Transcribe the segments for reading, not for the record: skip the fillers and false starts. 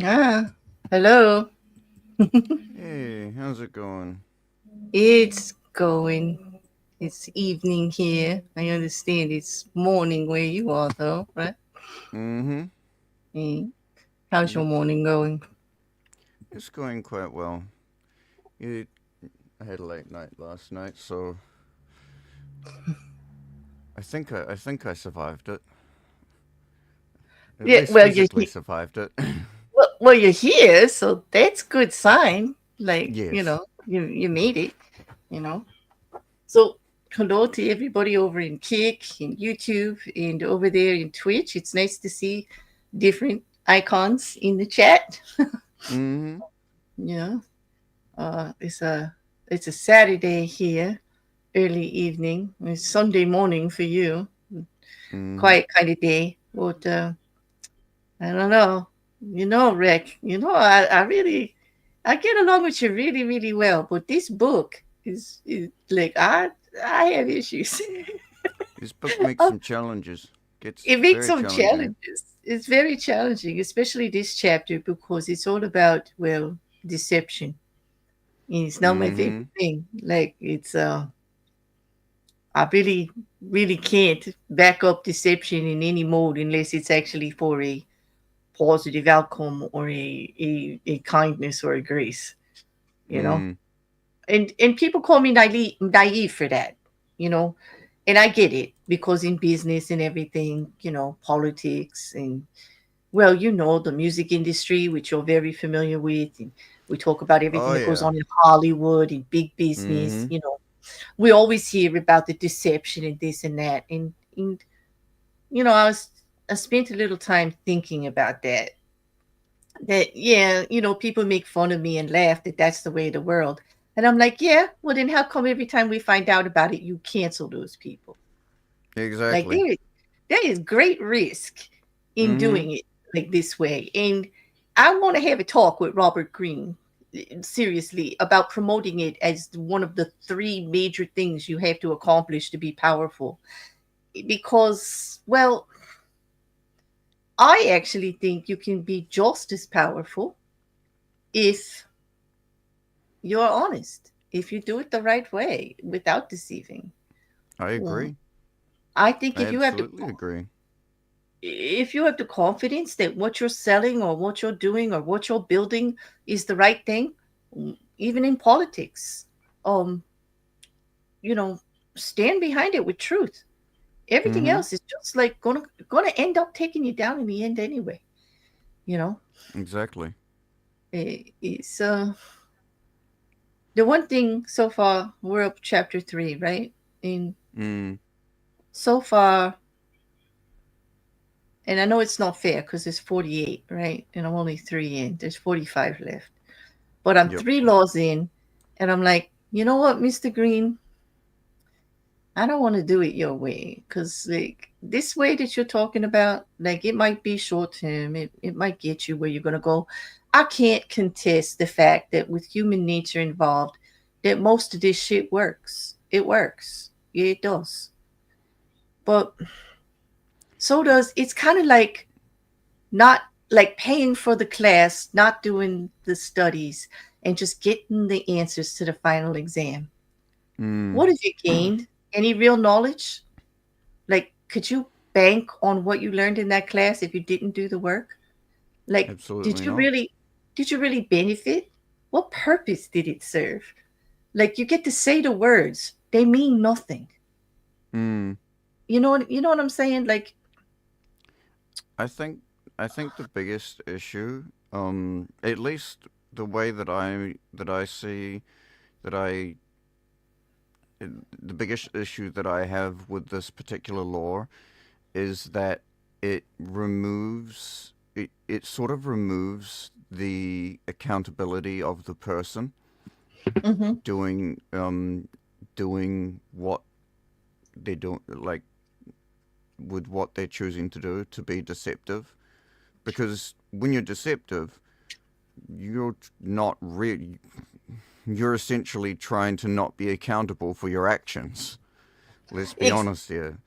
Ah, hello. Hey, how's it going? It's going. It's evening here. I understand it's morning where you are, though, right? Mm-hmm. Mm. How's your Yep. morning going? It's going quite well. It, I had a late night last night, so I think I survived it. At Yeah, least well, you're physically survived it. well, you're here, so that's good sign. Like, Yes. you made it. You know. So hello to everybody over in Kick, in YouTube, and over there in Twitch. It's nice to see different icons in the chat. Mm-hmm. Yeah. It's a Saturday here, early evening. It's Sunday morning for you. Mm-hmm. Quiet kind of day. But I don't know. Rick. I get along with you really, really well. But this book is like I have issues. This book makes some challenges. Gets It makes very some challenging. challenges. It's very challenging, especially this chapter because it's all about deception. It's not my favorite Mm-hmm. thing. Like I really, really can't back up deception in any mode unless it's actually for a positive outcome or a kindness or a grace, you know? Mm. And people call me naive for that, you know? And I get it because in business and everything, politics and, well, the music industry, which you're very familiar with. And we talk about everything Oh that goes yeah. on in Hollywood and big business, Mm-hmm. we always hear about the deception and this and that. And you know, I spent a little time thinking about that. That yeah, people make fun of me and laugh that that's the way of the world. And I'm like, yeah, well then how come every time we find out about it, you cancel those people? Like Exactly. there is great risk in Mm-hmm. doing it like this way. And I want to have a talk with Robert Greene seriously about promoting it as one of the three major things you have to accomplish to be powerful. because, well, I actually think you can be just as powerful if you're honest, if you do it the right way without deceiving. I Mm. agree. I think I absolutely agree. if you have the confidence that what you're selling or what you're doing or what you're building is the right thing, even in politics, um, you know, stand behind it with truth. Everything Mm-hmm. else is just like gonna end up taking you down in the end anyway. You know, Exactly. it's the one thing so far. We're up chapter 3, right? And Mm. so far, and I know it's not fair because there's 48, right? And I'm only 3 in. There's 45 left. But I'm Yep. 3 laws in, and I'm like, you know what, Mr. Green? I don't want to do it your way because, like, this way that you're talking about, like, it might be short term, it might get you where you're going to go. I can't contest the fact that with human nature involved, that most of this shit works. It works. Yeah, it does. But so does it's kind of like not like paying for the class, not doing the studies, and just getting the answers to the final exam. Mm. What have you gained? Any real knowledge? Like, could you bank on what you learned in that class if you didn't do the work? Like, Absolutely not. did you really benefit? What purpose did it serve? Like, you get to say the words, they mean nothing. Mm. You know what I'm saying? Like, I think I think the biggest issue, at least the way that I see that I the biggest issue that I have with this particular law is that it sort of removes the accountability of the person mhm, doing doing what they do, like with what they're choosing to do to be deceptive, because when you're deceptive, you're not really, you're essentially trying to not be accountable for your actions. Let's be ex- honest here.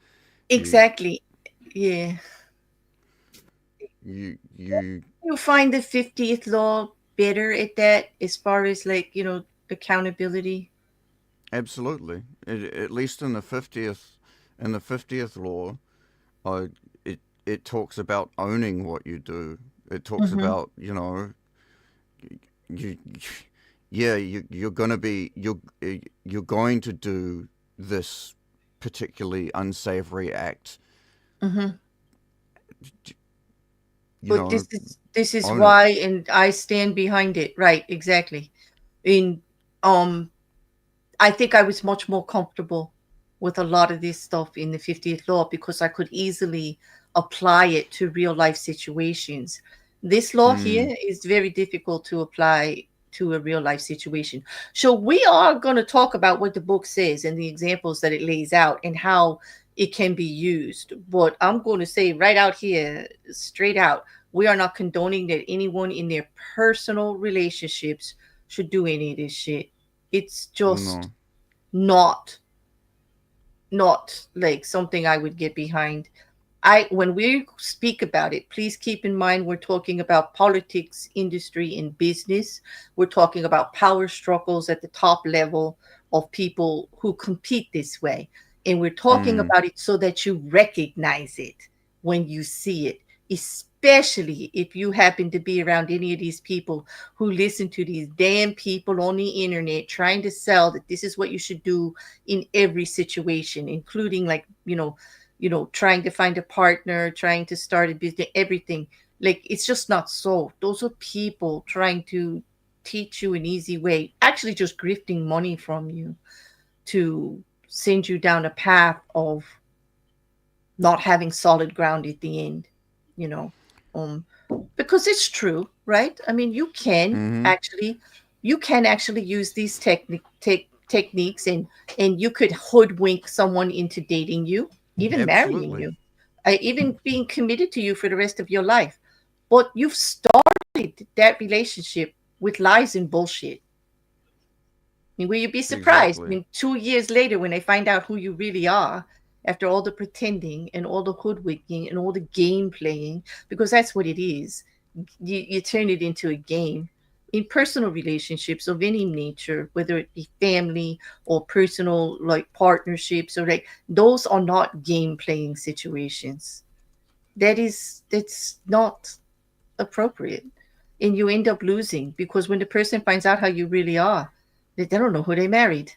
You exactly. Yeah. you You find the 50th law better at that as far as, like, accountability? absolutely, at least in the 50th law, uh, it talks about owning what you do. It talks Mm-hmm. about, you yeah, you're gonna be you're going to do this particularly unsavory act. Mm-hmm. You But know, this is own it. why, and I stand behind it. Right, exactly. In um I think I was much more comfortable with a lot of this stuff in the 50th law because I could easily apply it to real life situations. This law Mm, here is very difficult to apply to a real life situation. So we are going to talk about what the book says and the examples that it lays out and how it can be used. But I'm going to say right out here, straight out, we are not condoning that anyone in their personal relationships should do any of this shit. It's just no. not not like something I would get behind. I When we speak about it, please keep in mind we're talking about politics, industry, and business. We're talking about power struggles at the top level of people who compete this way. And we're talking Mm, about it so that you recognize it when you see it, especially if you happen to be around any of these people who listen to these damn people on the internet trying to sell that this is what you should do in every situation, including, like, trying to find a partner, trying to start a business, everything. Like, it's just not so. Those are people trying to teach you an easy way, actually just grifting money from you to send you down a path of not having solid ground at the end, you know. Um, because it's true, right? I mean, mm-hmm. you can actually use these techniques, and you could hoodwink someone into dating you, even marrying Absolutely. you, even being committed to you for the rest of your life. But you've started that relationship with lies and bullshit. I mean, will you be surprised Exactly. when 2 years later, when they find out who you really are, after all the pretending and all the hoodwinking and all the game playing, because that's what it is. You turn it into a game. In personal relationships of any nature, whether it be family or personal like partnerships, or like those are not game playing situations. That's not appropriate. And you end up losing because when the person finds out how you really are, they don't know who they married.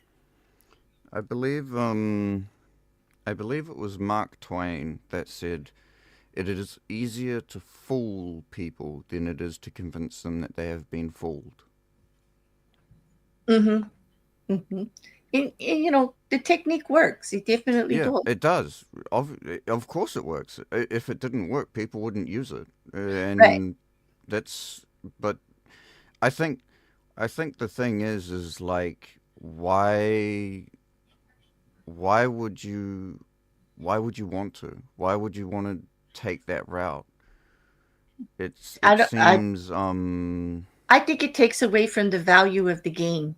I believe I believe it was Mark Twain that said, "It is easier to fool people than it is to convince them that they have been fooled." Mm-hmm. Mm-hmm. And you know, the technique works. It definitely Yeah, does. it does. Of course it works. If it didn't work, people wouldn't use it. Right. And that's but I think I think the thing is like why would you why would you want to? Why would you want to take that route? I It don't, seems I think it takes away from the value of the game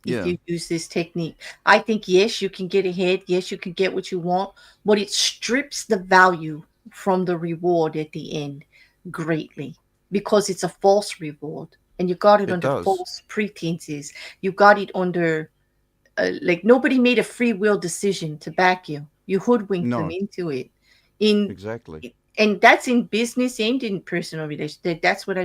if yeah, you use this technique. I think yes, you can get ahead. Yes, you can get what you want, but it strips the value from the reward at the end greatly because it's a false reward and you got it it under does. false pretenses. You got it under like nobody made a free will decision to back you. You hoodwinked them No, into it. In exactly. and that's in business and in personal relations. That's what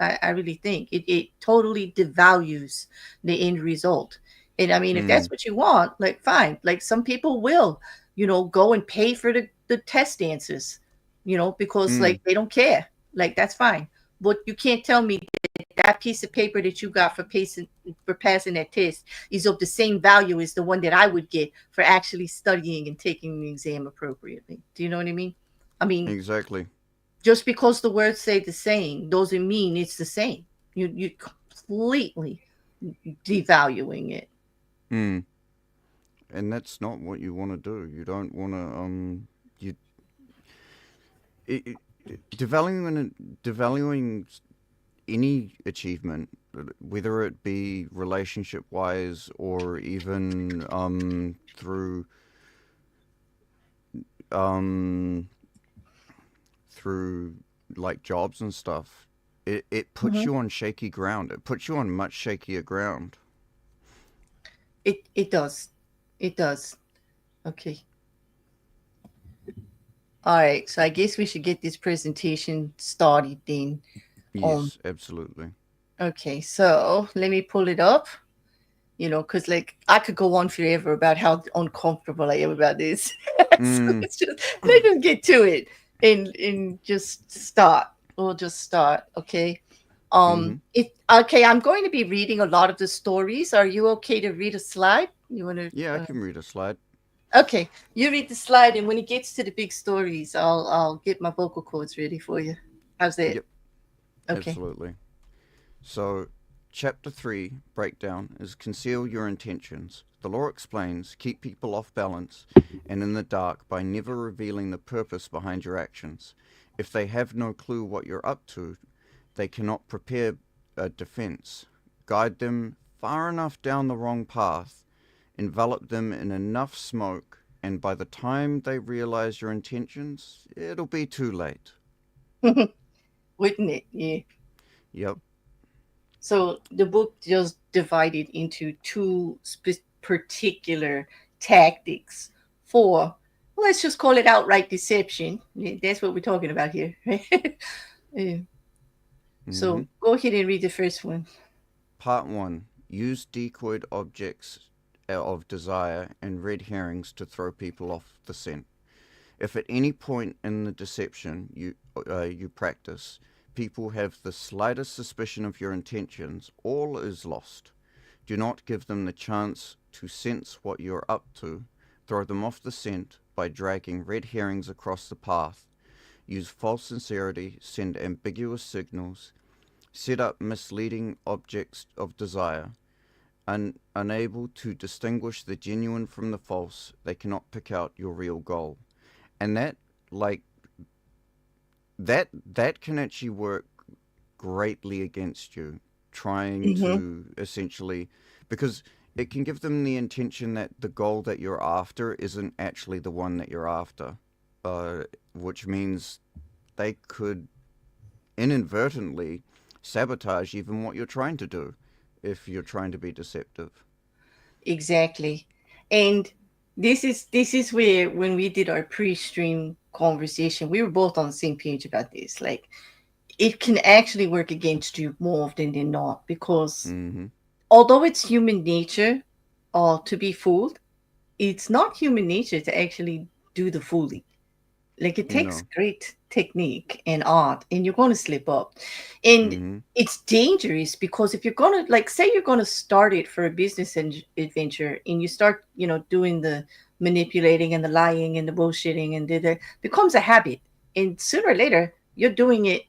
I really think. It totally devalues the end result. And I mean, if Mm, that's what you want, like fine. Like some people will, you know, go and pay for the test answers, you know, because mm, like they don't care. Like that's fine. But you can't tell me that piece of paper that you got for passing that test is of the same value as the one that I would get for actually studying and taking the exam appropriately. Do you know what I mean? I mean, exactly. just because the words say the same doesn't mean it's the same. You completely devaluing it. Mm. And that's not what you want to do. You don't want to you it, devaluing any achievement, whether it be relationship wise or even um, through like jobs and stuff, it puts Mhm. you on shaky ground. It puts you on much shakier ground. It does. It does. Okay. All right. So I guess we should get this presentation started then. Yes, absolutely. Okay. So let me pull it up. You know, because like I could go on forever about how uncomfortable I am about this. So Mm, let's just get to it and just start. We'll just start, okay? mm-hmm. If okay, I'm going to be reading a lot of the stories. Are you okay to read a slide? You want to? Yeah, I can read a slide. Okay, you read the slide, and when it gets to the big stories, I'll get my vocal cords ready for you. How's that? Yep, Okay. absolutely. So, Chapter 3 breakdown is conceal your intentions. The law explains keep people off balance and in the dark by never revealing the purpose behind your actions. If they have no clue what you're up to, they cannot prepare a defense. Guide them far enough down the wrong path, envelop them in enough smoke, and by the time they realize your intentions, it'll be too late. Wouldn't it? Yeah. Yep. So the book just divided into two particular tactics for, well, let's just call it outright deception. Yeah, that's what we're talking about here. Right? Yeah. Mm-hmm. So go ahead and read the first one. Part 1. Use decoyed objects of desire and red herrings to throw people off the scent. If at any point in the deception you practice, people have the slightest suspicion of your intentions, all is lost. Do not give them the chance to sense what you're up to. Throw them off the scent by dragging red herrings across the path. Use false sincerity, send ambiguous signals, set up misleading objects of desire. Unable to distinguish the genuine from the false, they cannot pick out your real goal. And like that can actually work greatly against you trying Mm-hmm. to essentially because it can give them the intention that the goal that you're after isn't actually the one that you're after, which means they could inadvertently sabotage even what you're trying to do if you're trying to be deceptive. Exactly. And this is where when we did our pre-stream conversation, we were both on the same page about this. Like it can actually work against you more often than not because Mm-hmm. although it's human nature to be fooled, it's not human nature to actually do the fooling. Like it takes No. great technique and art, and you're going to slip up. And Mm-hmm. it's dangerous because if you're going to, like, say you're going to start it for a business adventure and you start, doing the manipulating and the lying and the bullshitting and it becomes a habit. And sooner or later, you're doing it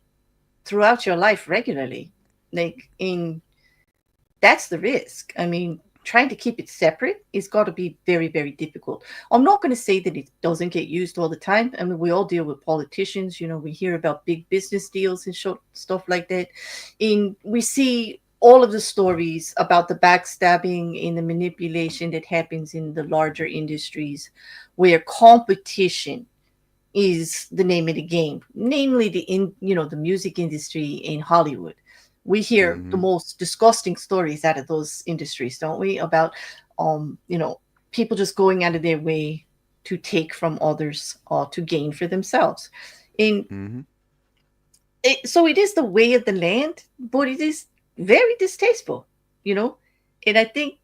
throughout your life regularly. Like, in that's the risk. I mean, trying to keep it separate is got to be very, very difficult. I'm not going to say that it doesn't get used all the time. I mean, we all deal with politicians. We hear about big business deals and stuff like that. And we see all of the stories about the backstabbing and the manipulation that happens in the larger industries where competition is the name of the game, namely the music industry in Hollywood. We hear the Mm-hmm. most disgusting stories out of those industries, don't we? About people just going out of their way to take from others or to gain for themselves. And Mm-hmm. so it is the way of the land, but it is very distasteful, you know. And I think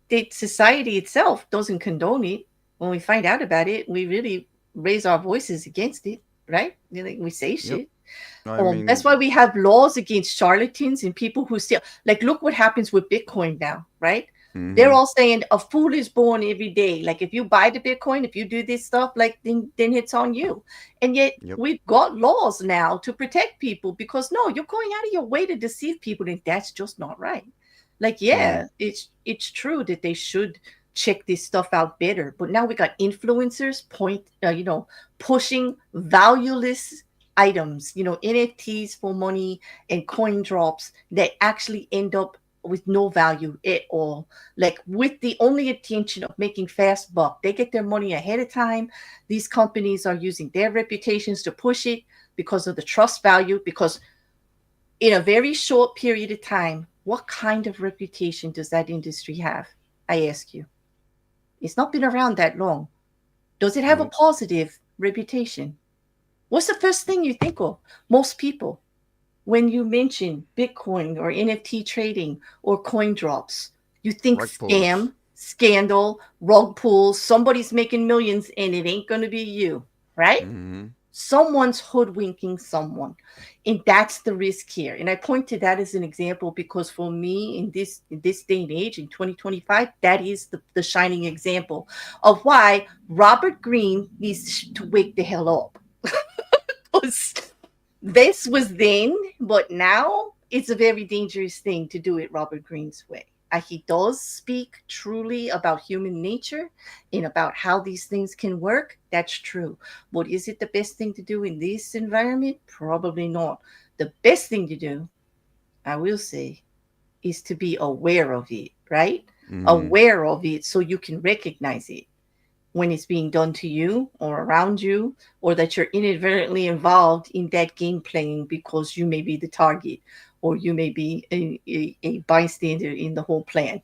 that society itself doesn't condone it. When we find out about it, we really raise our voices against it, right? Like we say Yep. shit. I That's why mean, we have laws against charlatans and people who steal. Like, look what happens with Bitcoin now, right? They're mm-hmm. all saying a fool is born every day. Like, if you buy the Bitcoin, if you do this stuff, like then it's on you. And yet Yep. we've got laws now to protect people because no, you're going out of your way to deceive people, and that's just not right. Like, Mm. yeah, it's true that they should check this stuff out better. But now we got influencers pushing valueless items, NFTs for money and coin drops that actually end up with no value at all. Like with the only intention of making fast buck. They get their money ahead of time. These companies are using their reputations to push it because of the trust value. Because in a very short period of time, what kind of reputation does that industry have? I ask you. It's not been around that long. Does it have a Nope. positive reputation? What's the first thing you think of? Most people, when you mention Bitcoin or NFT trading or coin drops, you think Rug pulls. scam, scandal, rug pulls, somebody's making millions and it ain't going to be you, right? Mm-hmm. Someone's hoodwinking someone. And that's the risk here. And I point to that as an example because for me in this day and age in 2025, that is the shining example of why Robert Greene needs to wake the hell up. This was then, but now it's a very dangerous thing to do it Robert Greene's way. He does speak truly about human nature and about how these things can work. That's true. But is it the best thing to do in this environment? Probably not. The best thing to do, I will say, is to be aware of it, right? Mm-hmm. Aware of it so you can recognize it when it's being done to you or around you, or that you're inadvertently involved in that game playing because you may be the target or you may be a bystander in the whole plan.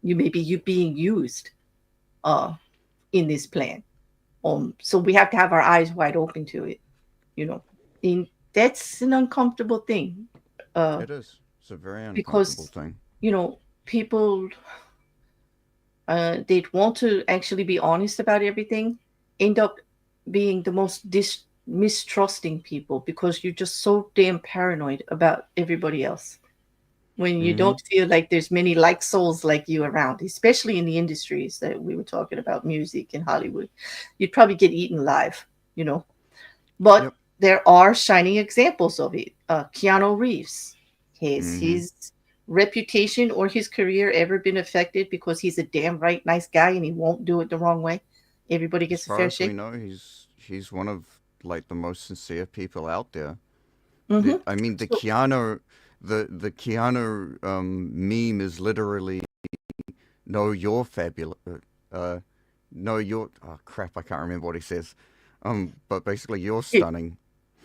You may be you being used uh, in this plan. So we have to have our eyes wide open to it, you know. And that's an uncomfortable thing uh, It is. It's a very uncomfortable because, thing. people they want to actually be honest about everything, end up being the most mistrusting people because you're just so damn paranoid about everybody else when you Mm-hmm. don't feel like there's many like souls like you around, especially in the industries that we were talking about, music and Hollywood. You'd probably get eaten alive, you know. But Yep. there are shining examples of it. Keanu Reeves, has Mm-hmm. his reputation or his career ever been affected because he's a damn right nice guy and he won't do it the wrong way? Everybody As gets a far fair as we shake. know, he's one of like the most sincere people out there. Mm-hmm. I mean, the So, Keanu, the Keanu meme is literally no, you're fabulous. Uh, no, you're. Oh crap! I can't remember what he says. But basically, you're stunning.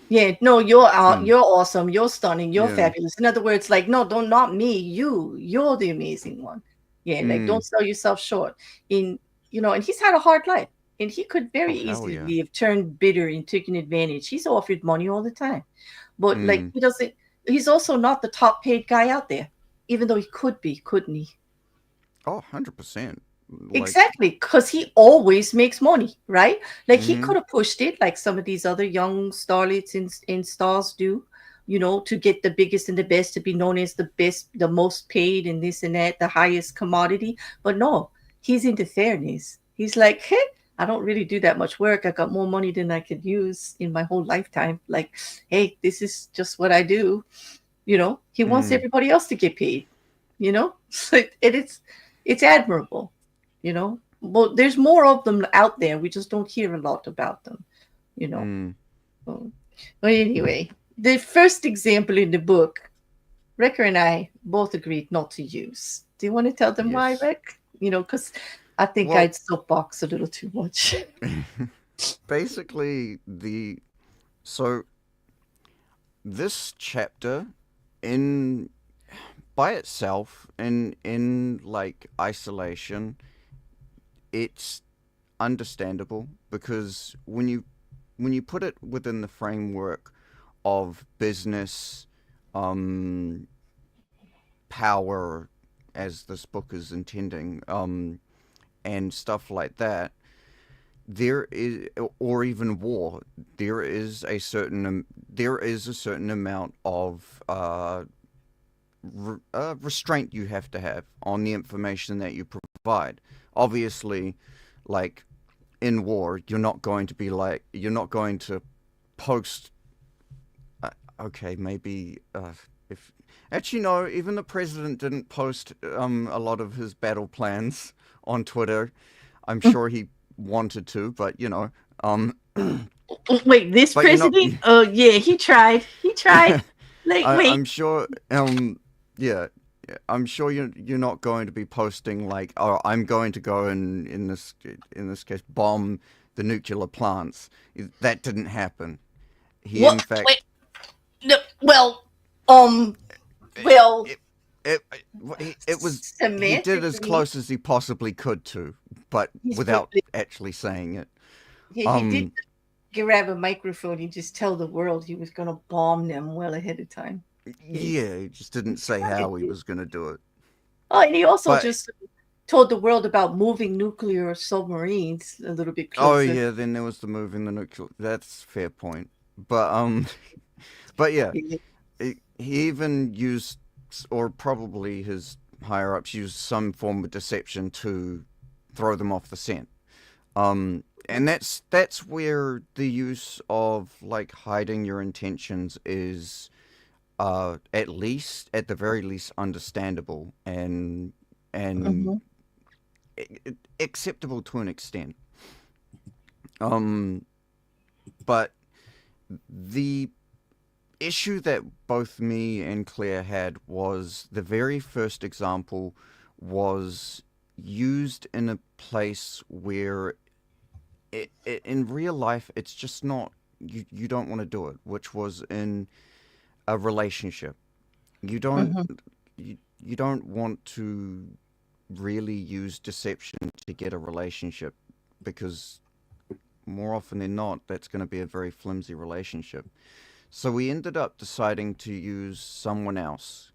Yeah, no, Hmm. you're awesome, you're stunning, you're Yeah. fabulous. In other words, like, no, don't not me, you're the amazing one. Yeah, like Hmm. don't sell yourself short. In and he's had a hard life. And he could Oh very hell yeah. easily have turned bitter and taken advantage. He's offered money all the time. But like Hmm. he's also not the top paid guy out there, even though he could be, couldn't he? Oh, 100%. Like. Exactly, because he always makes money, right? Like he Hmm. could have pushed it like some of these other young starlets and stars do, to get the biggest and the best, to be known as the best, the most paid, and this and that, the highest commodity. But no, he's into fairness. He's like, hey, I don't really do that much work. I got more money than I could use in my whole lifetime. Like, hey, this is just what I do. He wants Hmm. everybody else to get paid. So it's admirable. But there's more of them out there. We just don't hear a lot about them. You know. Hmm. So, but anyway, the first example in the book, Rekkr and I both agreed not to use. Do you want to tell them why, Yes. Rick? Because I think Well, I'd soapbox a little too much. basically, so this chapter in by itself in like isolation, it's understandable because when you put it within the framework of business, um, power, as this book is intending, and stuff like that, there is, or even war, there is a certain amount of restraint you have on the information that you provide. Obviously, like in war, you're not going to post. Okay, maybe if actually no, even the president didn't post a lot of his battle plans on Twitter. I'm sure he wanted to, but Wait, this but you're not. president? Oh yeah, he tried. He tried. Like, wait. I'm sure. Yeah, yeah, I'm sure you're not going to be posting like, oh, I'm going to go and in this case bomb the nuclear plants. That didn't happen. He What? in fact Wait. No, well, um, well, it it it was he did as semantically, close as he possibly could to, but he's without probably actually saying it. he did Um, grab a microphone and just tell the world he was going to bomb them well ahead of time. He, yeah, he just he didn't say kind of how he did. was going to do it. Oh, and he also But just told the world about moving nuclear submarines a little bit oh closer. yeah, then there was the move in the nuclear. That's fair point. But but yeah, he even used, or probably his higher ups used some form of deception to throw them off the scent. And that's where the use of like hiding your intentions is, at the very least, understandable and Mm-hmm. acceptable to an extent. Um, but the issue that both me and Claire had was the very first example was used in a place where in real life it's just not, you don't want to do it, which was in a relationship. You don't Mm-hmm. you don't want to really use deception to get a relationship because more often than not that's going to be a very flimsy relationship. So we ended up deciding to use someone else.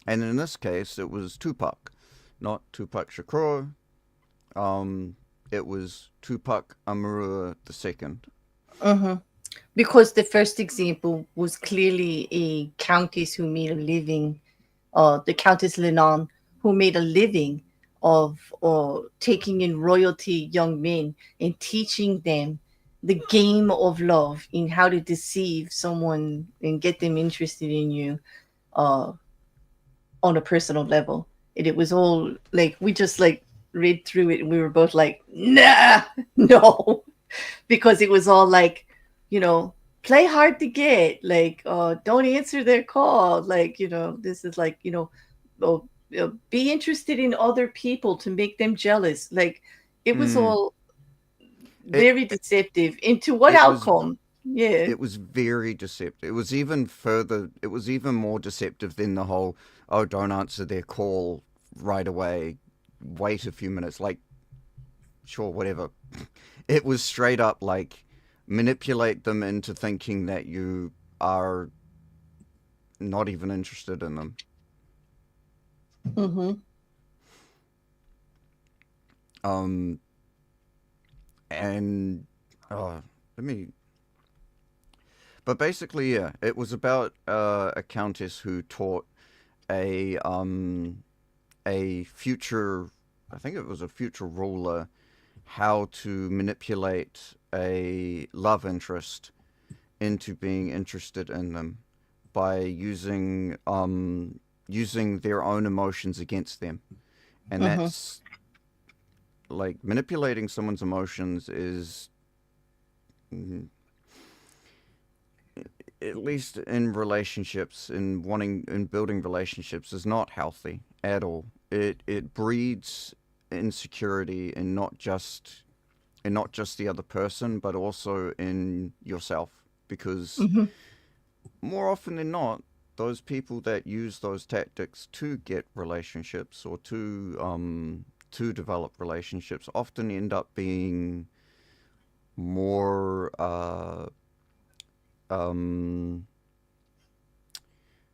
And in this case, it was Tupac, not Tupac Shakur. Um, it was Tupac Amaru II. Mm-hmm. Because the first example was clearly a countess who made a living, the Countess Lenon, who made a living of taking in royalty young men and teaching them the game of love in how to deceive someone and get them interested in you uh, on a personal level. And it was all like, we just like read through it and we were both like, nah, no, because it was all like, you know, play hard to get, like, don't answer their call, like, this is like, be interested in other people to make them jealous. Like it was Mm, all it very deceptive. Into what it was outcome? Yeah. it was very deceptive. It was even further. It was even more deceptive than the whole "oh, don't answer their call right away, wait a few minutes." Like, sure, whatever. It was straight up like manipulate them into thinking that you are not even interested in them. Mm-hmm. Um, and let me. But basically, yeah, it was about a countess who taught a future. I think it was a future ruler how to manipulate a love interest into being interested in them by using their own emotions against them, and Mm-hmm. that's like manipulating someone's emotions is, mm, at least in relationships, in building relationships, is not healthy at all. It breeds insecurity in not just the other person, but also in yourself. Because Mm-hmm. more often than not, those people that use those tactics to get relationships or to develop relationships often end up being more um,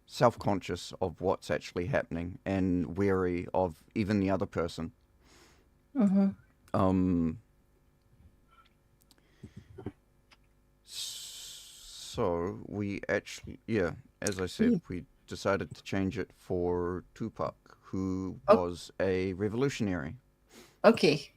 self conscious of what's actually happening and wary of even the other person. Mm-hmm. Um, so we actually, yeah, as I said, we decided to change it for Tupac, who was a revolutionary. Okay.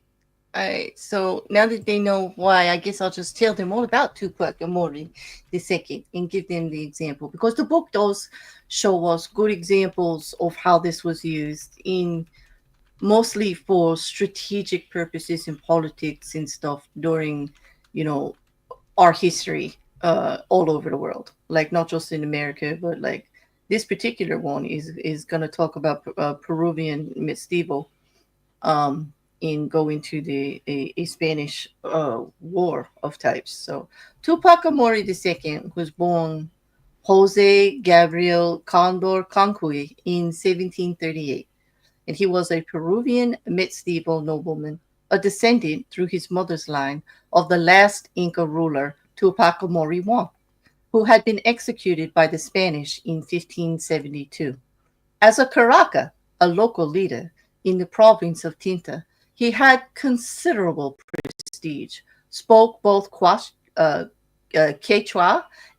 All right. So now that they know why, I guess I'll just tell them all about Tupac Amori the second and give them the example because the book does show us good examples of how this was used in mostly for strategic purposes in politics and stuff during, you know, our history all over the world. Like not just in America, but like this particular one is going to talk about Peruvian medieval in going to a Spanish war of types. So Tupac Amori II was born Jose Gabriel Condor Concuy in 1738, and he was a Peruvian medieval nobleman, a descendant through his mother's line of the last Inca ruler Tupac Amori I, who had been executed by the Spanish in 1572. As a Caraca, a local leader in the province of Tinta, he had considerable prestige, spoke both Quechua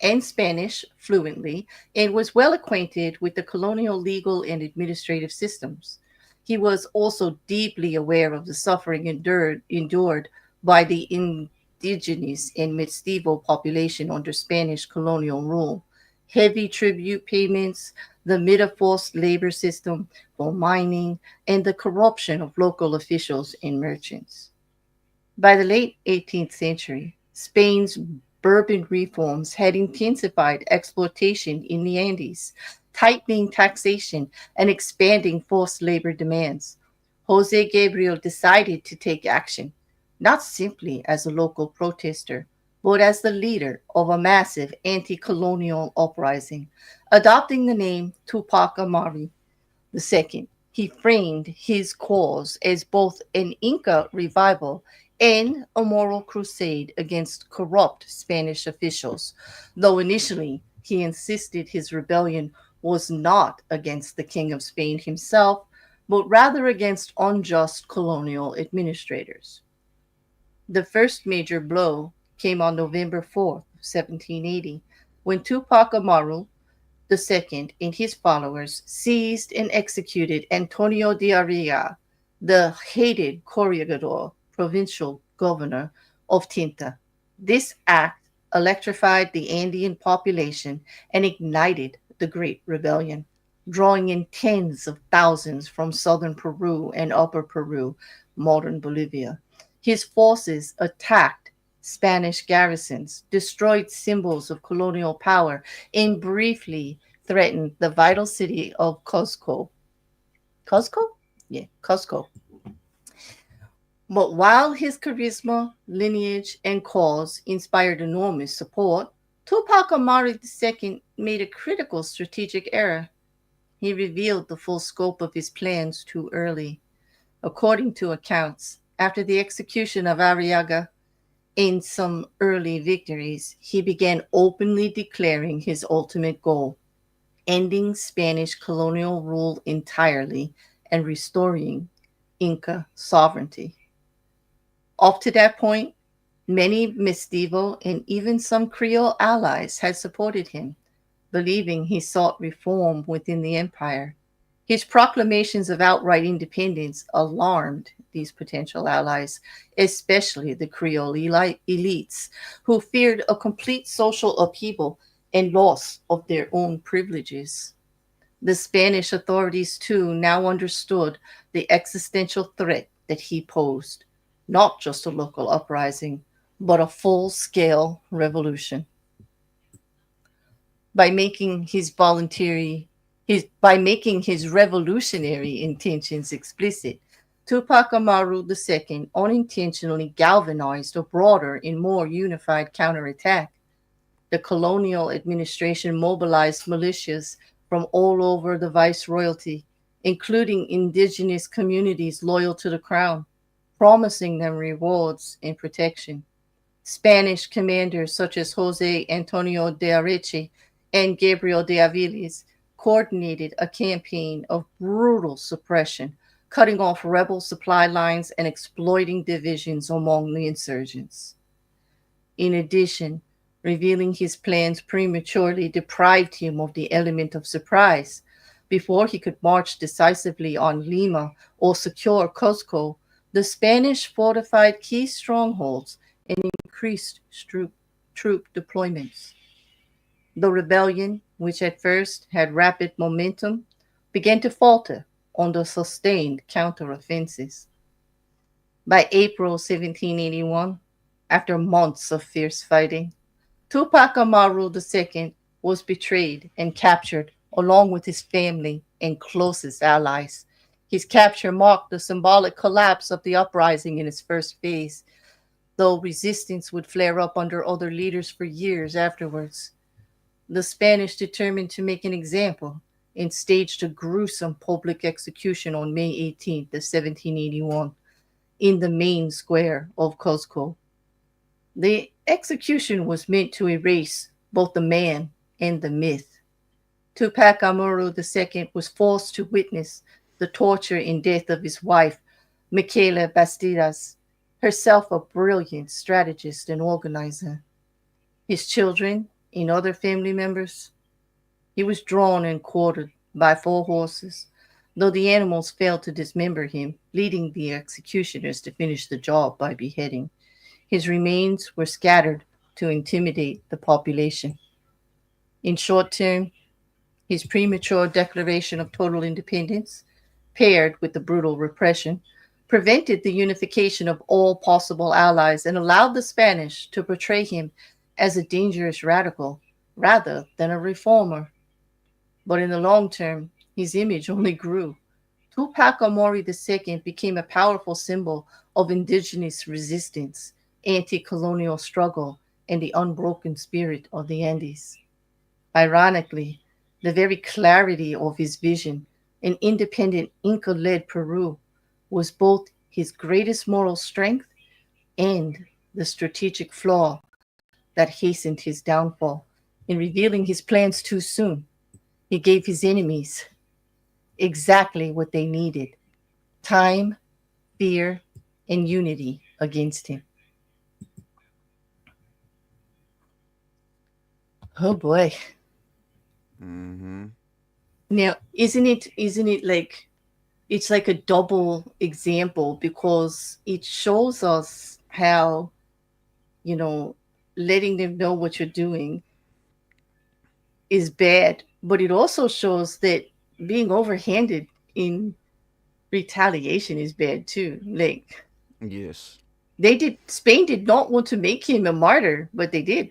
and Spanish fluently, and was well acquainted with the colonial legal and administrative systems. He was also deeply aware of the suffering endured by the indigenous and medieval population under Spanish colonial rule. Heavy tribute payments, the metaforced labor system for mining, and the corruption of local officials and merchants. By the late 18th century, Spain's Bourbon reforms had intensified exploitation in the Andes, tightening taxation and expanding forced labor demands. Jose Gabriel decided to take action, not simply as a local protester, but as the leader of a massive anti colonial uprising, adopting the name Tupac Amaru II. He framed his cause as both an Inca revival and a moral crusade against corrupt Spanish officials, though initially he insisted his rebellion was not against the King of Spain himself, but rather against unjust colonial administrators. The first major blow came on November 4th, 1780, when Tupac Amaru II and his followers seized and executed Antonio de Arriaga, the hated corregidor, provincial governor of Tinta. This act electrified the Andean population and ignited the Great Rebellion, drawing in tens of thousands from southern Peru and upper Peru, modern Bolivia. His forces attacked Spanish garrisons, destroyed symbols of colonial power, and briefly threatened the vital city of Cuzco. Cusco? Yeah, Cusco. But while his charisma, lineage, and cause inspired enormous support, Tupac Amaru II made a critical strategic error. He revealed the full scope of his plans too early. According to accounts, after the execution of Arriaga and some early victories, he began openly declaring his ultimate goal: ending Spanish colonial rule entirely and restoring Inca sovereignty. Up to that point, many Mestivo and even some Creole allies had supported him, believing he sought reform within the empire. His proclamations of outright independence alarmed these potential allies, especially the Creole elites, who feared a complete social upheaval and loss of their own privileges. The Spanish authorities, too, now understood the existential threat that he posed: not just a local uprising, but a full scale revolution. By making his revolutionary intentions explicit, Tupac Amaru II unintentionally galvanized a broader and more unified counterattack. The colonial administration mobilized militias from all over the viceroyalty, including indigenous communities loyal to the crown, promising them rewards and protection. Spanish commanders such as Jose Antonio de Areche and Gabriel de Aviles coordinated a campaign of brutal suppression, cutting off rebel supply lines and exploiting divisions among the insurgents. In addition, revealing his plans prematurely deprived him of the element of surprise. Before he could march decisively on Lima or secure Cuzco, the Spanish fortified key strongholds and increased troop deployments. The rebellion, which at first had rapid momentum, began to falter under sustained counteroffensives. By April 1781, after months of fierce fighting, Tupac Amaru II was betrayed and captured along with his family and closest allies. His capture marked the symbolic collapse of the uprising in its first phase, though resistance would flare up under other leaders for years afterwards. The Spanish determined to make an example and staged a gruesome public execution on May 18th, 1781, in the main square of Cuzco. The execution was meant to erase both the man and the myth. Tupac Amaru II was forced to witness the torture and death of his wife, Michaela Bastidas, herself a brilliant strategist and organizer. His children and other family members. He was drawn and quartered by 4 horses, though the animals failed to dismember him, leading the executioners to finish the job by beheading. His remains were scattered to intimidate the population. In short term, his premature declaration of total independence, paired with the brutal repression, prevented the unification of all possible allies and allowed the Spanish to portray him as a dangerous radical rather than a reformer. But in the long term, his image only grew. Tupac Amaru II became a powerful symbol of indigenous resistance, anti colonial struggle, and the unbroken spirit of the Andes. Ironically, the very clarity of his vision, an independent Inca led Peru, was both his greatest moral strength and the strategic flaw that hastened his downfall. In revealing his plans too soon, he gave his enemies exactly what they needed: time, fear, and unity against him. Oh boy. Mm-hmm. Now, isn't it like it's like a double example because it shows us how, you know, letting them know what you're doing is bad, but it also shows that being overhanded in retaliation is bad too. Like Yes, Spain did not want to make him a martyr, but they did.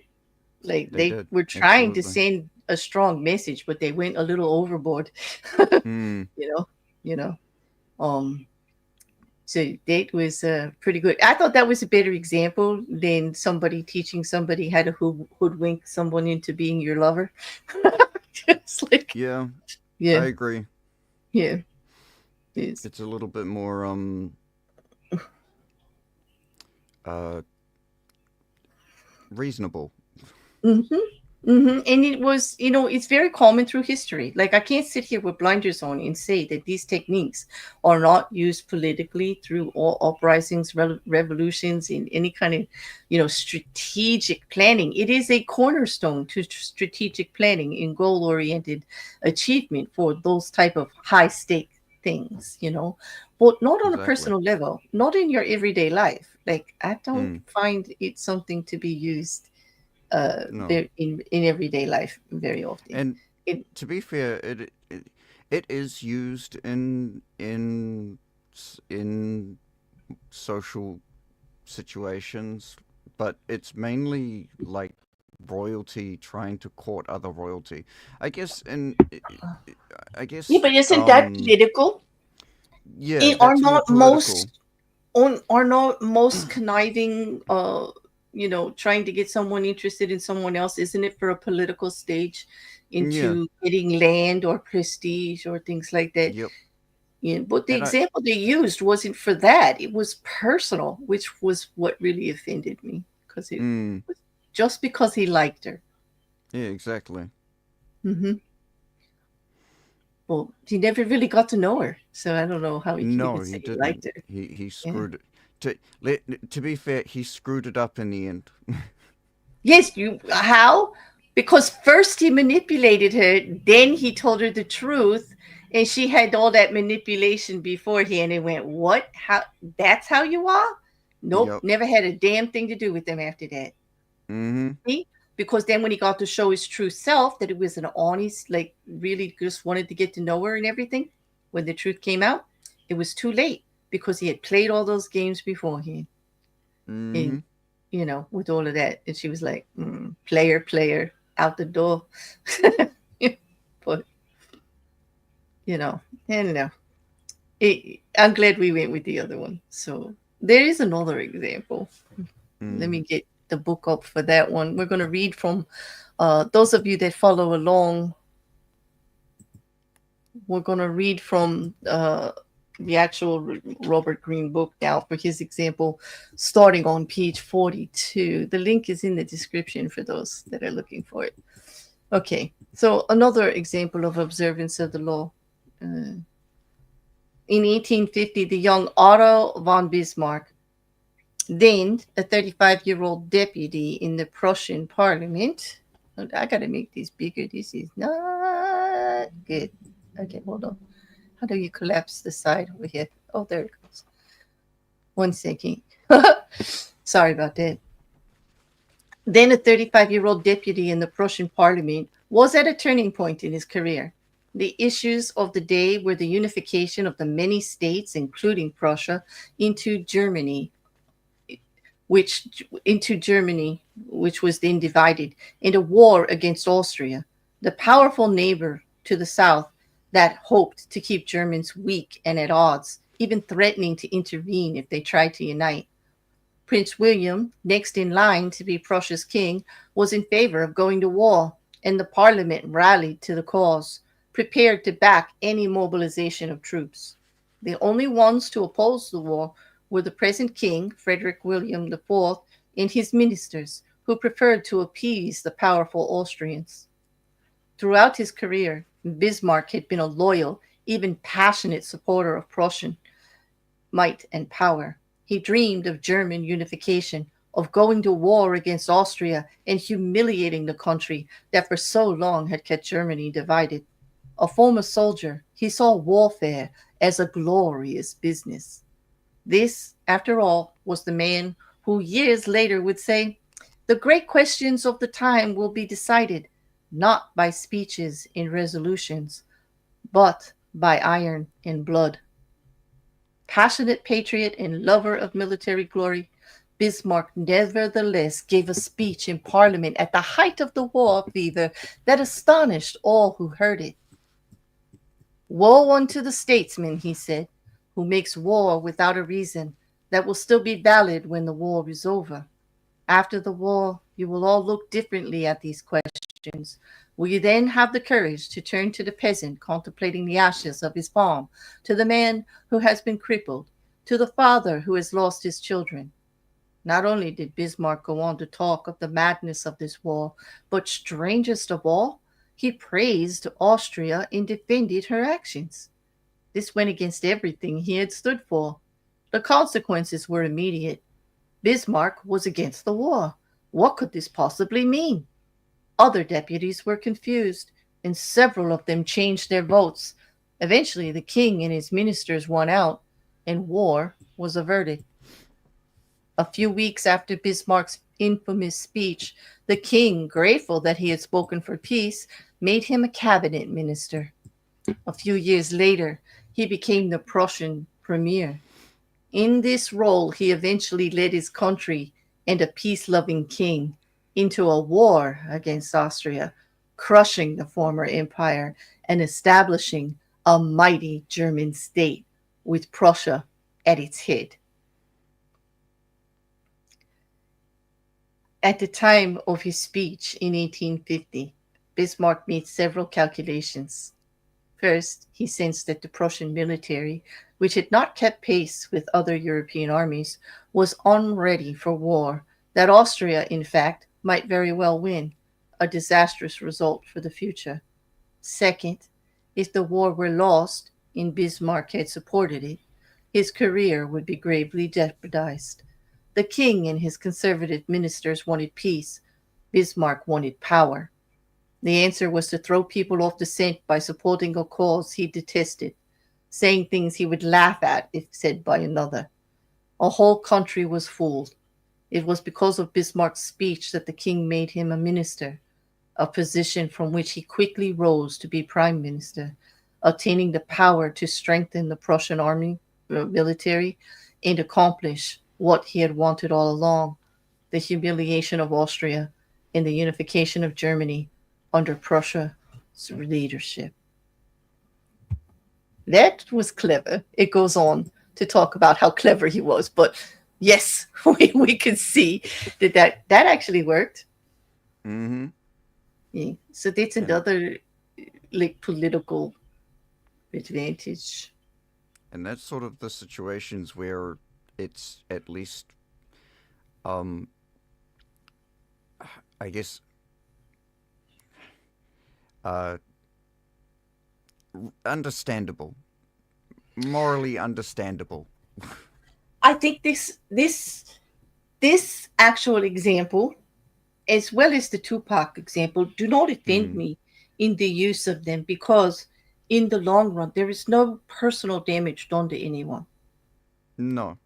Like they they did. were trying to Absolutely. send a strong message, but they went a little overboard. Mm. you know, you know. Um, so that was pretty good. I thought that was a better example than somebody teaching somebody how to hoodwink someone into being your lover. It's like, Yeah, I yeah, agree. yeah, it's It's a little bit more uh reasonable. mm-hmm. Mm-hmm. And it was, it's very common through history. Like, I can't sit here with blinders on and say that these techniques are not used politically through all uprisings, revolutions, in any kind of, strategic planning. It is a cornerstone to strategic planning in goal-oriented achievement for those type of high-stake things, but not on a Exactly. personal level, not in your everyday life. Like, I don't Mm, find it something to be used no. very in everyday life very often. And It to be fair, it is used in social situations, but it's mainly like royalty trying to court other royalty. I guess in I Yeah, guess but isn't that political? yeah, It, are that's more not political. most conniving, trying to get someone interested in someone else, isn't it, for a political stage Yeah. into getting land or prestige or things like that? Yep. Yeah, but the And I example they used wasn't for that. It was personal, which was what really offended me, because it mm, was just because he liked her. yeah, exactly. Hmm. Well, he never really got to know her, so I don't know how he could even No, say he he liked didn't. her. He Yeah. screwed it. To be fair, he screwed it up in the end. Yes, you how? Because first he manipulated her, then he told her the truth, and she had all that manipulation beforehand and went, "What? How that's how you are?" Nope, Yep. never had a damn thing to do with them after that. Mm-hmm. See? Because then when he got to show his true self, that it was an honest, like really just wanted to get to know her and everything, when the truth came out, it was too late because he had played all those games beforehand. Mm-hmm. And, with all of that. And she was like, player, player, out the door. But, you know, I don't know. I'm glad we went with the other one. So there is another example. Let Mm. me get the book up for that one. We're going to read from those of you that follow along. We're going to read from the actual Robert Greene book now for his example, starting on page 42. The link is in the description for those that are looking for it. Okay, so another example of observance of the law. In 1850, the young Otto von Bismarck, then a 35-year-old deputy in the Prussian parliament. I gotta make this bigger. This is not good. Okay, hold on. How do you collapse the side over here? Oh, there it goes. 1 second. Sorry about that. Then a 35-year-old deputy in the Prussian parliament was at a turning point in his career. The issues of the day were the unification of the many states, including Prussia, into Germany, which was then divided, and a war against Austria, the powerful neighbor to the south that hoped to keep Germans weak and at odds, even threatening to intervene if they tried to unite. Prince William, next in line to be Prussia's king, was in favor of going to war, and the parliament rallied to the cause, prepared to back any mobilization of troops. The only ones to oppose the war were the present king, Frederick William IV, and his ministers, who preferred to appease the powerful Austrians. Throughout his career, Bismarck had been a loyal, even passionate supporter of Prussian might and power. He dreamed of German unification, of going to war against Austria and humiliating the country that for so long had kept Germany divided. A former soldier, he saw warfare as a glorious business. This, after all, was the man who years later would say, "The great questions of the time will be decided not by speeches and resolutions, but by iron and blood." Passionate patriot and lover of military glory, Bismarck nevertheless gave a speech in Parliament at the height of the war fever that astonished all who heard it. "Woe unto the statesman," he said, who makes war without a reason that will still be valid when the war is over. After the war, you will all look differently at these questions. Will you then have the courage to turn to the peasant contemplating the ashes of his farm, to the man who has been crippled, to the father who has lost his children? Not only did Bismarck go on to talk of the madness of this war, but strangest of all, he praised Austria and defended her actions. This went against everything he had stood for. The consequences were immediate. Bismarck was against the war. What could this possibly mean? Other deputies were confused, and several of them changed their votes. Eventually, the king and his ministers won out, and war was averted. A few weeks after Bismarck's infamous speech, the king, grateful that he had spoken for peace, made him a cabinet minister. A few years later, he became the Prussian premier. In this role, he eventually led his country and a peace loving king into a war against Austria, crushing the former empire and establishing a mighty German state with Prussia at its head. At the time of his speech in 1850, Bismarck made several calculations. First, he sensed that the Prussian military, which had not kept pace with other European armies, was unready for war, that Austria, in fact, might very well win, a disastrous result for the future. Second, if the war were lost, and Bismarck had supported it, his career would be gravely jeopardized. The king and his conservative ministers wanted peace. Bismarck wanted power. The answer was to throw people off the scent by supporting a cause he detested, saying things he would laugh at if said by another. A whole country was fooled. It was because of Bismarck's speech that the king made him a minister, a position from which he quickly rose to be prime minister, attaining the power to strengthen the Prussian army, military, and accomplish what he had wanted all along, the humiliation of Austria and the unification of Germany under Prussia's leadership. That was clever. It goes on to talk about how clever he was, but yes, we could see that actually worked. Mm-hmm. Yeah. So that's And another like political advantage. and that's sort of the situations where it's at least, um, I guess, uh, understandable, morally understandable. I think this actual example, as well as the Tupac example, do not offend Mm. me in the use of them because in the long run there is no personal damage done to anyone. No,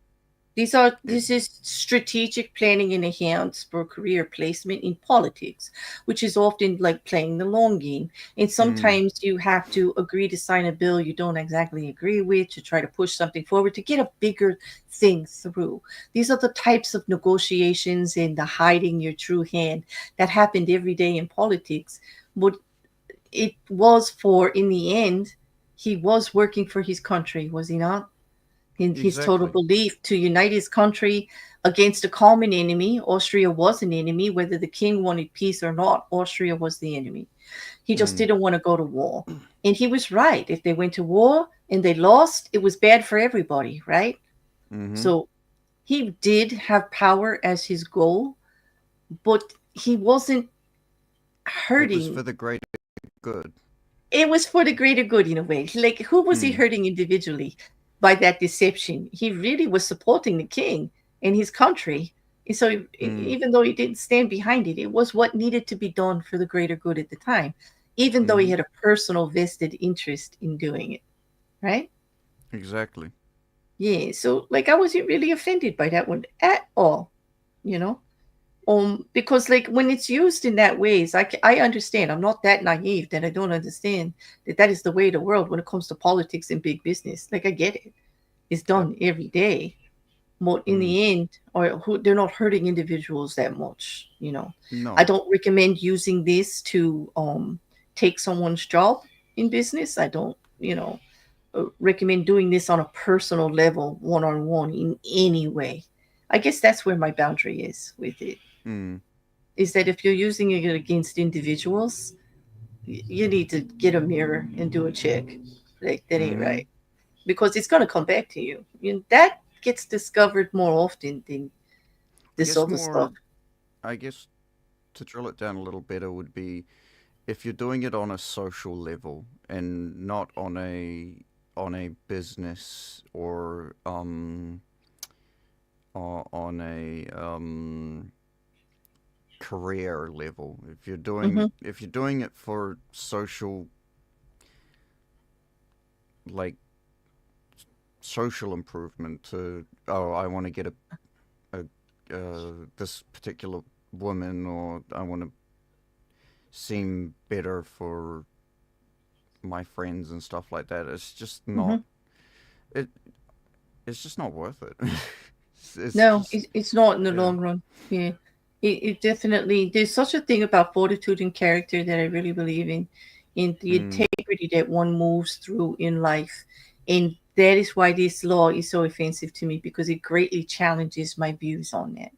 it. This is strategic planning in hands for career placement in politics, which is often like playing the long game. And Mm. sometimes you have to agree to sign a bill you don't exactly agree with to try to push something forward to get a bigger thing through. These are the types of negotiations and the hiding your true hand that happened every day in politics. But it was for, in the end, he was working for his country, was he not? In his total Exactly. belief to unite his country against a common enemy. Austria was an enemy, whether the king wanted peace or not. Austria was the enemy. He just Mm. didn't want to go to war. And he was right. If they went to war and they lost, it was bad for everybody, right? Mm-hmm. So he did have power as his goal, but he wasn't It was for hurting. the greater good. It was for the greater good in a way. Like, who was he Mm. hurting individually by that deception? He really was supporting the king and his country. And so, Mm. even though he didn't stand behind it, it was what needed to be done for the greater good at the time, even though he Mm-hmm. had a personal vested interest in doing it. Right? Exactly. Yeah. So, like, I wasn't really offended by that one at all, you know? Because like when it's used in that ways, I understand. I'm not that naive that I don't understand that that is the way of the world when it comes to politics and big business. Like I get it. It's Yep. done every day. But in Mm. the end, or who they're not hurting individuals that much, you know. I No. don't recommend using this to take someone's job in business. I don't, you know. recommend doing this on a personal level, one on one, in any way. I guess that's where my boundary is with it. Mm. Is that if you're using it against individuals, you need to get a mirror and do a check. Like that ain't Mm-hmm. right, because it's gonna come back to you. That gets discovered more often than I this guess other stuff. more. I guess to drill it down a little better would be if you're doing it on a social level and not on a business or on a career level. Hmm. If you're doing it for social, like social improvement, to I want to get a this particular woman, or I want to seem better for my friends and stuff like that. It's just Hmm. not it. It's just not worth it. It's No, just it's not in the yeah. long run. Yeah, it definitely, there's such a thing about fortitude and character that I really believe in the Mm, integrity that one moves through in life, and that is why this law is so offensive to me, because it greatly challenges my views on that.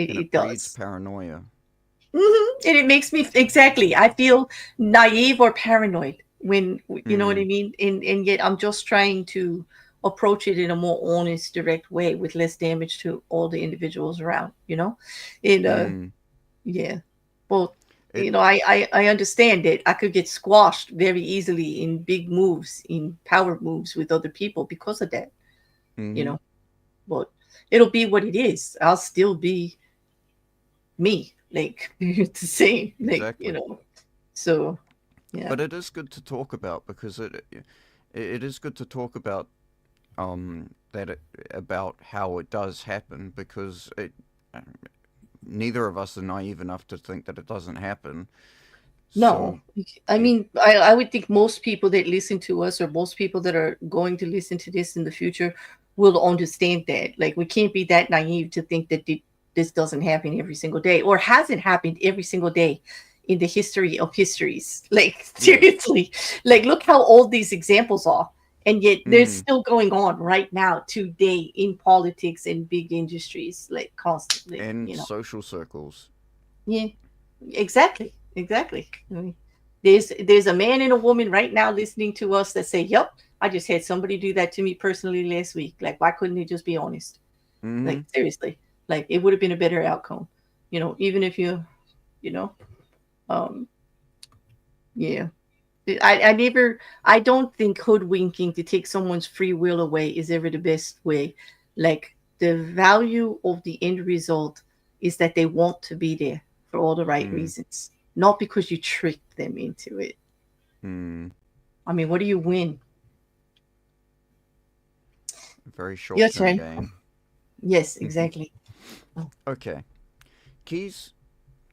and It it breeds does. paranoia. And it makes me, exactly, I feel naive or paranoid when, you know what I Mm, mean, and yet I'm just trying to approach it in a more honest, direct way with less damage to all the individuals around, and mm. yeah. Well, It. I understand that I could get squashed very easily in big moves, in power moves with other people because of that, you Mm-hmm. know but it'll be what it is. I'll still be me, like it's the same, like, Exactly. so yeah. But it is good to talk about because it is good to talk about about how it does happen because it neither of us are naive enough to think that it doesn't happen. No, So I it mean, I would think most people that listen to us, or most people that are going to listen to this in the future, will understand that. Like, we can't be that naive to think that this doesn't happen every single day, or hasn't happened every single day in the history of histories. Like, yeah. seriously, like, look how old these examples are. And yet they're Mm. still going on right now, today, in politics and big industries, like constantly, And social circles. Yeah, exactly, exactly. I mean, there's a man and a woman right now listening to us that say, "Yep, I just had somebody do that to me personally last week. Like, why couldn't they just be honest? Like, Mm-hmm. seriously, like it would have been a better outcome. Even if you know, um, yeah. I don't think hoodwinking to take someone's free will away is ever the best way. Like, the value of the end result is that they want to be there for all the right Mm. reasons, not because you tricked them into it. Mm. I mean, what do you win? Very short Your term turn. gain. Yes, exactly. Okay. Keys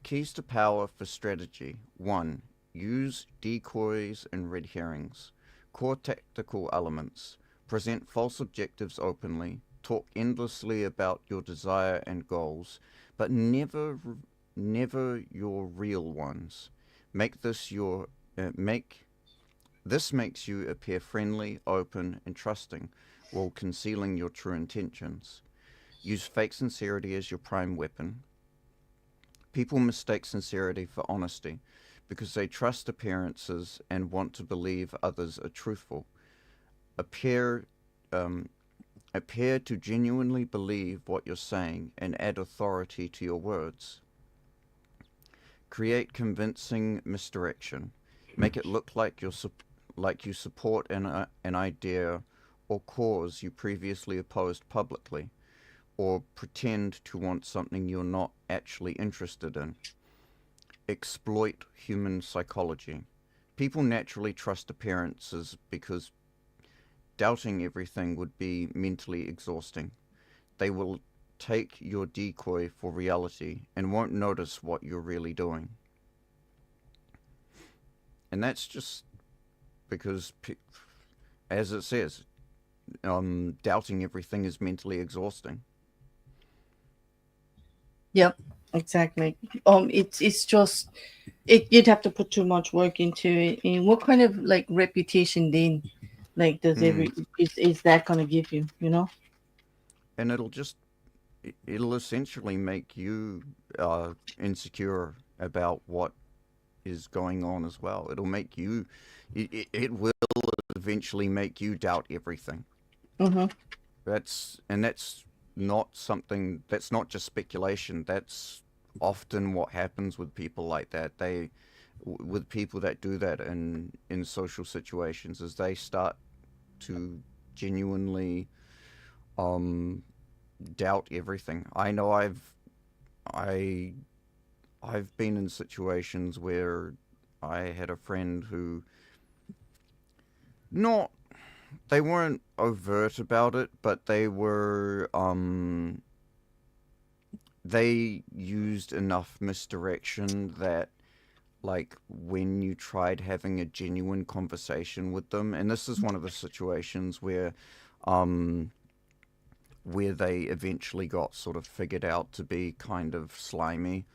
Keys to power for strategy. 1. Use decoys and red herrings. Core tactical elements. Present false objectives openly. Talk endlessly about your desire and goals, but never your real ones. Make this your make this makes you appear friendly, open, and trusting, while concealing your true intentions. Use fake sincerity as your prime weapon. People mistake sincerity for honesty because they trust appearances and want to believe others are truthful. Appear um, appear to genuinely believe what you're saying and add authority to your words. Create convincing misdirection. Make it look like like you support an idea or cause you previously opposed publicly, or pretend to want something you're not actually interested in. Exploit human psychology. People naturally trust appearances because doubting everything would be mentally exhausting. They will take your decoy for reality and won't notice what you're really doing. And that's just because, as it says, doubting everything is mentally exhausting. Yep, exactly. It's just, you'd have to put too much work into it. And what kind of like reputation then Like, Mm. is that going to give you, you know? And it'll essentially make you insecure about what is going on as well. It'll make you, it will eventually make you doubt everything. Mm-hmm. That's not something, that's not just speculation. That's often what happens with people like that. With people that do that in social situations, is they start to genuinely um doubt everything. I know I I've been in situations where I had a friend who, not, they weren't overt about it, but they used enough misdirection that, like, when you tried having a genuine conversation with them, and this is one of the situations um where they eventually got sort of figured out to be kind of slimy,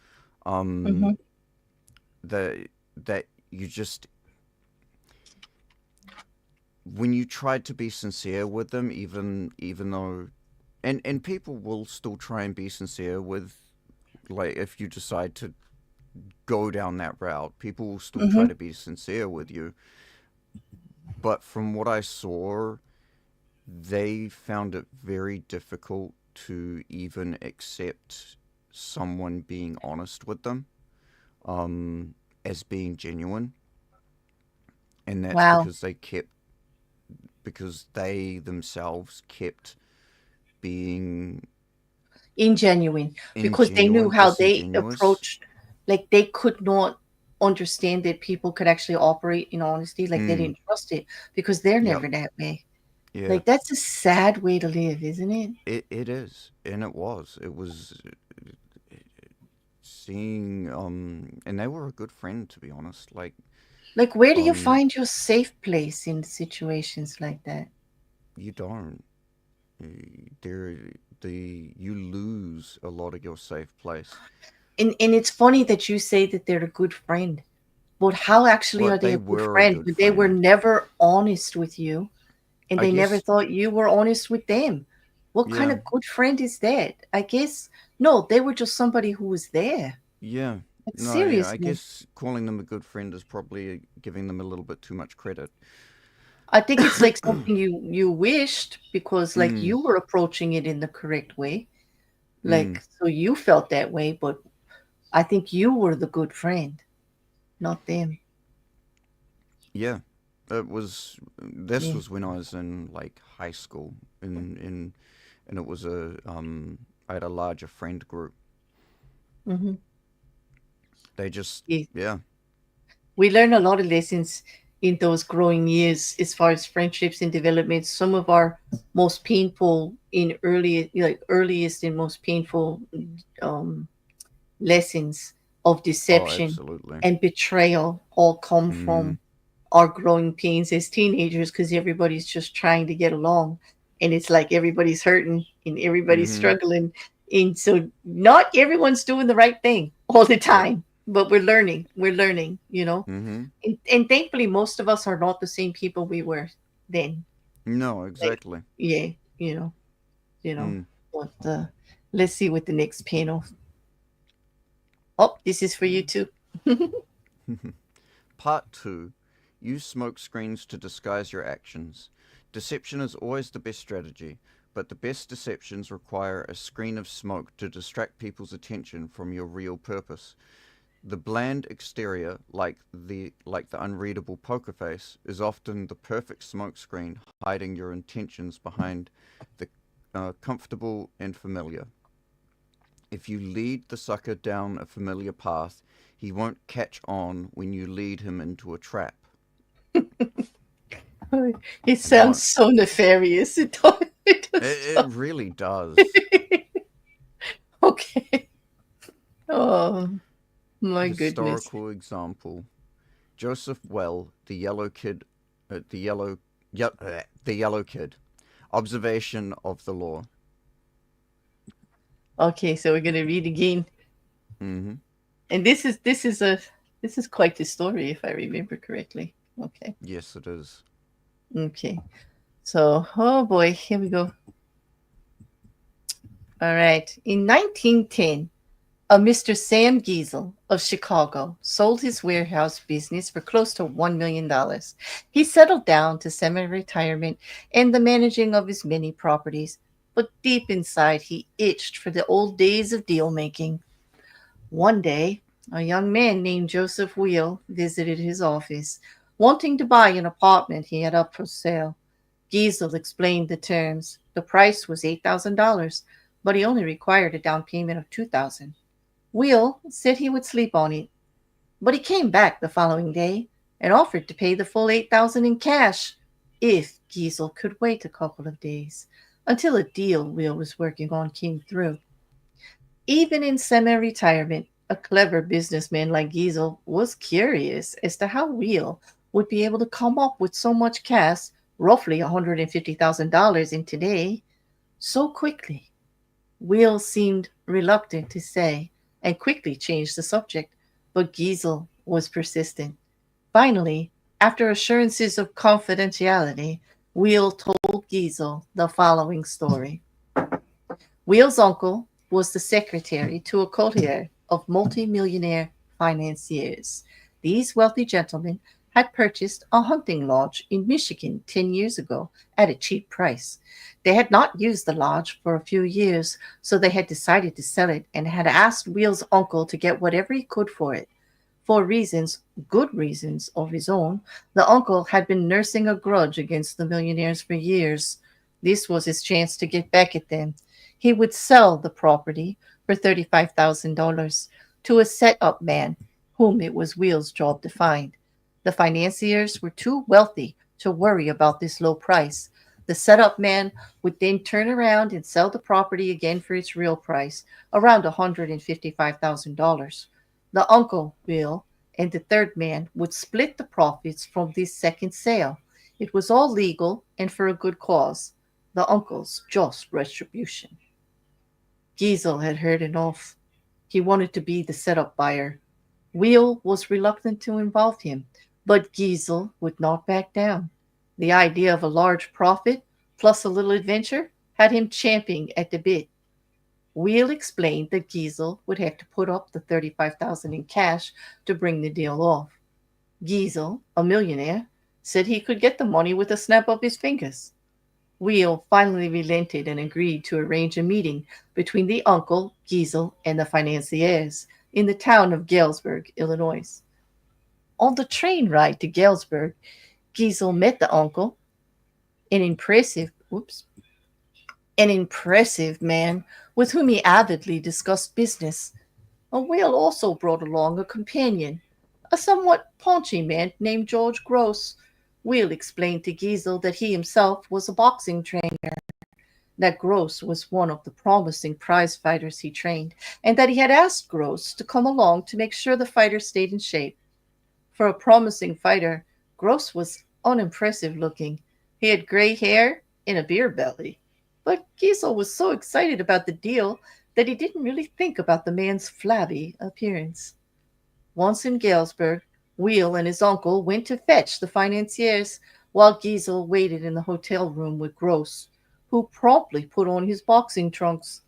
Mm-hmm. um the that you just, when you tried to be sincere with them, even though, and people will still try and be sincere with, like, if you decide to go down that route, people will still try Mm-hmm. to be sincere with you. But from what I saw, they found it very difficult to even accept someone being honest with them, as being genuine. And that's Wow. because they themselves kept being Ingenuine, because they knew ingenuine, how they disingenuous. approached, like they could not understand that people could actually operate in honesty. Like they Mm, didn't trust it because they're yep, never that way. yeah. Like that's a sad way to live, isn't it? It is, and it was seeing, and they were a good friend, to be honest. Like, Like where do you um, find your safe place in situations like that? you don't. There, you lose a lot of your safe place. And it's funny that you say that they're a good friend, but how actually are But they they a good were a friend good when they were friend. never honest with you and I they never guess, thought you were honest with them? What kind yeah, of good friend is that? I guess no, they were just somebody who was there. yeah. Like No, yeah, I seriously. guess calling them a good friend is probably giving them a little bit too much credit. I think it's like something you wished because like Mm, you were approaching it in the correct way. mm, Like so you felt that way, but I think you were the good friend, not them. yeah. This Yeah. was when I was in, like, high school, in and it was I had a larger friend group. Hmm. They just, Yeah. yeah. We learn a lot of lessons in those growing years as far as friendships and development. Some of our most painful in early like earliest and most painful um lessons of Oh, deception absolutely. and betrayal all come Mm, from our growing pains as teenagers because everybody's just trying to get along and it's like everybody's hurting and everybody's mm-hmm. struggling and so not everyone's doing the right thing all the Yep. time, but we're learning, you know. Mm-hmm. And thankfully most of us are not the same people we were then. No, Like exactly. yeah, you know Mm. but let's see what the next panel. Oh, this is for you too. Part 2. Use smoke screens to disguise your actions. Deception is always the best strategy, but the best deceptions require a screen of smoke to distract people's attention from your real purpose. The bland exterior, like the unreadable poker face, is often the perfect smokescreen, hiding your intentions behind the comfortable and familiar. If you lead the sucker down a familiar path, he won't catch on when you lead him into a trap. It sounds What? so nefarious. It does. It does It so. really does. Okay. Oh my goodness. Historical example: Joseph Well, the Yellow Kid, the Yellow, the Yellow Kid. Observation of the law. Okay, so we're gonna read again, Mm-hmm. and this is quite the story if I remember correctly. Okay. Yes, it is. Okay. So, oh boy, here we go. All right. In 1910, a Mr. Sam Giesel of Chicago sold his warehouse business for close to $1 million. He settled down to semi retirement and the managing of his many properties, but deep inside he itched for the old days of deal making. One day, a young man named Joseph Wheel visited his office, wanting to buy an apartment he had up for sale. Giesel explained the terms. The price was $8,000, but he only required a down payment of $2,000. Will said he would sleep on it, but he came back the following day and offered to pay the full $8,000 in cash if Giesel could wait a couple of days until a deal Will was working on came through. Even in semi-retirement, a clever businessman like Giesel was curious as to how Will would be able to come up with so much cash, roughly $150,000 in today, so quickly. Will seemed reluctant to say and quickly changed the subject, but Giesel was persistent. Finally, after assurances of confidentiality, Will told Giesel the following story. Will's uncle was the secretary to a coterie of multimillionaire financiers. These wealthy gentlemen had purchased a hunting lodge in Michigan 10 years ago at a cheap price. They had not used the lodge for a few years, so they had decided to sell it and had asked Will's uncle to get whatever he could for it. For reasons, good reasons of his own, the uncle had been nursing a grudge against the millionaires for years. This was his chance to get back at them. He would sell the property for $35,000 to a set-up man whom it was Will's job to find. The financiers were too wealthy to worry about this low price. The set-up man would then turn around and sell the property again for its real price, around $155,000. The uncle, Will, and the third man would split the profits from this second sale. It was all legal and for a good cause, the uncle's just retribution. Giesel had heard enough. He wanted to be the setup buyer. Will was reluctant to involve him, but Giesel would not back down. The idea of a large profit plus a little adventure had him champing at the bit. Will explained that Giesel would have to put up the $35,000 in cash to bring the deal off. Giesel, a millionaire, said he could get the money with a snap of his fingers. Will finally relented and agreed to arrange a meeting between the uncle, Giesel, and the financiers in the town of Galesburg, Illinois. On the train ride to Galesburg, Giesel met the uncle, an impressive, whoops, an impressive man with whom he avidly discussed business. Will also brought along a companion, a somewhat paunchy man named George Gross. Will explained to Giesel that he himself was a boxing trainer, that Gross was one of the promising prize fighters he trained, and that he had asked Gross to come along to make sure the fighter stayed in shape. For a promising fighter, Gross was unimpressive looking. He had gray hair and a beer belly. But Giesel was so excited about the deal that he didn't really think about the man's flabby appearance. Once in Galesburg, Will and his uncle went to fetch the financiers, while Giesel waited in the hotel room with Gross, who promptly put on his boxing trunks.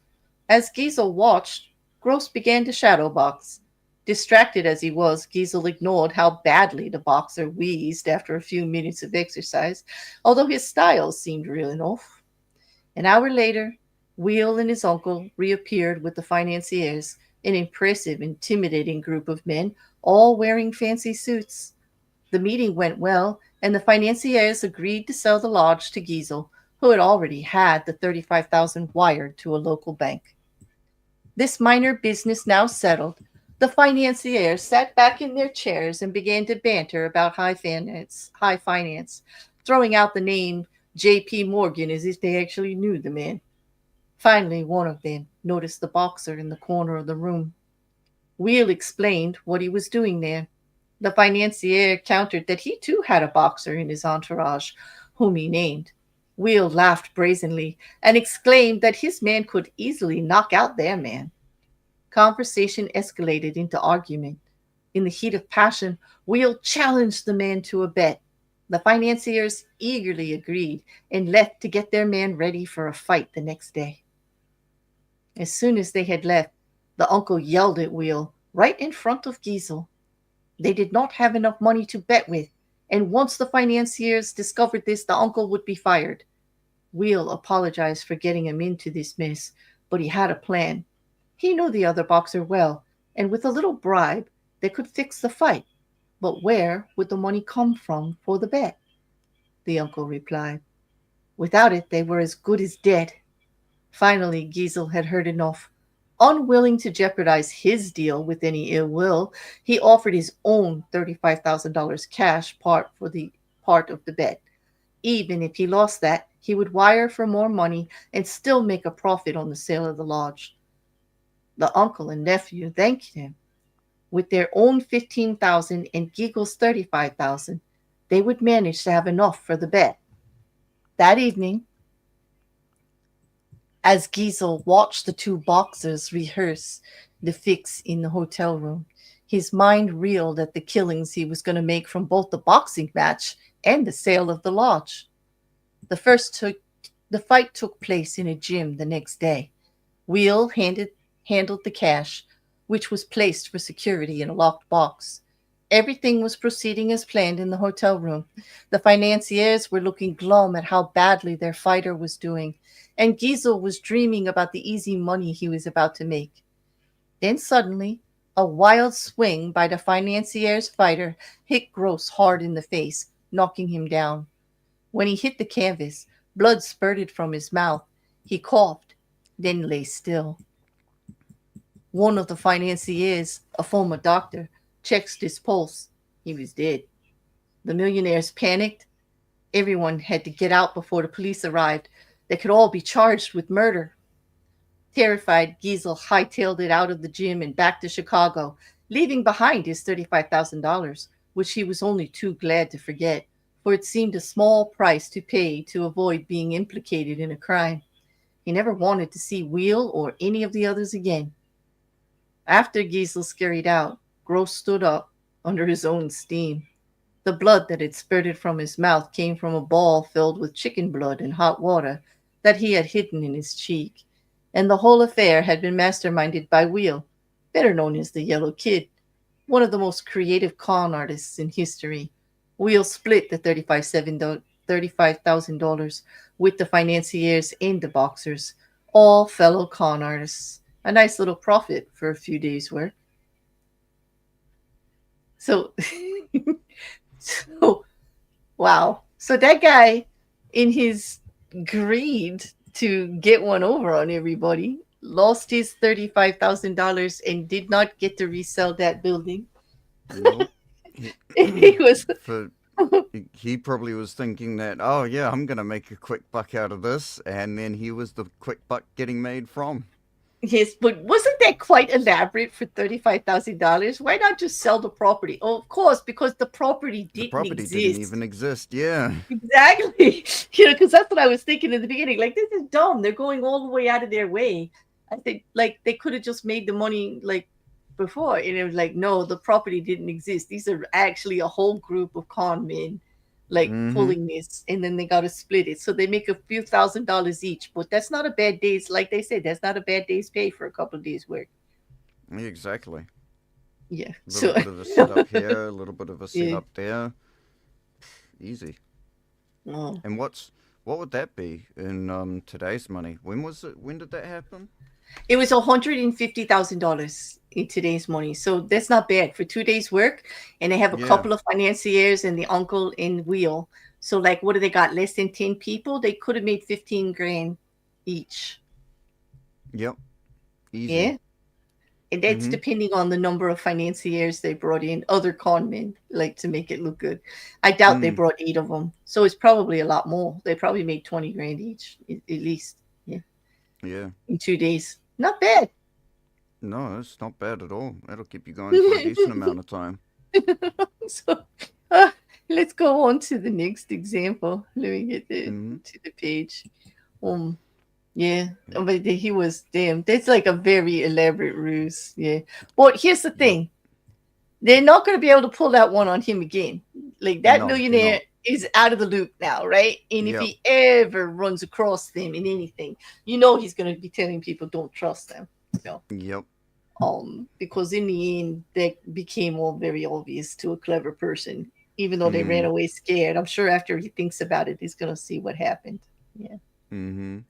As Giesel watched, Gross began to shadow box. Distracted as he was, Giesel ignored how badly the boxer wheezed after a few minutes of exercise, although his style seemed real enough. An hour later, Will and his uncle reappeared with the financiers, an impressive, intimidating group of men, all wearing fancy suits. The meeting went well, and the financiers agreed to sell the lodge to Giesel, who had already had the $35,000 wired to a local bank. This minor business now settled, the financiers sat back in their chairs and began to banter about high finance, throwing out the name J.P. Morgan as if they actually knew the man. Finally, one of them noticed the boxer in the corner of the room. Will explained what he was doing there. The financier countered that he too had a boxer in his entourage, whom he named. Will laughed brazenly and exclaimed that his man could easily knock out their man. Conversation escalated into argument. In the heat of passion, Will challenged the man to a bet. The financiers eagerly agreed and left to get their man ready for a fight the next day. As soon as they had left, the uncle yelled at Will right in front of Giesel. They did not have enough money to bet with, and once the financiers discovered this, the uncle would be fired. Will apologized for getting him into this mess, but he had a plan. He knew the other boxer well, and with a little bribe, they could fix the fight. But where would the money come from for the bet? The uncle replied. Without it, they were as good as dead. Finally, Giesel had heard enough. Unwilling to jeopardize his deal with any ill will, he offered his own $35,000 cash part of the bet. Even if he lost that, he would wire for more money and still make a profit on the sale of the lodge. The uncle and nephew thanked him. With their own 15,000 and Giegel's 35,000, they would manage to have enough for the bet. That evening, as Giesel watched the two boxers rehearse the fix in the hotel room, his mind reeled at the killings he was going to make from both the boxing match and the sale of the lodge. The fight took place in a gym the next day. Will handled the cash, which was placed for security in a locked box. Everything was proceeding as planned in the hotel room. The financiers were looking glum at how badly their fighter was doing, and Giesel was dreaming about the easy money he was about to make. Then suddenly, a wild swing by the financier's fighter hit Gross hard in the face, knocking him down. When he hit the canvas, blood spurted from his mouth. He coughed, then lay still. One of the financiers, a former doctor, checked his pulse. He was dead. The millionaires panicked. Everyone had to get out before the police arrived. They could all be charged with murder. Terrified, Giesel hightailed it out of the gym and back to Chicago, leaving behind his $35,000, which he was only too glad to forget, for it seemed a small price to pay to avoid being implicated in a crime. He never wanted to see Will or any of the others again. After Giesel scurried out, Gross stood up under his own steam. The blood that had spurted from his mouth came from a ball filled with chicken blood and hot water that he had hidden in his cheek. And the whole affair had been masterminded by Will, better known as the Yellow Kid, one of the most creative con artists in history. Will split the $35,000 with the financiers and the boxers, all fellow con artists. A nice little profit for a few days' work. So, so wow. So that guy, in his greed to get one over on everybody, lost his $35,000 and did not get to resell that building. Nope. He was He probably was thinking that, oh yeah, I'm gonna make a quick buck out of this, and then he was the quick buck getting made from. yes, but wasn't that quite elaborate for $35,000? Why not just sell the property? Oh, of course, because the property The didn't property exist. didn't even exist. Yeah. Exactly. Because that's what I was thinking in the beginning. Like, this is dumb. They're going all the way out of their way. I think, like, they could have just made the money, like, before. And it was like, no, the property didn't exist. These are actually a whole group of con men, like, pulling this. And then they got to split it. So they make a few $1,000s each. But that's not a bad day's, like they said, that's not a bad day's pay for a couple of days' work. Exactly. Yeah. A little bit of a setup here, a little bit of a setup there. Easy. Oh. And what would that be in today's money? When was it? When did that happen? It was $150,000 in today's money. So that's not bad for 2 days' work. And they have a couple of financiers and the uncle in Wheel. So, like, what do they got? Less than 10 people? They could have made 15 grand each. Yep. Easy. Yeah. And that's depending on the number of financiers they brought in, other con men, like, to make it look good. I doubt they brought 8 of them. So it's probably a lot more. They probably made 20 grand each, at least. Yeah. Yeah. In 2 days. Not bad. No, it's not bad at all. That'll keep you going for a decent amount of time. So let's go on to the next example. Let me get to the page. Yeah, but he was damn. That's like a very elaborate ruse. Yeah. Well, here's the thing: they're not going to be able to pull that one on him again. Like that millionaire is out of the loop now, right? And if Yep. he ever runs across them in anything, you know he's going to be telling people don't trust them. You know, Yep. because in the end, that became all very obvious to a clever person. Even though they ran Mm. away scared, I'm sure after he thinks about it, he's going to see what happened. Yeah. Mm-hmm.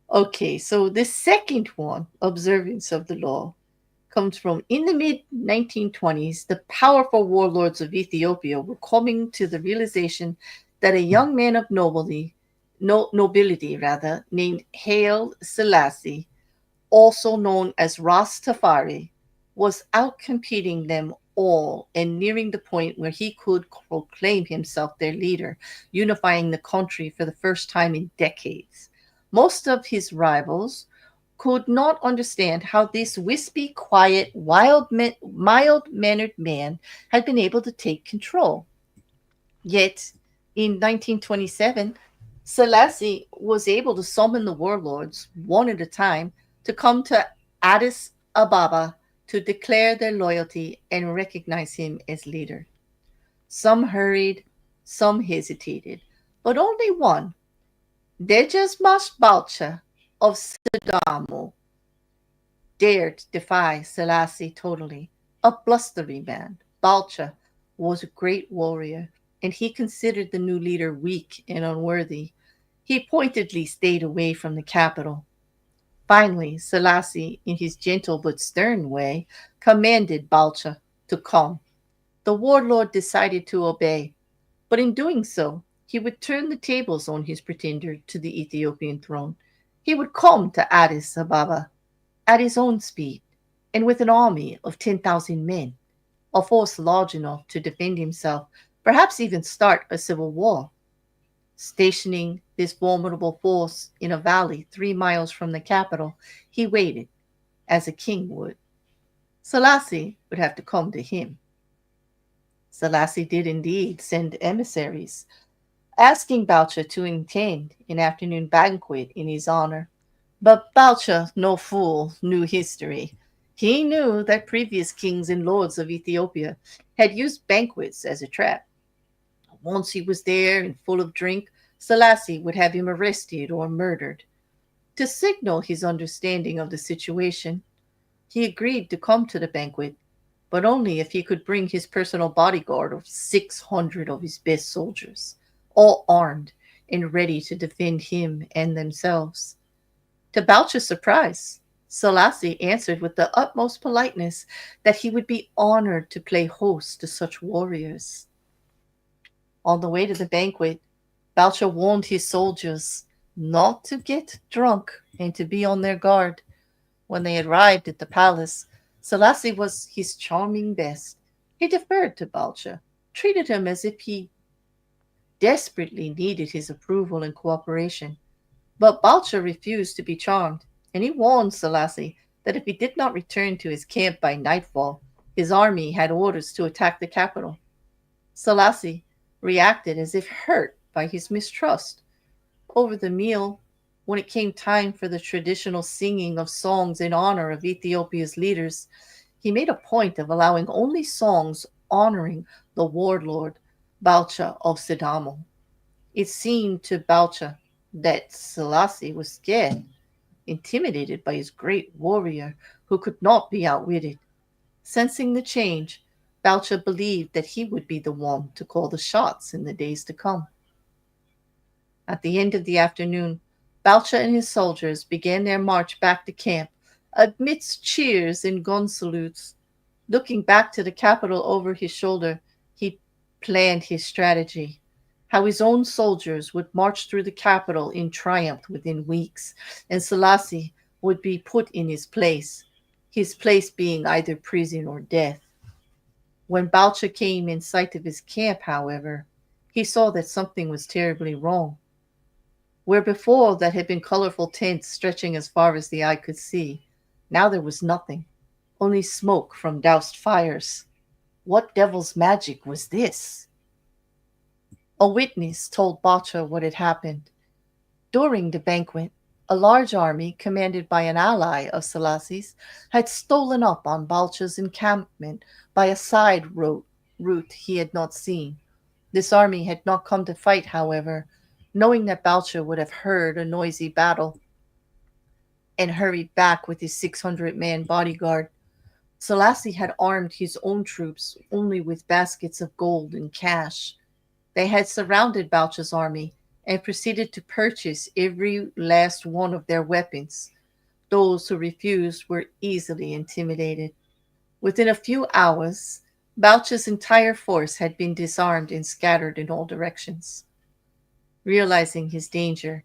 Okay, so the second one, observance of the law, comes from in the mid 1920s, the powerful warlords of Ethiopia were coming to the realization that a young man of nobility rather, named Haile Selassie, also known as Rastafari, was outcompeting them all and nearing the point where he could proclaim himself their leader, unifying the country for the first time in decades. Most of his rivals could not understand how this wispy, quiet, mild mannered man had been able to take control. Yet, in 1927, Selassie was able to summon the warlords, one at a time, to come to Addis Ababa to declare their loyalty and recognize him as leader. Some hurried, some hesitated, but only one, Dejesmash Balcha of Sidamo, dared defy Selassie totally. A blustery man, Balcha was a great warrior, and he considered the new leader weak and unworthy. He pointedly stayed away from the capital. Finally, Selassie, in his gentle but stern way, commanded Balcha to come. The warlord decided to obey, but in doing so, he would turn the tables on his pretender to the Ethiopian throne. He would come to Addis Ababa at his own speed, and with an army of 10,000 men, a force large enough to defend himself, perhaps even start a civil war. Stationing this formidable force in a valley 3 miles from the capital, he waited, as a king would. Selassie would have to come to him. Selassie did indeed send emissaries, asking Boucher to attend an afternoon banquet in his honor. But Boucher, no fool, knew history. He knew that previous kings and lords of Ethiopia had used banquets as a trap. Once he was there and full of drink, Selassie would have him arrested or murdered. To signal his understanding of the situation, he agreed to come to the banquet, but only if he could bring his personal bodyguard of 600 of his best soldiers, all armed and ready to defend him and themselves. To Boucher's surprise, Selassie answered with the utmost politeness that he would be honored to play host to such warriors. On the way to the banquet, Boucher warned his soldiers not to get drunk and to be on their guard. When they arrived at the palace, Selassie was his charming best. He deferred to Boucher, treated him as if he desperately needed his approval and cooperation. But Boucher refused to be charmed, and he warned Selassie that if he did not return to his camp by nightfall, his army had orders to attack the capital. Selassie reacted as if hurt by his mistrust. Over the meal, when it came time for the traditional singing of songs in honor of Ethiopia's leaders, he made a point of allowing only songs honoring the warlord Balcha of Sidamo. It seemed to Balcha that Selassie was scared, intimidated by his great warrior who could not be outwitted. Sensing the change, Balcha believed that he would be the one to call the shots in the days to come. At the end of the afternoon, Balcha and his soldiers began their march back to camp amidst cheers and gun salutes. Looking back to the capital over his shoulder, he planned his strategy. How his own soldiers would march through the capital in triumph within weeks, and Selassie would be put in his place being either prison or death. When Balcha came in sight of his camp, however, he saw that something was terribly wrong. Where before that had been colorful tents stretching as far as the eye could see, now there was nothing, only smoke from doused fires. What devil's magic was this? A witness told Balcha what had happened. During the banquet, a large army, commanded by an ally of Selassie's, had stolen up on Balcha's encampment by a side route he had not seen. This army had not come to fight, however, knowing that Balcha would have heard a noisy battle and hurried back with his 600-man bodyguard. Selassie had armed his own troops only with baskets of gold and cash. They had surrounded Balcha's army and proceeded to purchase every last one of their weapons. Those who refused were easily intimidated. Within a few hours, Balcha's entire force had been disarmed and scattered in all directions. Realizing his danger,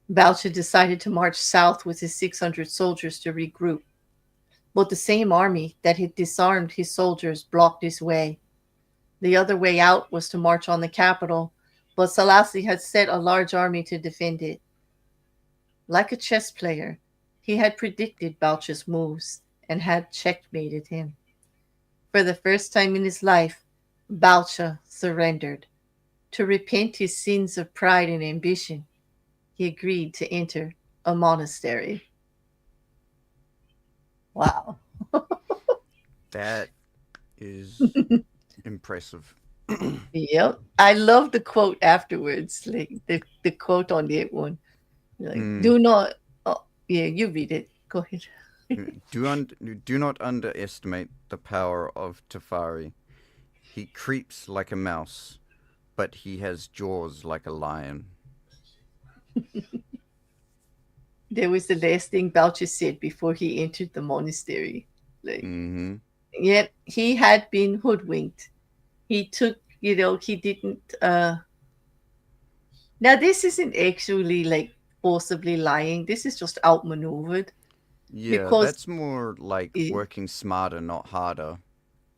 Balcha decided to march south with his 600 soldiers to regroup. But the same army that had disarmed his soldiers blocked his way. The other way out was to march on the capital, but Selassie had set a large army to defend it. Like a chess player, he had predicted Balcha's moves and had checkmated him. For the first time in his life, Balcha surrendered. To repent his sins of pride and ambition, he agreed to enter a monastery. Wow. That is impressive. Yep. I love the quote afterwards, like the quote on that one. Like, do not, oh, yeah, you read it. Go ahead. Do not underestimate the power of Teferi. He creeps like a mouse, but he has jaws like a lion. There was the last thing Balcha said before he entered the monastery. Like, Mm-hmm. yet he had been hoodwinked. He took, he didn't. Now this isn't actually like forcibly lying. This is just outmaneuvered Yeah, because that's more like eh, working smarter, not harder.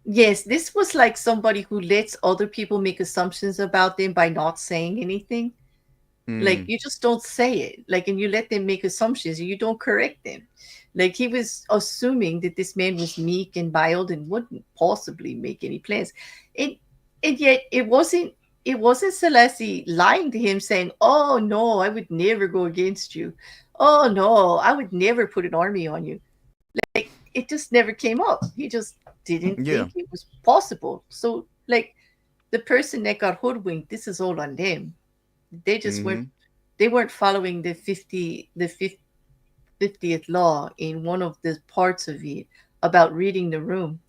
yes, this was like somebody who lets other people make assumptions about them by not saying anything. Like Mm, you just don't say it. Like, and you let them make assumptions and you don't correct them. Like he was assuming that this man was meek and mild and wouldn't possibly make any plans. And and yet it wasn't Selassie lying to him saying, "Oh no, I would never go against you. Oh no, I would never put an army on you." Like it just never came up. He just didn't yeah. think it was possible. So like the person that got hoodwinked, this is all on them. They just weren't Mm-hmm. they weren't following the 50th law in one of the parts of it about reading the room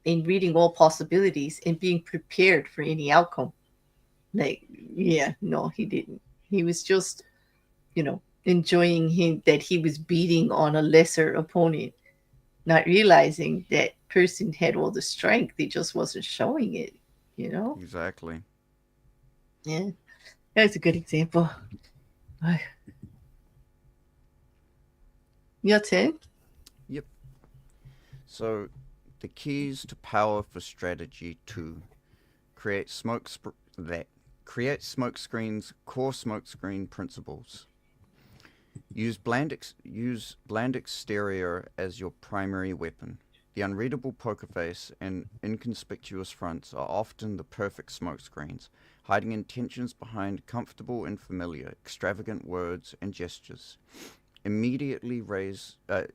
and reading all possibilities and being prepared for any outcome. Like, yeah, no, he didn't. He was just, enjoying him that he was beating on a lesser opponent, not realizing that person had all the strength. He just wasn't showing it, you know? Exactly. Yeah, that's a good example. Your turn? Yep. So, the keys to power for strategy 2. Create create smoke screens, core smoke screen principles. Use bland exterior as your primary weapon. The unreadable poker face and inconspicuous fronts are often the perfect smoke screens, hiding intentions behind comfortable and familiar, extravagant words and gestures.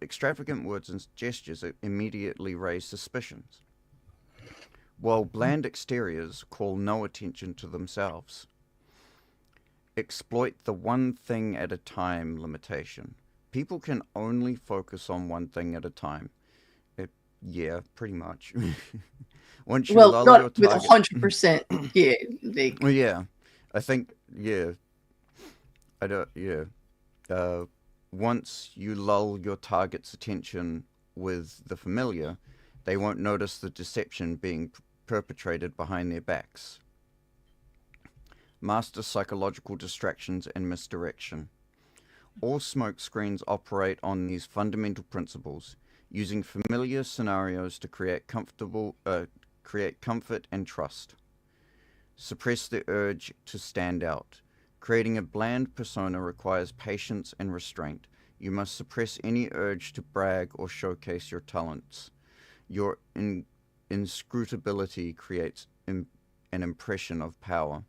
Extravagant words and gestures immediately raise suspicions, while bland exteriors call no attention to themselves. Exploit the one thing at a time limitation. People can only focus on one thing at a time. Yeah, pretty much. Once you Well, lull not your with target. 100%. Yeah, like, Well, yeah, I think, yeah, I don't, yeah. Uh, Once you lull your target's attention with the familiar, they won't notice the deception being perpetrated behind their backs. Master psychological distractions and misdirection. All smoke screens operate on these fundamental principles, using familiar scenarios to create comfort and trust. Suppress the urge to stand out. Creating a bland persona requires patience and restraint. You must suppress any urge to brag or showcase your talents. Your inscrutability creates an impression of power.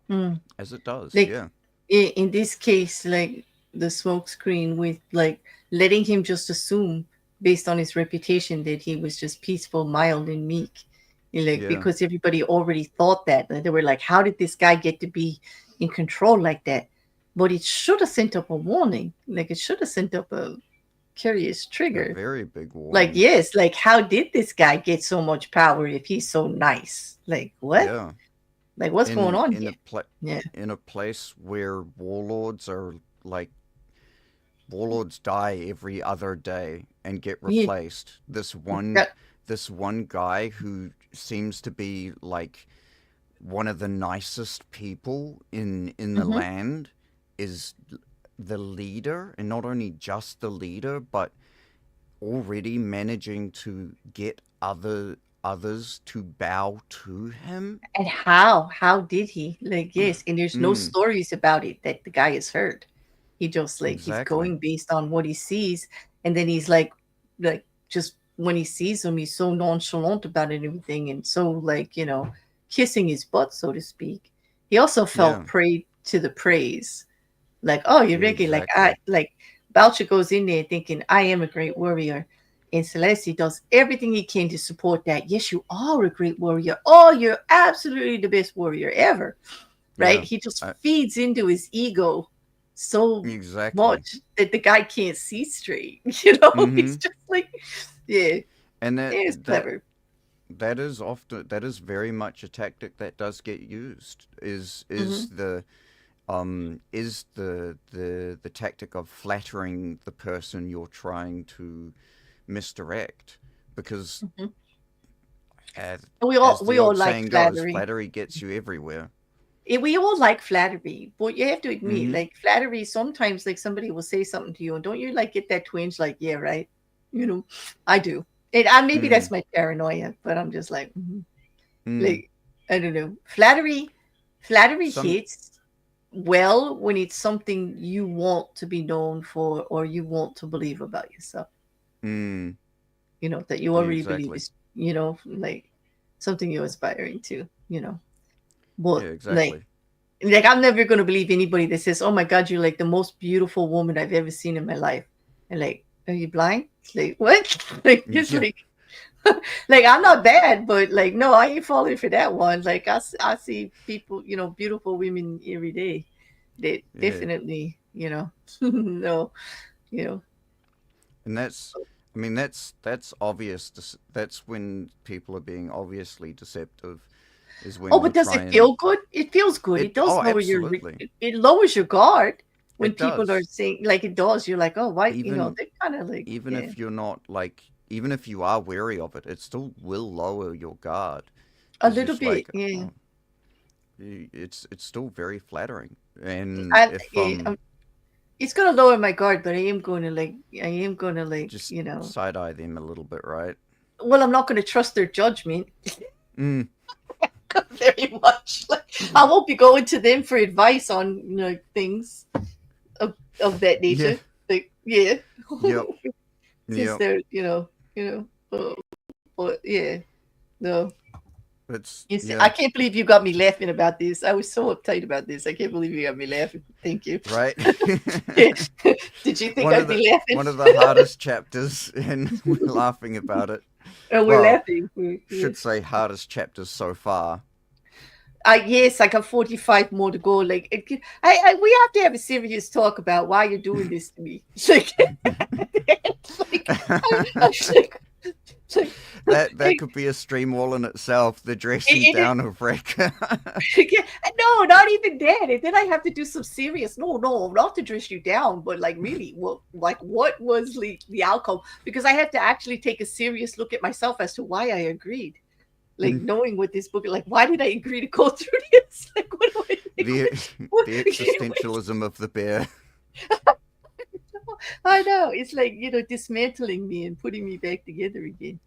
mm, As it does, like yeah. in this case, like the smoke screen with like letting him just assume based on his reputation that he was just peaceful, mild, and meek. Like, Yeah. because everybody already thought that. And they were like, how did this guy get to be in control like that? But it should have sent up a warning. Like, it should have sent up a curious A trigger. very big Like, warning. yes, like, how did this guy get so much power if he's so nice? Like, what? Yeah. Like, what's going In on in here? a pla- Yeah. in a place where like warlords die every other day and get Yeah. replaced. That, This one guy who seems to be like one of the nicest people in the mhm. land is the leader, and not only just the leader, but already managing to get others to bow to him. And how? How did he? Like, yes, and there's no Mm, stories about it that the guy has heard. He just like he's exactly. going based on what he sees, and then he's like just when he sees him, he's so nonchalant about it and everything, and so like kissing his butt, so to speak. He also felt Yeah, prey to the praise, like, oh, you're Ricky, like I exactly. like Boucher goes in there thinking I am a great warrior. And Celeste does everything he can to support that. Yes, you are a great warrior. Oh, you're absolutely the best warrior ever. Right? Yeah, He just I, feeds into his ego so exactly. much that the guy can't see straight. You know, he's Mm-hmm. just like, yeah, And it's clever. that is very much a tactic that does get used. Hmm. The tactic of flattering the person you're trying to misdirect, because Hmm. as, We all as the we all old like saying goes, flattery. flattery gets you everywhere. We all like flattery, but you have to admit, Mm-hmm. like flattery, sometimes like somebody will say something to you, and don't you like get that twinge, like, yeah, right? You know, I do. And maybe Mm, that's my paranoia, but I'm just like, mm. like, I don't know. Flattery Some hits well when it's something you want to be known for or you want to believe about yourself. mm, That you yeah, already believe exactly. is, like something you're aspiring to. Yeah, But exactly. like I'm never gonna believe anybody that says, "Oh my God, you're like the most beautiful woman I've ever seen in my life." And like, are you blind? It's like what? Like it's Yeah, like, like I'm not bad, but like no, I ain't falling for that one. Like I see people, beautiful women every day. That yeah. definitely, no, you know. And I mean, that's obvious. That's when people are being obviously deceptive, is Oh, when you but does try it and feel good? It feels good. It does oh, lower absolutely, it lowers your guard when it people are does. saying like it does. You're like, oh, why? Even They're kind of like, even yeah, if you're not like, even if you are wary of it, it still will lower your guard, a because you're little just bit, like, yeah. oh, it's still very flattering. And I if yeah, it's gonna lower my guard, but I am gonna just side eye them a little bit, right? well, I'm not gonna trust their judgment Mm, very much. Like I won't be going to them for advice on things of that yeah, nature. Like yeah, yep, since yep. they're but yeah, no. It's You see, I yeah, can't believe you got me laughing about this. I was so uptight about this. I can't believe you got me laughing. Thank you. right. Did you think I'd be laughing? One of the hardest chapters, and we're laughing about it. Oh, we're Well, laughing. Yeah. should say hardest chapters so far. Yes, I got 45 more to go. Like, we have to have a serious talk about why you're doing this to me. It's like, it's like, it's like, That it, could be a stream wall in itself. The dressing it, down of Rekkr. yeah, no, not even that. And then I have to do some serious. No, not to dress you down, but like really, what was the outcome? Because I had to actually take a serious look at myself as to why I agreed. Like knowing what this book, like why did I agree to go through this? Like what do I like? the What, the existentialism of the bear. I know it's like dismantling me and putting me back together again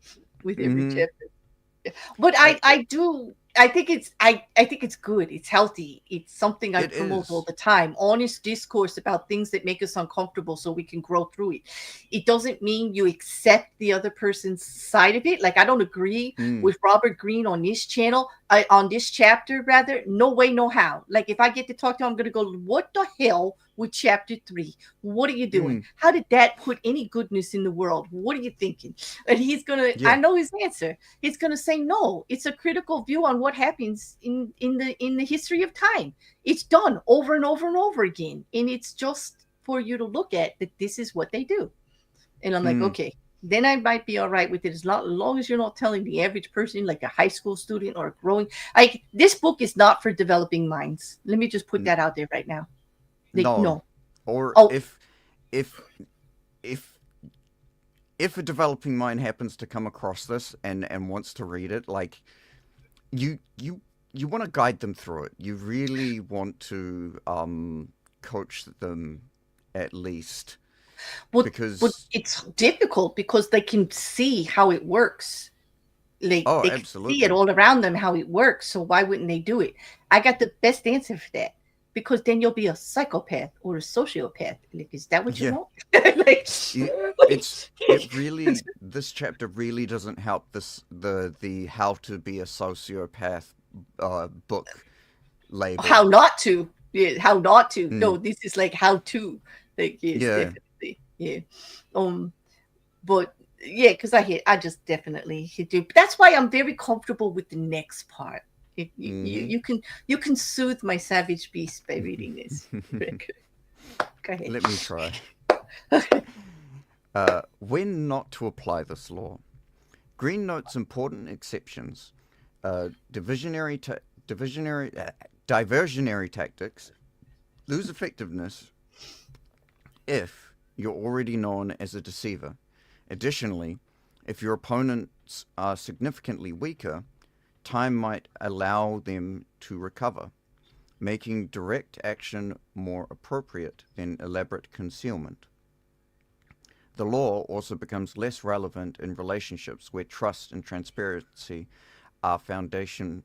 with every Hmm. chapter. But I, I think it's good. It's healthy. It's something I it promote all is. the time. Honest discourse about things that make us uncomfortable so we can grow through it. It doesn't mean you accept the other person's side of it. Like I don't agree Mm, with Robert Greene on this channel. on this chapter, rather, no way, no how. Like if I get to talk to him, I'm gonna go, what the hell with chapter 3? What are you doing? Mm, How did that put any goodness in the world? What are you thinking? And he's gonna, I yeah. know his answer. He's gonna say no. It's a critical view on what happens in the history of time. It's done over and over and over again, and it's just for you to look at that. This is what they do, and I'm like, Mm, okay, then I might be all right with it long as you're not telling the average person, like a high school student or a growing. Like this book is not for developing minds. Let me just put n- that out there right now. Like no. no. Or Oh, if if if a developing mind happens to come across this and wants to read it, like you you you want to guide them through it. You really want to coach them at least but because it's difficult because they can see how it works. Like oh, they can see it absolutely. all around them how it works. So why wouldn't they do it? I got the best answer for that. Because then you'll be a psychopath or a sociopath. Like, is that what you Yeah. want? like, It, it really this chapter really doesn't help the how to be a sociopath book how label. not to. Yeah, how not to. No, Mm, this is like how to. Like, yes, yeah. definitely. Yeah. Um, but yeah, because I just definitely do. That's why I'm very comfortable with the next part. Hmm. You can soothe my savage beast by reading this. Go ahead. Let me try. When not to apply this law. Green notes important exceptions. Divisionary, diversionary tactics lose effectiveness if you're already known as a deceiver. Additionally, if your opponents are significantly weaker, time might allow them to recover, making direct action more appropriate than elaborate concealment. The law also becomes less relevant in relationships where trust and transparency are foundational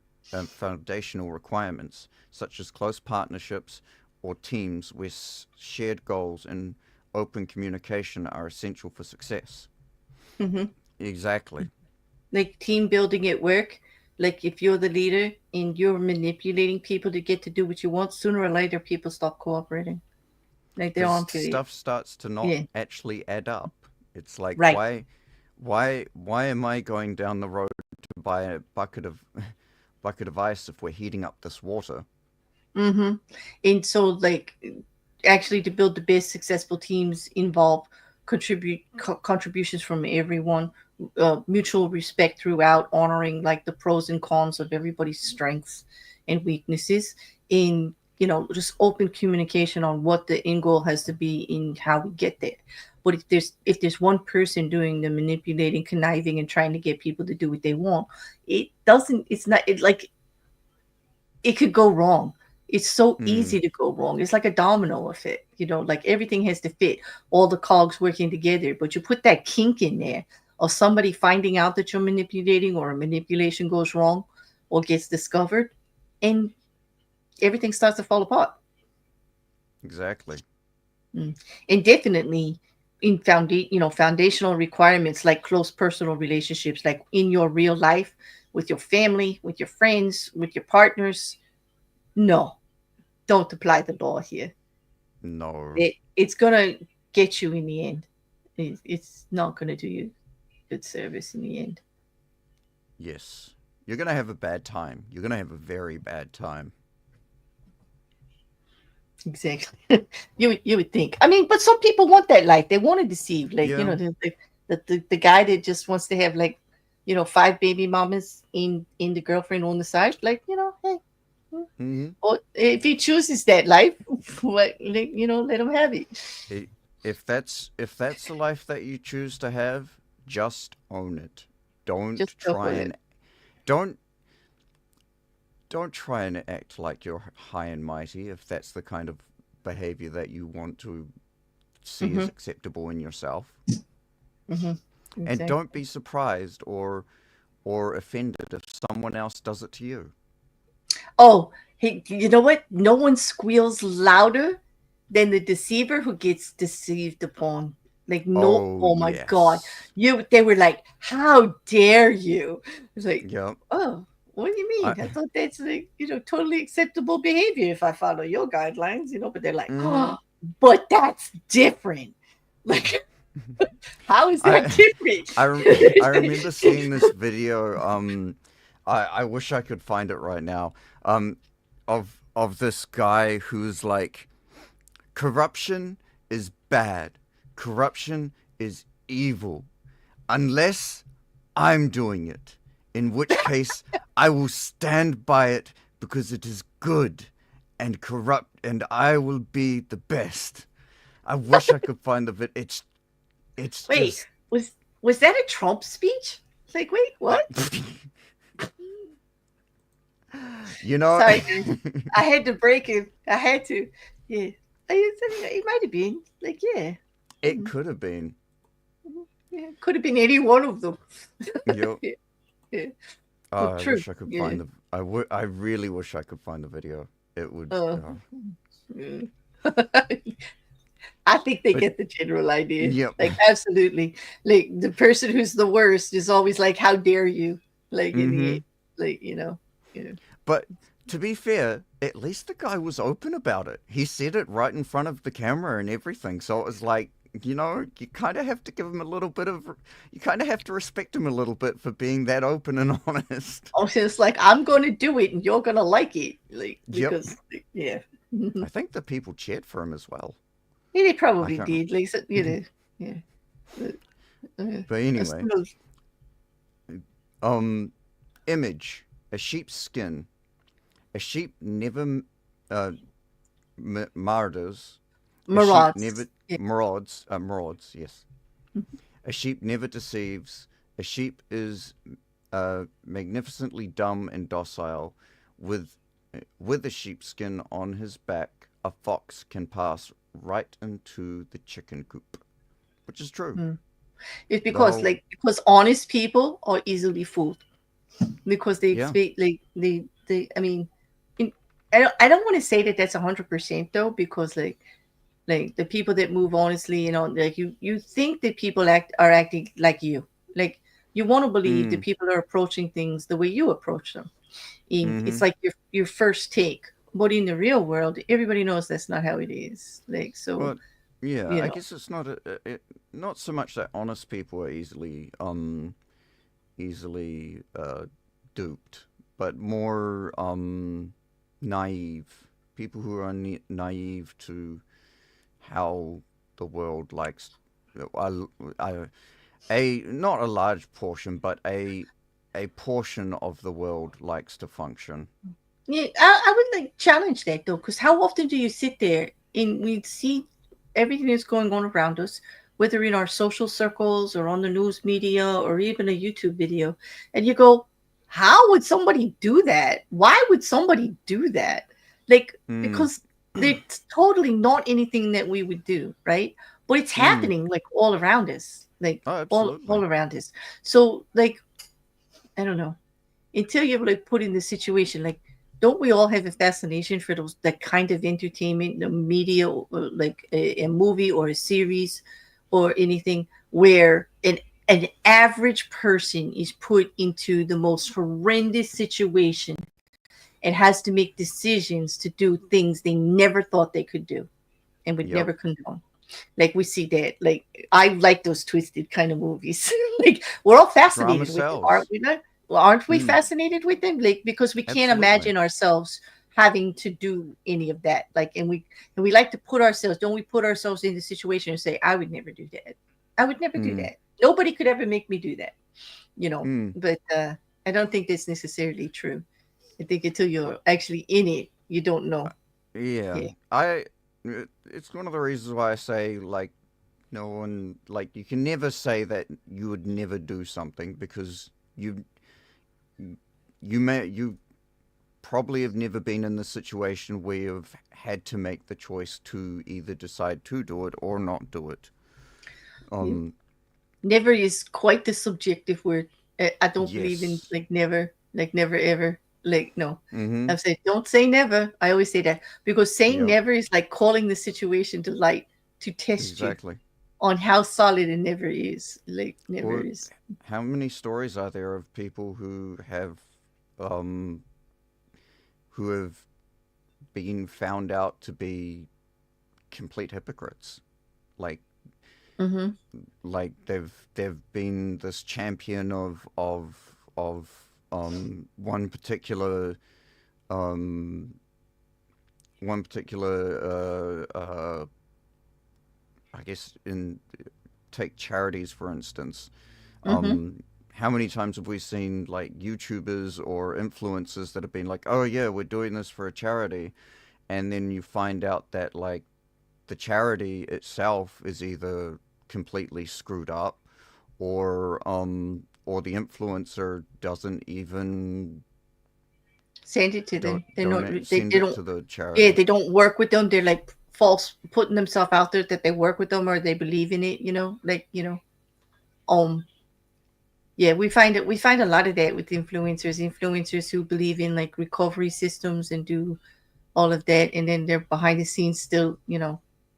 requirements, such as close partnerships or teams where shared goals and open communication are essential for success. hmm Exactly. Like team building at work. Like if you're the leader and you're manipulating people to get to do what you want, sooner or later people stop cooperating. Like they're Because on to it. stuff starts to not Yeah. actually add up. It's like Right. why am I going down the road to buy a bucket of bucket of ice if we're heating up this water? Mm-hmm. And so, like, actually, to build the best successful teams involve contributions from everyone, mutual respect throughout, honoring like the pros and cons of everybody's strengths and weaknesses, in just open communication on what the end goal has to be in how we get there. But if there's one person doing the manipulating, conniving, and trying to get people to do what they want, it doesn't. It's not it like it could go wrong. It's so Hmm. easy to go wrong. It's like a domino effect, like everything has to fit, all the cogs working together. But you put that kink in there of somebody finding out that you're manipulating, or a manipulation goes wrong or gets discovered, and everything starts to fall apart. Exactly. Mm. And definitely in foundational requirements like close personal relationships, like in your real life, with your family, with your friends, with your partners. No, don't apply the law here. No. It's gonna get you in the end. It's not gonna do you good service in the end. Yes. You're gonna have a bad time. You're gonna have a very bad time. Exactly. You would think. I mean, but some people want that life. They want to deceive. Like Yeah. the guy that just wants to have like 5 baby mamas in the girlfriend on the side. Like hey. Hmm. Or if he chooses that life, let him have it. If that's the life that you choose to have, just own it. Don't Just go try for it. and don't don't try and act like you're high and mighty if that's the kind of behavior that you want to see Mm-hmm. as acceptable in yourself. Mm-hmm. And Exactly. don't be surprised or offended if someone else does it to you. Oh, hey, you know what? No one squeals louder than the deceiver who gets deceived upon. Like no, Oh oh my God, yes. they were like, "How dare you?" It's like, Yep. oh, What do you I mean? I thought that's like, totally acceptable behavior if I follow your guidelines, but they're like, mm, oh, but that's different. Like, how is that I different? I remember seeing this video. I wish I could find it right now. Of this guy who's like, corruption is bad. Corruption is evil. Unless I'm doing it. In which case, I will stand by it because it is good and corrupt, and I will be the best. I wish I could find the vid. It's Wait, just was that a Trump speech? It's like, wait, uh, what? you know, Sorry, guys. I had to break it. I had to. Yeah. It might have been. Like, yeah. it Mhm, could have been. mhm, yeah. Could have been any one of them. You Yeah. Yeah. Well, I true. wish I could Yeah. find the. I really wish I could find the video. It would. Uh, yeah. I think they But get the general idea. yep. Like, absolutely. Like, the person who's the worst is always like, "How dare you?" Like, in Mm-hmm. the like, you know. But to be fair, at least the guy was open about it. He said it right in front of the camera and everything. So it was like, you kind of have to give him a little bit of, you kind of have to respect him a little bit for being that open and honest. Also, it's like, I'm going to do it, and you're going to like it, like, Yep. because, yeah. I think the people cheered for him as well. Yeah, they I probably can't. did. Like, so, yeah. But, But I anyway, suppose um, image, a sheep's skin. A sheep never uh, murders. A sheep never marauds. Yeah. marauds. Yes. A sheep never deceives. A sheep is magnificently dumb and docile. With a sheepskin on his back, a fox can pass right into the chicken coop, which is true. Mm. It's The because, whole like, because honest people are easily fooled because they yeah. expect, like, I mean, in, I don't want to say that that's 100% though, because like the people that move honestly, like you think that people are acting like you, like you want to believe that Mm. people are approaching things the way you approach them. And it's Mm-hmm. like your first take, but in the real world, everybody knows that's not how it is. Like, so Well, yeah. you I know, guess it's not not so much that honest people are easily duped, but more naive people who are naive to how the world likes. I, I, a not a large portion, but a portion of the world likes to function. yeah, I would like challenge that though, because how often do you sit there and we see everything that's going on around us, whether in our social circles or on the news media or even a YouTube video, and you go, how would somebody do that? Why would somebody do that? Like, Mm. because it's totally not anything that we would do, right? But it's Mm. happening like all around us, like Oh, all absolutely. around us. So, like, I don't know, until you're like put in the situation, like, don't we all have a fascination for those that kind of entertainment, the media, or like a movie or a series or anything where an average person is put into the most horrendous situation and has to make decisions to do things they never thought they could do and would Yep. never condone. Like, we see that. Like, I like those twisted kind of movies. Like, we're all Drama fascinated with them, aren't sells. we? Not? Well, aren't we Mm. fascinated with them? Like, because we can't Absolutely. imagine ourselves having to do any of that. Like, and we like to put ourselves. Don't we put ourselves in the situation and say, "I would never do that. I would never do Mm. that. Nobody could ever make me do that." Mm. But I don't think that's necessarily true. I think until you're actually in it, you don't know. Yeah. Yeah. It's one of the reasons why I say, like, no one, like, you can never say that you would never do something, because you probably have never been in the situation where you've had to make the choice to either decide to do it or not do it. Yeah. Um. Never is quite the subjective word. I don't believe in Yes. like never ever. Like, no. Mm-hmm. I've said don't say never. I always say that because saying Yep. never is like calling the situation to light to test you Exactly. on how solid it never is. Like, never Or is. how many stories are there of people who have um, who have been found out to be complete hypocrites. Like Mm-hmm. they've been this champion of um one particular I guess in take charities for instance. Mm-hmm. How many times have we seen like YouTubers or influencers that have been like, "Oh yeah, we're doing this for a charity," and then you find out that like the charity itself is either completely screwed up or the influencer doesn't even Send it to them. They're not. donate They send it don't. to the Yeah, charity. they don't work with them. They're like false, putting themselves out there that they work with them or they believe in it. Um, yeah, we find a lot of that with influencers who believe in like recovery systems and do all of that, and then they're behind the scenes still,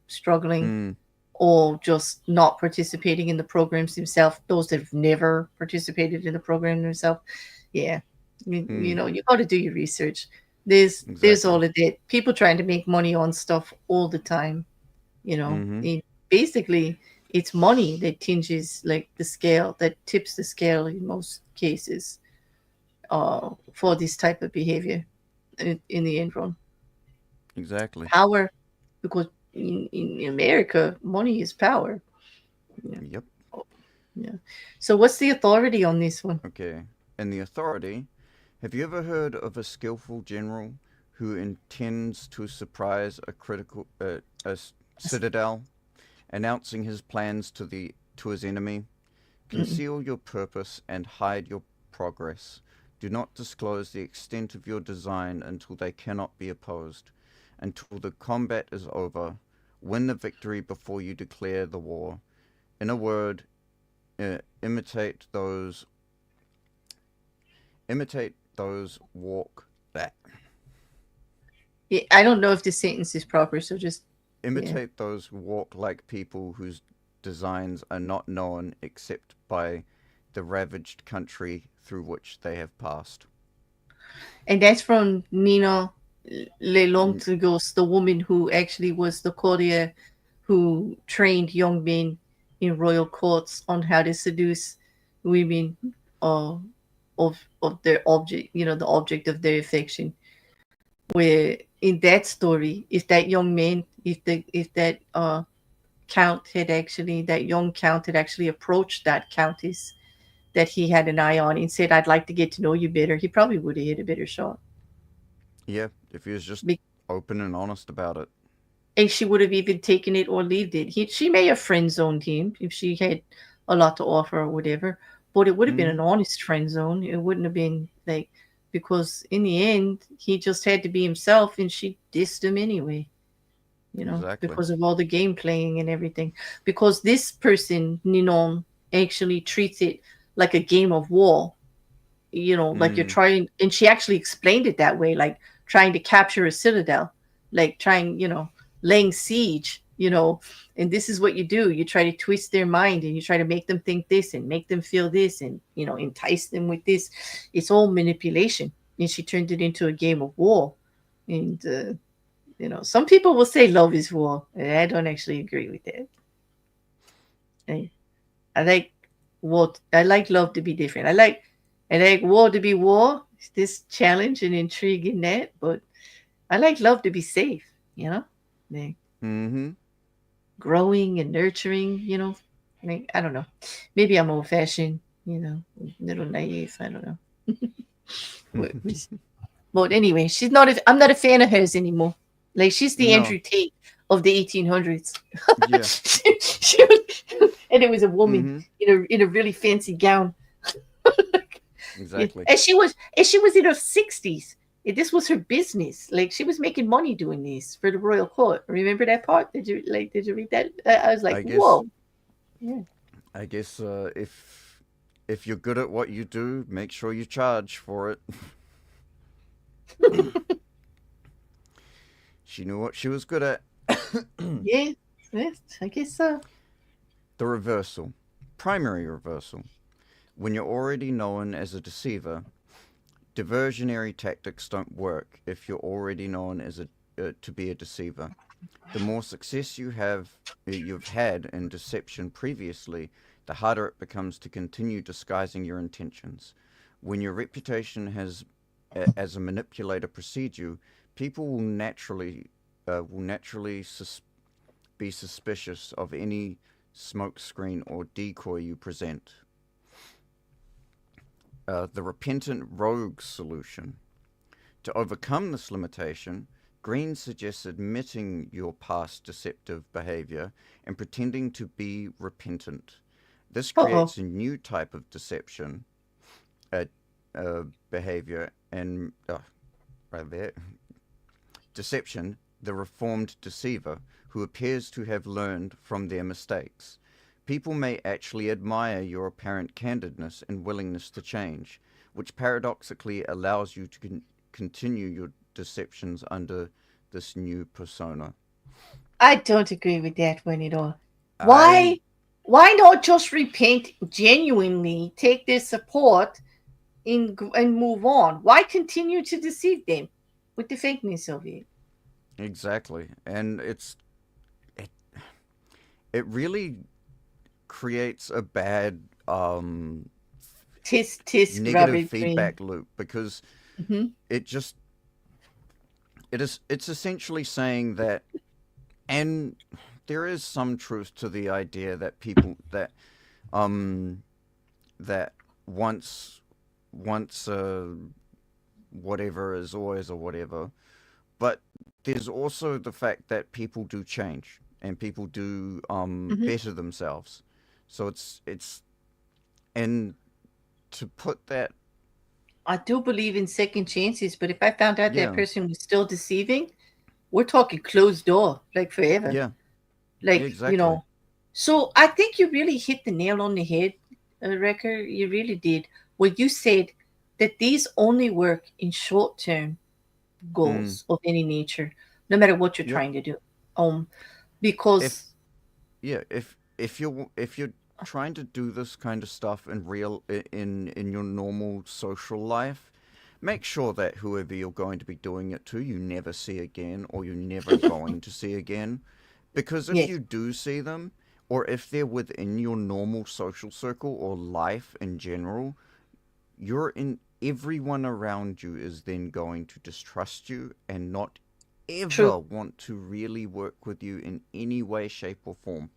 struggling Mm, or just not participating in the programs themselves. Those that have never participated in the program themselves, yeah, mm, you got to do your research. There's exactly. all of that. People trying to make money on stuff all the time. Mm-hmm. Basically, it's money that tinges like the scale, that tips the scale in most cases, for this type of behavior in the end run. Exactly. Power, because in America, money is power. Yeah. Yep. Yeah. So what's the authority on this one? Okay. And the authority. Have you ever heard of a skillful general who intends to surprise a citadel, announcing his plans to his enemy? Mm-mm. Conceal your purpose and hide your progress. Do not disclose the extent of your design until they cannot be opposed. Until the combat is over, win the victory before you declare the war. In a word, imitate those walk that Yeah, I don't know if the sentence is proper, so just yeah. imitate those walk like people whose designs are not known except by the ravaged country through which they have passed. And that's from Nina Mm, Lelontagos, the woman who actually was the courtier who trained young men in royal courts on how to seduce women, uh, of their object, the object of their affection. Where in that story, if that young man, if that that young count had actually approached that countess that he had an eye on and said, "I'd like to get to know you better," he probably would have hit a better shot. yeah, if he was just Be- open and honest about it. and she would have even taken it or leaved it. She may have friend zoned him if she had a lot to offer or whatever, but it would have been Mm-hmm. an honest friend zone. It wouldn't have been like, because in the end he just had to be himself and she dissed him anyway, Exactly. because of all the game playing and everything. Because this person, Ninon, actually treats it like a game of war, like you're Mm, trying, and she actually explained it that way, like trying to capture a citadel, like trying, laying siege, and this is what you do. You try to twist their mind and you try to make them think this and make them feel this and, entice them with this. It's all manipulation. And she turned it into a game of war. And, some people will say love is war, and I don't actually agree with that. I, I like war. I like love to be different. I like war to be war. It's this challenge and intrigue in that, but I like love to be safe. Like mm-hmm. growing and nurturing. Like, I don't know. Maybe I'm old fashioned. A little naive. I don't know. But, but anyway, she's not. I'm not a fan of hers anymore. Like, she's the No. Andrew Tate of the 1800s. Yeah. And it was a woman Mm-hmm. in a really fancy gown. Yeah. Exactly. And she was in her 60s. This was her business. Like, she was making money doing this for the royal court. Remember that part? Did you read that? I was like, I guess whoa. Yeah. I guess if you're good at what you do, make sure you charge for it. She knew what she was good at. Yeah. Yes, I guess so. The reversal. Primary reversal. When you're already known as a deceiver, Diversionary tactics don't work if you're already known as to be a deceiver. The more success you've had in deception previously, the harder it becomes to continue disguising your intentions. When your reputation has as a manipulator precedes you, people will naturally be suspicious of any smokescreen or decoy you present. The repentant rogue solution. To overcome this limitation, Green suggests admitting your past deceptive behavior and pretending to be repentant. This Uh-oh. creates a new type of deception behavior and right there, deception, the reformed deceiver who appears to have learned from their mistakes. People may actually admire your apparent candidness and willingness to change, which paradoxically allows you to continue your deceptions under this new persona. I don't agree with that one at all. I Why? Why not just repent genuinely, take their support, and move on? Why continue to deceive them with the fakeness of it? exactly, and it it really creates a bad Tisk tisk, negative Robert Green. feedback loop because Hmm. it just it's essentially saying that, and there is some truth to the idea that people um that once whatever is always a whatever, but there's also the fact that people do change and people do Hmm. better themselves. So it's and to put that, I do believe in second chances, but if I found out that yeah, person was still deceiving, we're talking closed door, like forever. yeah, yeah, Like, exactly. So I think you really hit the nail on the head, Rekkr. You really did. When you said that these only work in short term Mm, goals of any nature, no matter what you're yep. trying to do. Um, If because yeah, if you're trying to do this kind of stuff in in your normal social life, make sure that whoever you're going to be doing it to, you never see again, or you're never going to see again. Because if yes, you do see them, or if they're within your normal social circle or life in general, you're in everyone around you is then going to distrust you and not true. ever want to really work with you in any way, shape, or form.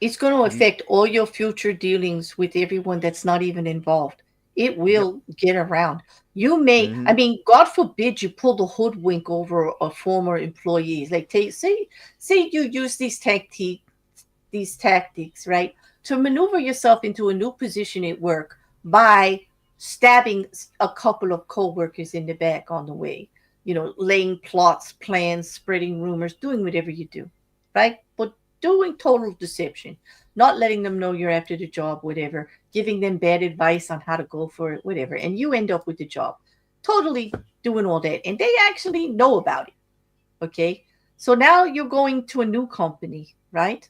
It's going to You, affect all your future dealings with everyone that's not even involved. It yep. will get around. You may, I Mm-hmm. mean, God forbid you pull the hoodwink over a former employee. Like, say you use these tactics, right, to maneuver yourself into a new position at work by stabbing a couple of co-workers in the back on the way, laying plots, plans, spreading rumors, doing whatever you do, right? But doing total deception, not letting them know you're after the job, whatever, giving them bad advice on how to go for it, whatever, and you end up with the job. Totally doing all that. And they actually know about it. Okay. So now you're going to a new company, right?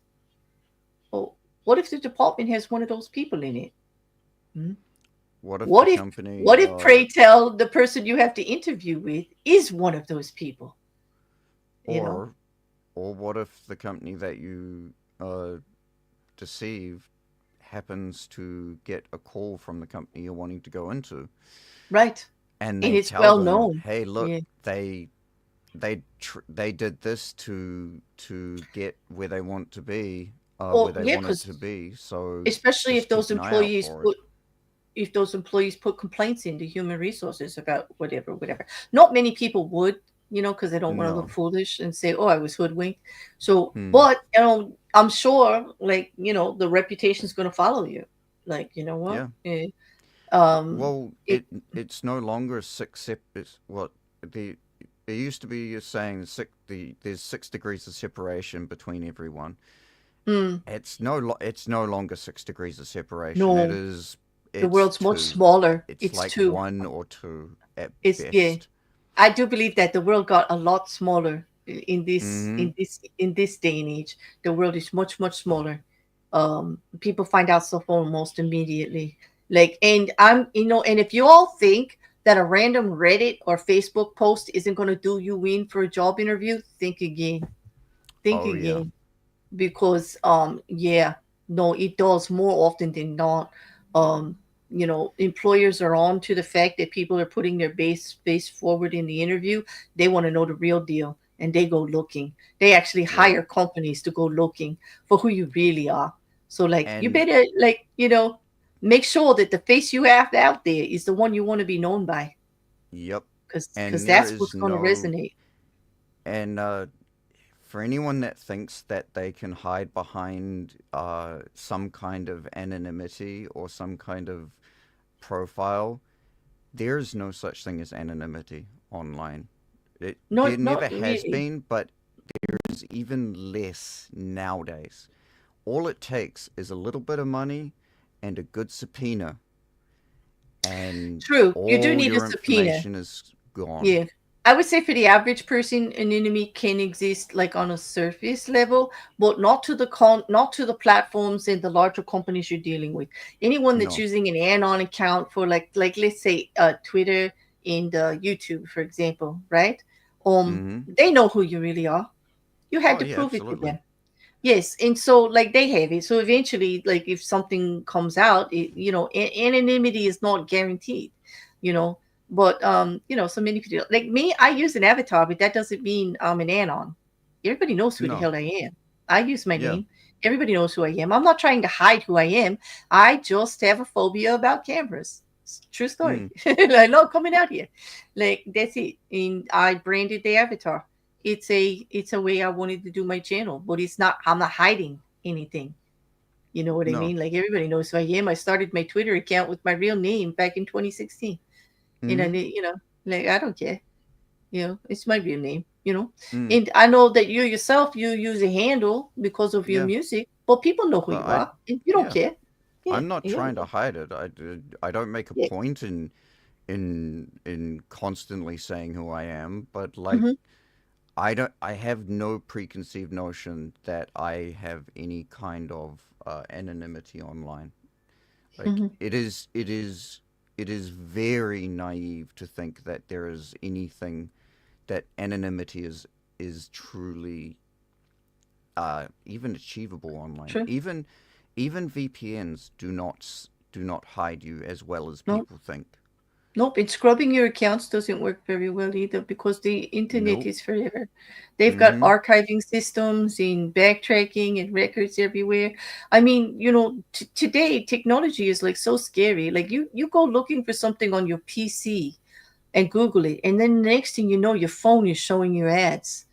Well, what if the department has one of those people in it? Hmm? What if the What if company, what if pray tell the person you have to interview with is one of those people? You know? or, or what if the company that you deceive happens to get a call from the company you're wanting to go into, Right. and And they it's tell well them, known. "Hey, look, Yeah. they did this to get where they want to be, where Well, they yeah, wanted because to be. So especially just keep an eye out for it." if those employees put complaints into human resources about whatever. Not many people would, because they don't want to look No. foolish and say, "Oh, I was hoodwinked." So, Hmm. but I'm sure, like, the reputation's going to follow you. Like, you know what? Yeah. Well, It. it's no longer it's what the it used to be saying there's 6 degrees of separation between everyone. Mm, It's no longer 6 degrees of separation. no, the It's world's much two. smaller. It's It's like two. one or two at Yeah. best. I do believe that the world got a lot smaller in this Mm-hmm. in this in this day and age. The world is much smaller. People find out stuff almost immediately. Like, and and if you all think that a random Reddit or Facebook post isn't going to do you in for a job interview, think again. Think Oh yeah. again. Because yeah, no, it does more often than not. um Employers are on to the fact that people are putting their base face forward in the interview. They want to know the real deal, and they go looking. They actually Yep. hire companies to go looking for who you really are. So like, you And better, like, make sure that the face you have out there is the one you want to be known by, yep. because And there that's is what's going to no resonate. and for anyone that thinks that they can hide behind some kind of anonymity or some kind of profile, there's no such thing as anonymity online. There Not never has really. been, but there's even less nowadays. All it takes is a little bit of money and a good subpoena, and True, you do all need a your subpoena. information is gone. Yeah. I would say for the average person, an enemy can exist like on a surface level, but not to the platforms and the larger companies you're dealing with. Anyone that's No. using an anon account for like let's say Twitter and YouTube, for example, right? Mm-hmm. They know who you really are. You had Oh to yeah, prove it to absolutely. them. Yes, and so like they have it. So eventually, like if something comes out, anonymity is not guaranteed, you know. But so many people like me, I use an avatar, but that doesn't mean I'm an anon. Everybody knows who the No. hell I am. I use my Yeah. name. Everybody knows who I am. I'm not trying to hide who I am. I just have a phobia about cameras. It's a true story. Mm. I love coming out here. Like that's it. And I branded the avatar. It's a way I wanted to do my channel, but I'm not hiding anything. You know what I No. mean? Like everybody knows who I am. I started my Twitter account with my real name back in 2016. And I Mm-hmm. like I don't care. It's my real name. Mm. And I know that you yourself you use a handle because of your Yeah. music, but people know who Well, you are. And you don't yeah. care. Yeah. I'm not Yeah. trying to hide it. I don't make a Yeah. point in constantly saying who I am, but like Hmm. I have no preconceived notion that I have any kind of anonymity online. Like Hmm. it is very naive to think that there is anything that anonymity is truly even achievable online. True. Even VPNs do not hide you as well as No. people think. Nope, and scrubbing your accounts doesn't work very well either because the internet Nope. is forever. They've got Mm-hmm. archiving systems and backtracking and records everywhere. I mean, today technology is like so scary. Like you go looking for something on your PC and Google it, and then the next thing you know, your phone is showing you ads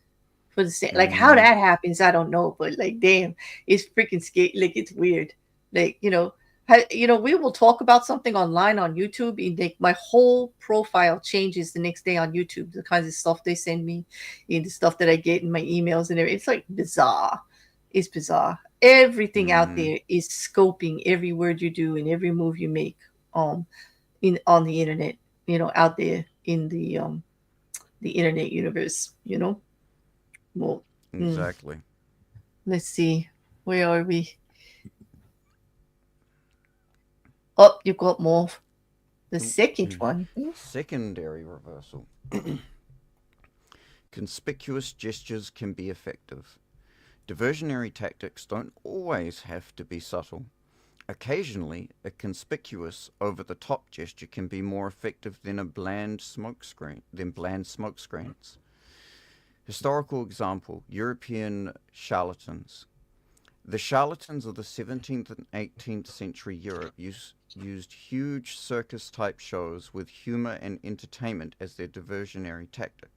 for the same. Like how Mm-hmm. that happens, I don't know, but like damn, it's freaking scary. Like it's weird. Like we will talk about something online on YouTube, and like my whole profile changes the next day on YouTube. The kinds of stuff they send me, and the stuff that I get in my emails and everything. It's like bizarre. It's bizarre. Everything out Mm-hmm. there is scoping every word you do and every move you make. In on the internet. Out there in the internet universe. Well, mm, Exactly. let's see. Where are we? Oh, you got more. The Oop. second one. Secondary reversal. Conspicuous gestures can be effective. Diversionary tactics don't always have to be subtle. Occasionally, a conspicuous over-the-top gesture can be more effective than bland smoke screens. Historical example: European charlatans. The charlatans of the 17th and 18th century Europe used huge circus-type shows with humor and entertainment as their diversionary tactic.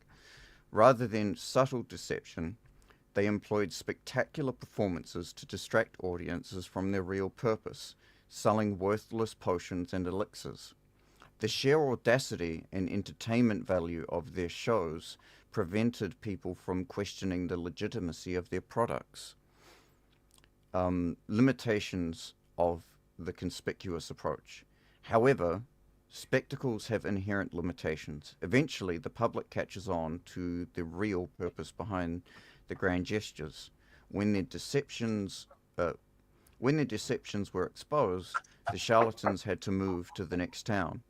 Rather than subtle deception, they employed spectacular performances to distract audiences from their real purpose, selling worthless potions and elixirs. The sheer audacity and entertainment value of their shows prevented people from questioning the legitimacy of their products. Limitations of the conspicuous approach. However, spectacles have inherent limitations. Eventually, the public catches on to the real purpose behind the grand gestures. When their deceptions, uh, when their deceptions were exposed, the charlatans had to move to the next town.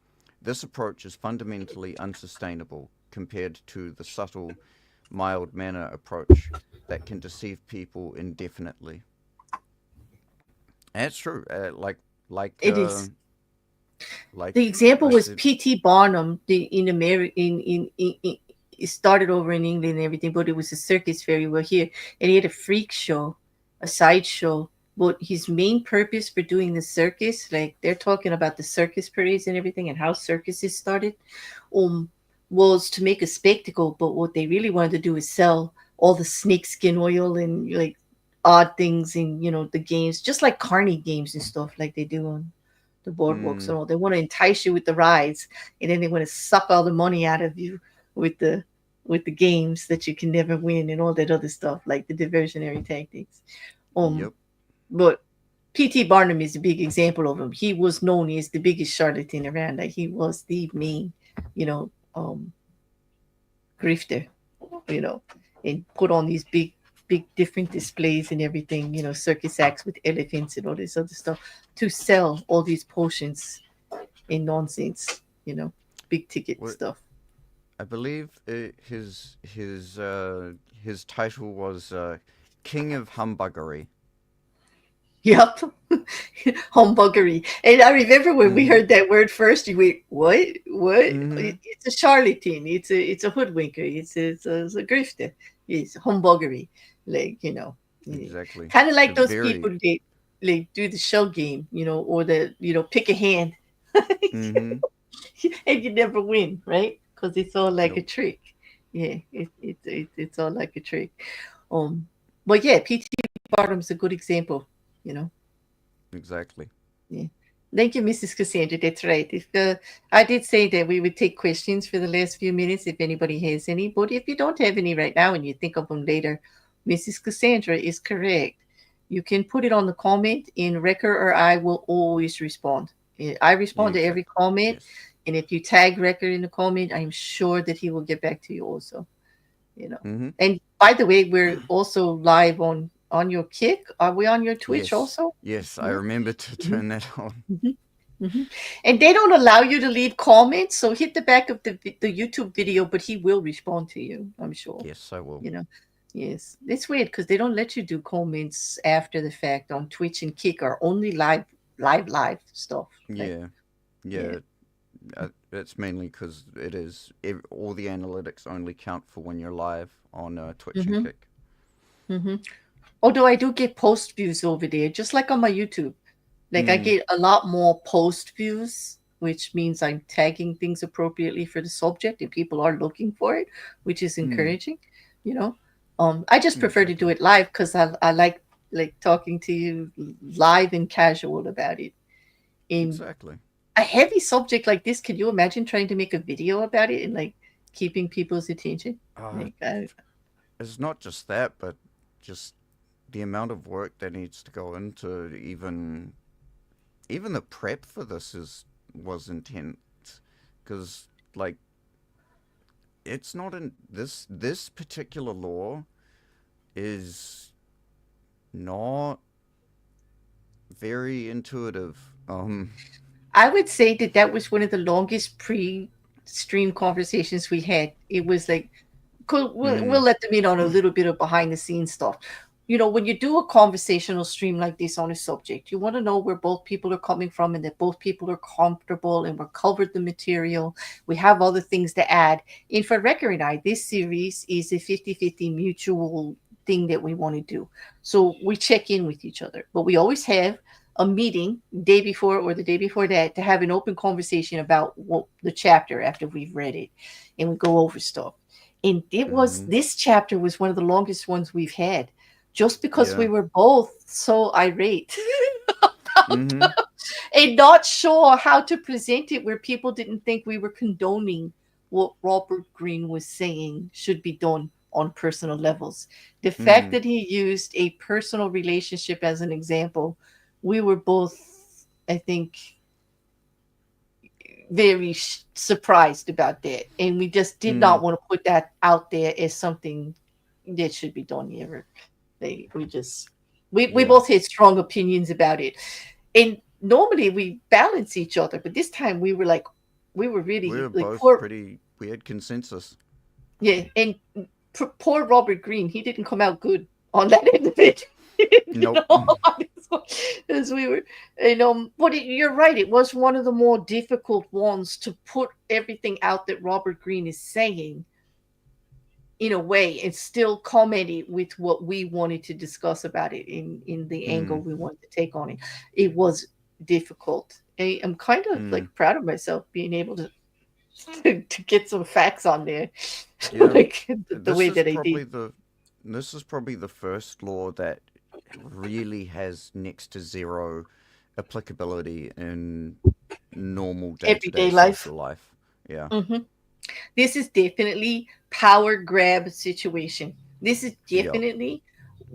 This approach is fundamentally unsustainable compared to the subtle, mild manner approach that can deceive people indefinitely. And it's true. Like, It is. like The example I was said. P.T. Barnum. The in America, it started over in England and everything, but it was a circus fairy. We're here, and he had a freak show, a sideshow. But his main purpose for doing the circus, like they're talking about the circus parades and everything, and how circuses started, um, was to make a spectacle. But what they really wanted to do is sell all the snakeskin oil and like odd things in the games, just like carny games and stuff, like they do on the boardwalks Mm, and all. They want to entice you with the rides, and then they want to suck all the money out of you with the games that you can never win and all that other stuff, like the diversionary tactics. Um, yep. but P.T. Barnum is a big example of him. He was known as the biggest charlatan around. Like he was the main, you know, um, grifter, you know, and put on these big different displays and everything, circus acts with elephants and all this other stuff to sell all these potions and nonsense, big ticket Well, stuff. I believe his title was King of Humbuggery. Yep. Humbuggery. And I remember when we Mm-hmm. heard that word first, you went, what? What? Mm-hmm. It's a charlatan. It's a hoodwinker. It's a grifter. It's humbuggery. Like, Exactly. kind of like those Very. people that like do the shell game, or pick a hand Mm-hmm. and you never win, right? Because it's all like a Nope. trick. Yeah, it's all like a trick. Um, but yeah, P.T. Barnum's a good example, you know. Exactly. Yeah. Thank you, Mrs. Cassandra. That's right. If I did say that we would take questions for the last few minutes if anybody has any, but if you don't have any right now and you think of them later, Mrs. Cassandra is correct. You can put it on the comment in Rekkr, or I will always respond. I respond to every Exactly. comment, Yes. and if you tag Rekkr in the comment, I'm sure that he will get back to you also. You know. Mm-hmm. And by the way, we're also live on your Kick. Are we on your Twitch Yes. also? Yes. I Yeah. remember to Mhm. turn that on. Mhm. Mhm. And they don't allow you to leave comments, so hit the back of the YouTube video, but he will respond to you, I'm sure. Yes, I will. You know, yes, it's weird because they don't let you do comments after the fact on Twitch and Kick, or only live stuff. Like, Yeah. yeah, Yeah. It's mainly because all the analytics only count for when you're live on Twitch and hmm Kick. hmm although I do get post views over there, just like on my YouTube. Like I Mm. get a lot more post views, which means I'm tagging things appropriately for the subject and people are looking for it, which is Mm. encouraging, you know. I just prefer to do Exactly. it live because I like talking to you live and casual about it. In Exactly. a heavy subject like this, can you imagine trying to make a video about it and like keeping people's attention? Uh, Like, it's not just that, but just the amount of work that needs to go into even the prep for this is was intense because like it's not in this particular law is not very intuitive. I would say that that was one of the longest pre-stream conversations we had. It was like, cool, we'll Mm, let them in on a little bit of behind the scenes stuff. When you do a conversational stream like this on a subject, you want to know where both people are coming from and that both people are comfortable and we're covered the material. We have other things to add. And for Rekkr and I, this series is a 50-50 mutual thing that we want to do. So we check in with each other, but we always have a meeting day before or the day before that to have an open conversation about what the chapter after we've read it, and we go over stuff. And mm-hmm. this chapter was one of the longest ones we've had, just because we Yeah. were both so irate Mm-hmm. and not sure how to present it where people didn't think we were condoning what Robert Greene was saying should be done on personal levels. The fact Mm, that he used a personal relationship as an example, we were both, I think, very surprised about that. And we just did not mm, want to put that out there as something that should be done here. We just, we yeah. both had strong opinions about it. And normally we balance each other, but this time we were like, We were We really were like both poor. pretty. We had consensus. Yeah, and poor Robert Greene, he didn't come out good on that end of it. You Nope. know, as we were, but you're right. It was one of the more difficult ones to put everything out that Robert Greene is saying in a way and still comment it with what we wanted to discuss about it in the angle Mm, we wanted to take on it. It was difficult. I'm kind of mm. like proud of myself being able to to get some facts on there, Yeah. like the This way is that I did. probably the. This is probably the first law that really has next to zero applicability in normal day-to-day Everyday life. social life. Yeah. Hmm. This is definitely power grab situation. This is Yeah. definitely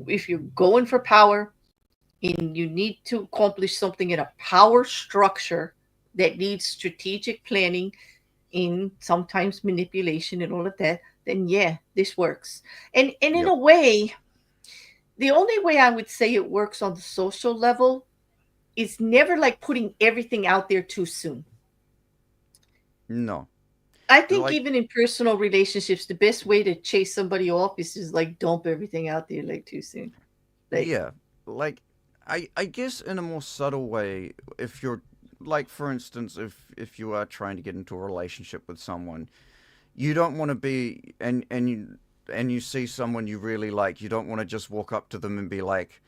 if you're going for power and you need to accomplish something in a power structure that needs strategic planning in sometimes manipulation and all of that, then yeah, this works. And in Yep. a way, the only way I would say it works on the social level is never like putting everything out there too soon. No. I think Like, even in personal relationships, the best way to chase somebody off is just like dump everything out there like too soon. Like, yeah. Like, I guess in a more subtle way, if you're like, for instance, if you are trying to get into a relationship with someone, you don't want to be and you see someone you really like, you don't want to just walk up to them and be like,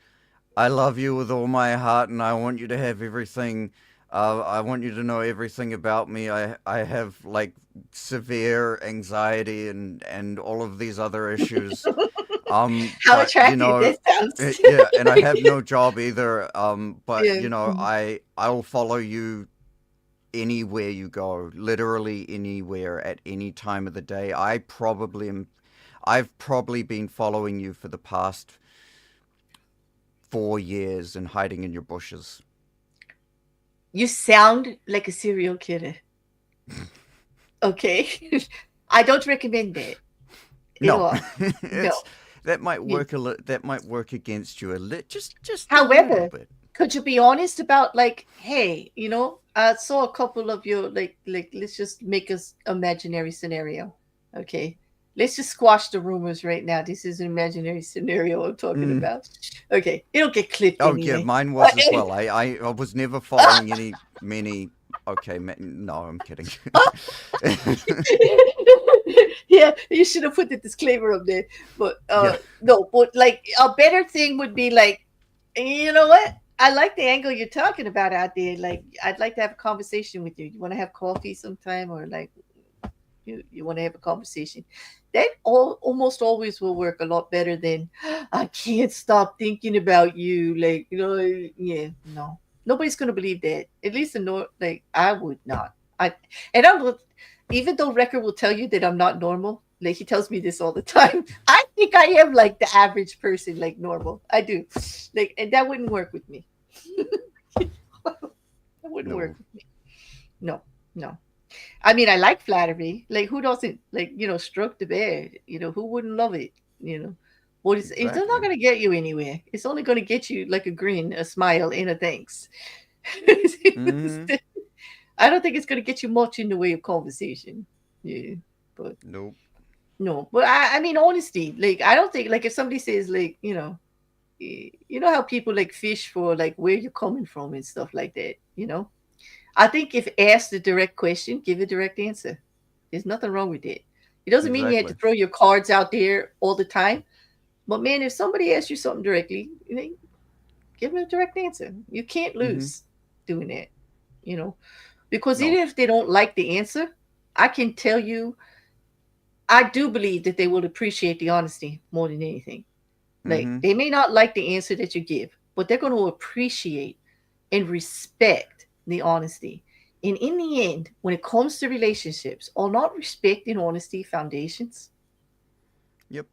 I love you with all my heart, and I want you to have everything. I want you to know everything about me. I have like severe anxiety and all of these other issues. how But you attractive know, that sounds. yeah, and I have no job either. But Yeah. you know, Mhm. I will follow you anywhere you go, literally anywhere at any time of the day. I've probably been following you for the past 4 years and hiding in your bushes. You sound like a serial killer. Okay. I don't recommend that at No, all. No. it's that might You- work that might work against you just a little However, bit. could you be honest about like, hey, I saw a couple of your like let's just make us imaginary scenario. Okay. Let's just squash the rumors right now. This is an imaginary scenario I'm talking Mm. about. Okay. It'll get clipped Oh yeah, anyway. mine was as well. I was never following any many. Okay, no, I'm kidding. Yeah, you should have put the disclaimer up there. But Yeah. no, but like a better thing would be like, you know what? I like the angle you're talking about out there. Like, I'd like to have a conversation with you. You want to have coffee sometime, or like you want to have a conversation? That almost always will work a lot better than I can't stop thinking about you. Like, yeah, no, nobody's gonna believe that. At least like I would not. I and I will, even though Rekkr will tell you that I'm not normal. Like he tells me this all the time. I think I am like the average person, like normal. I do, like, and that wouldn't work with me. That wouldn't work No. with me. No, no. I mean, I like flattery. Like, who doesn't like stroke the bear? Who wouldn't love it? But it's not Exactly. going to get you anywhere. It's only going to get you like a grin, a smile, and a thanks. Mm-hmm. I don't think it's going to get you much in the way of conversation. Yeah, but Nope. no. But I mean, honesty. Like, I don't think like if somebody says like you know how people like fish for like where you're coming from and stuff like that. I think if asked a direct question, give a direct answer. There's nothing wrong with it. It doesn't mean you have to Exactly. throw your cards out there all the time. But man, if somebody asks you something directly, give them a direct answer. You can't Mm-hmm. lose doing that, you know, because No. even if they don't like the answer, I can tell you, I do believe that they will appreciate the honesty more than anything. Like Mm-hmm. they may not like the answer that you give, but they're going to appreciate and respect the honesty. And in the end, when it comes to relationships, are not respect and honesty foundations? Yep.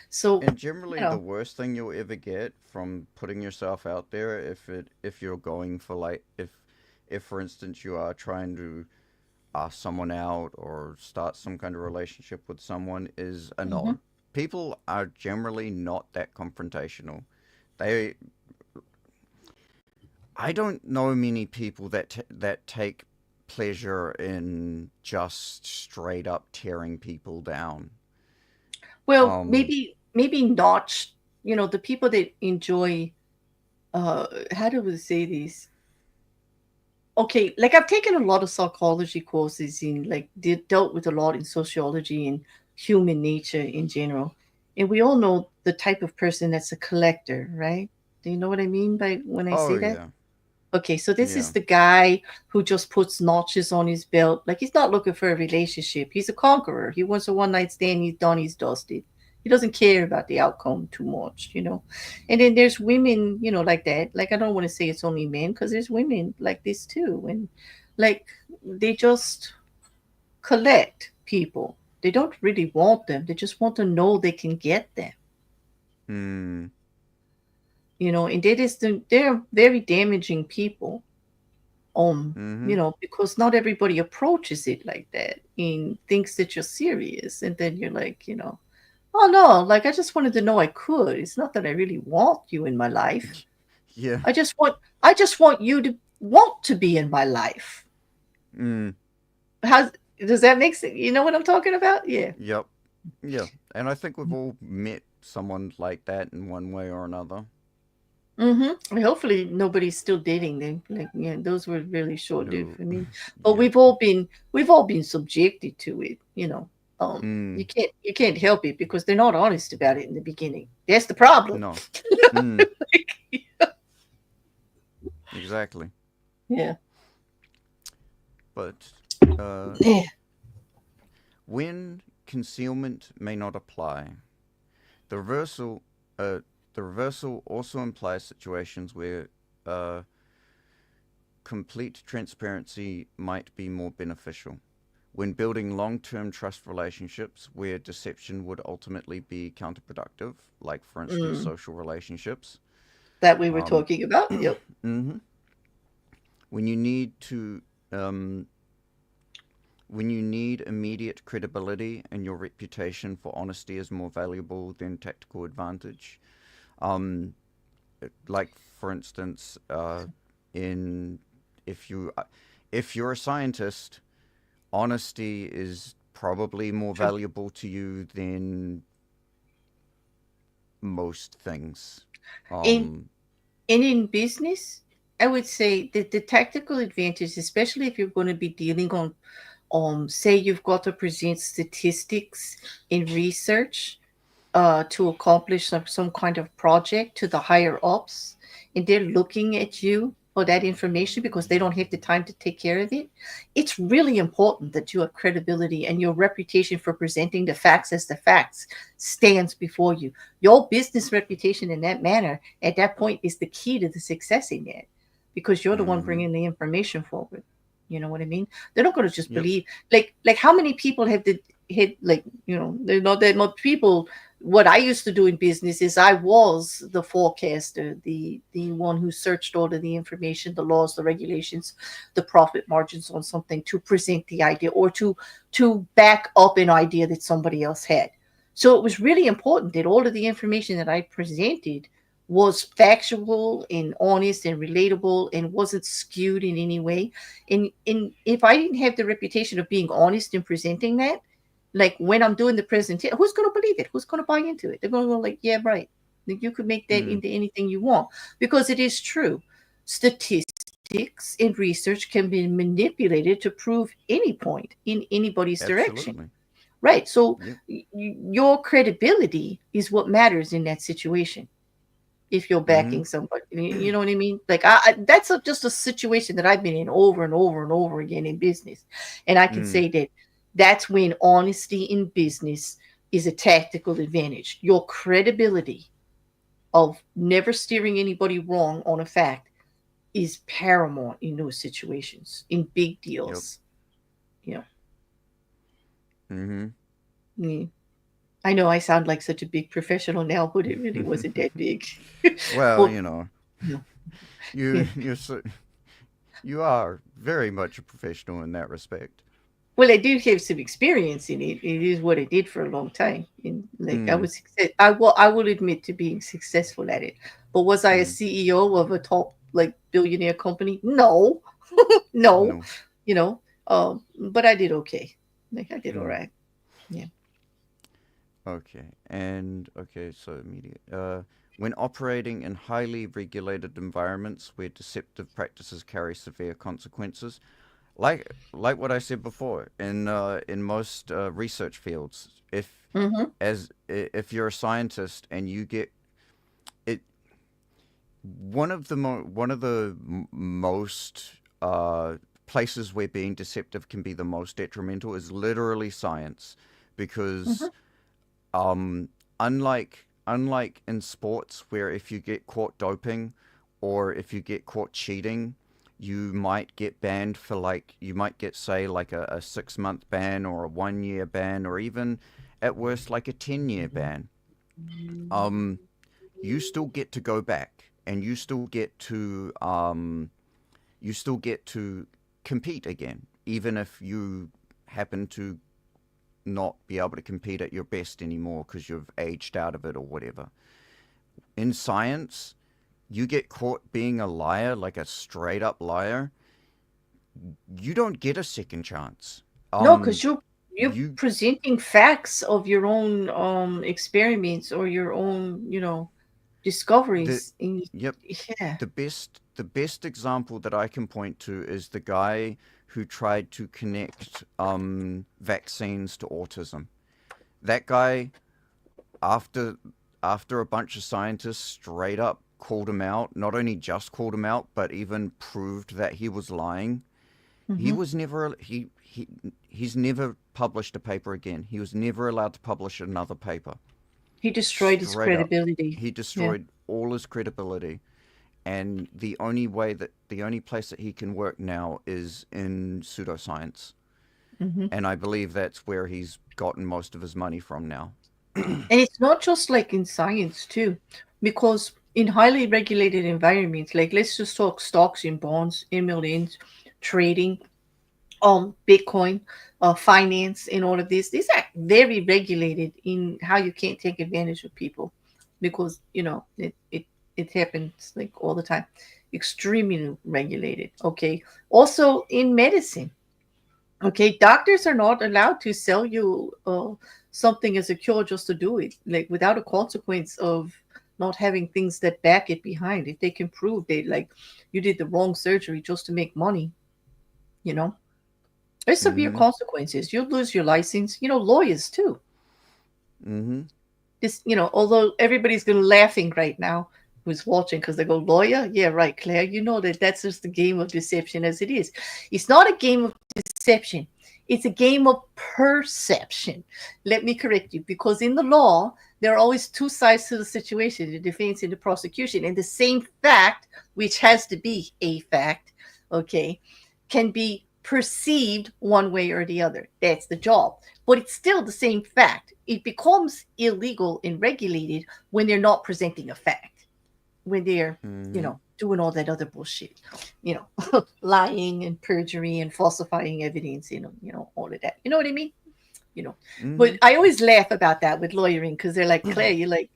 So, And you generally, the know, worst thing you'll ever get from putting yourself out there, if you're going for like if for instance you are trying to ask someone out or start some kind of relationship with someone, is a mhm, no. People are generally not that confrontational. They I don't know many people that take pleasure in just straight up tearing people down. Well, Um, maybe not. The people that enjoy. How do we say this? Okay, like I've taken a lot of psychology courses in like dealt with a lot in sociology and human nature in general. And we all know the type of person that's a collector, right? Do you know what I mean by when I oh say that? yeah, Okay, so this yeah. is the guy who just puts notches on his belt. Like he's not looking for a relationship. He's a conqueror. He wants a one night stand. He's done. He's dusted. He doesn't care about the outcome too much. And then there's women, like that. Like I don't want to say it's only men because there's women like this too. And like they just collect people. They don't really want them. They just want to know they can get them. Mm, And they're very damaging people. mm-hmm. Because not everybody approaches it like that and thinks that you're serious. And then you're like, oh no, like I just wanted to know I could. It's not that I really want you in my life. Yeah. I just want you to want to be in my life. Mm, How does that make sense? You know what I'm talking about? Yeah. yep. Yeah. And I think we've all met someone like that in one way or another. Hopefully nobody's still dating them. Like, yeah, those were really short-lived No. for me. But Yeah. we've all been subjected to it. You Mm, can't help it because they're not honest about it in the beginning. That's the problem. no. Mm, exactly. Yeah. But uh, Yeah. when concealment may not apply, the reversal, uh, the reversal also implies situations where uh, complete transparency might be more beneficial. When building long term trust relationships where deception would ultimately be counterproductive, like, for instance, Mm. social relationships, That we were um, talking about. Yep. hmm when you need to um, when you need immediate credibility and your reputation for honesty is more valuable than tactical advantage. Um, like, for instance, in if you if you're a scientist, honesty is probably more True. valuable to you than most things. In Um, and in business, I would say that the tactical advantage, especially if you're going to be dealing on say you've got to present statistics in research to accomplish some kind of project to the higher ups, and they're looking at you for that information because they don't have the time to take care of it. It's really important that you have credibility and your reputation for presenting the facts as the facts stands before you. Your business reputation in that manner at that point is the key to the success in that because you're the one mm-hmm. bringing the information forward. You know what I mean? They're not going to just Yep. believe like how many people have the hit like there's not that much people. What I used to do in business is I was the forecaster, the one who searched all of the information, the laws, the regulations, the profit margins on something to present the idea or to back up an idea that somebody else had. So it was really important that all of the information that I presented was factual and honest and relatable and wasn't skewed in any way. And if I didn't have the reputation of being honest in presenting that, like when I'm doing the presentation, who's going to believe it? Who's going to buy into it? They're going to go like, yeah, right. You could make that Mm, into anything you want because it is true. Statistics and research can be manipulated to prove any point in anybody's direction. absolutely. Right. So Yep. your credibility is what matters in that situation. If you're Mm-hmm. backing somebody, you know what I mean? Like that's just a situation that I've been in over and over and over again in business, and I can Mm, say that that's when honesty in business is a tactical advantage. Your credibility of never steering anybody wrong on a fact is paramount in those situations, in big yep. deals. You know, Mm-hmm. mm. I know I sound like such a big professional now, but it really wasn't that big. Well, Well, you know, yeah, you yeah. you're so, you are very much a professional in that respect. Well, I do have some experience in it. It is what I did for a long time. And like I Mm, was, I will admit to being successful at it. But was I a mm, CEO of a top like billionaire company? No, no. no. you know. But I did okay. Like I did all Mm. right. Yeah. Okay. And okay, so media. When operating in highly regulated environments where deceptive practices carry severe consequences, like what I said before, in most research fields, Mm-hmm. if you're a scientist and you get it, one of the most places where being deceptive can be the most detrimental is literally science, Mm-hmm. because um, unlike in sports where if you get caught doping or if you get caught cheating, you might get banned for like you might get say like a 6 month ban or a 1 year ban or even at worst like a 10 year ban. Um, you still get to go back and you still get to compete again, even if you happen to not be able to compete at your best anymore because you've aged out of it or whatever. In science, you get caught being a liar, like a straight up liar, you don't get a second chance. No, Um, because you're you presenting facts of your own experiments or your own, the discoveries. And yep, yeah. the best example that I can point to is the guy who tried to connect vaccines to autism. That guy, after after a bunch of scientists straight up called him out, not only just called him out, but even proved that he was lying. He Hmm. was never he's never published a paper again. He was never allowed to publish another paper. He destroyed his Straight up, credibility. he Yeah. destroyed all his credibility. And the only place that he can work now is in pseudoscience, Hmm. and I believe that's where he's gotten most of his money from now. And it's not just like in science too, because in highly regulated environments, like let's just talk stocks and bonds, MLNs, trading, Bitcoin, finance, and all of this. These are very regulated in how you can't take advantage of people, because it happens like all the time. Extremely regulated. Okay. Also in medicine. Okay, doctors are not allowed to sell you something as a cure just to do it, like without a consequence of not having things that back it behind. If they can prove they like you did the wrong surgery just to make money, you know, there's severe Mm-hmm. consequences. You'll lose your license. Lawyers too. Mm-hmm. This, although everybody's gonna laughing right now who's watching because they go, lawyer, yeah, right, Claire. You know that's just a game of deception as it is. It's not a game of deception. It's a game of perception. Let me correct you, because in the law there are always two sides to the situation: the defense and the prosecution, and the same fact, which has to be a fact, okay, can be perceived one way or the other. That's the job, but it's still the same fact. It becomes illegal and regulated when they're not presenting a fact, when they're, Mm-hmm. doing all that other bullshit, lying and perjury and falsifying evidence, all of that. You know what I mean? You know, but Mm-hmm. I always laugh about that with lawyering because they're like, Claire, you're like,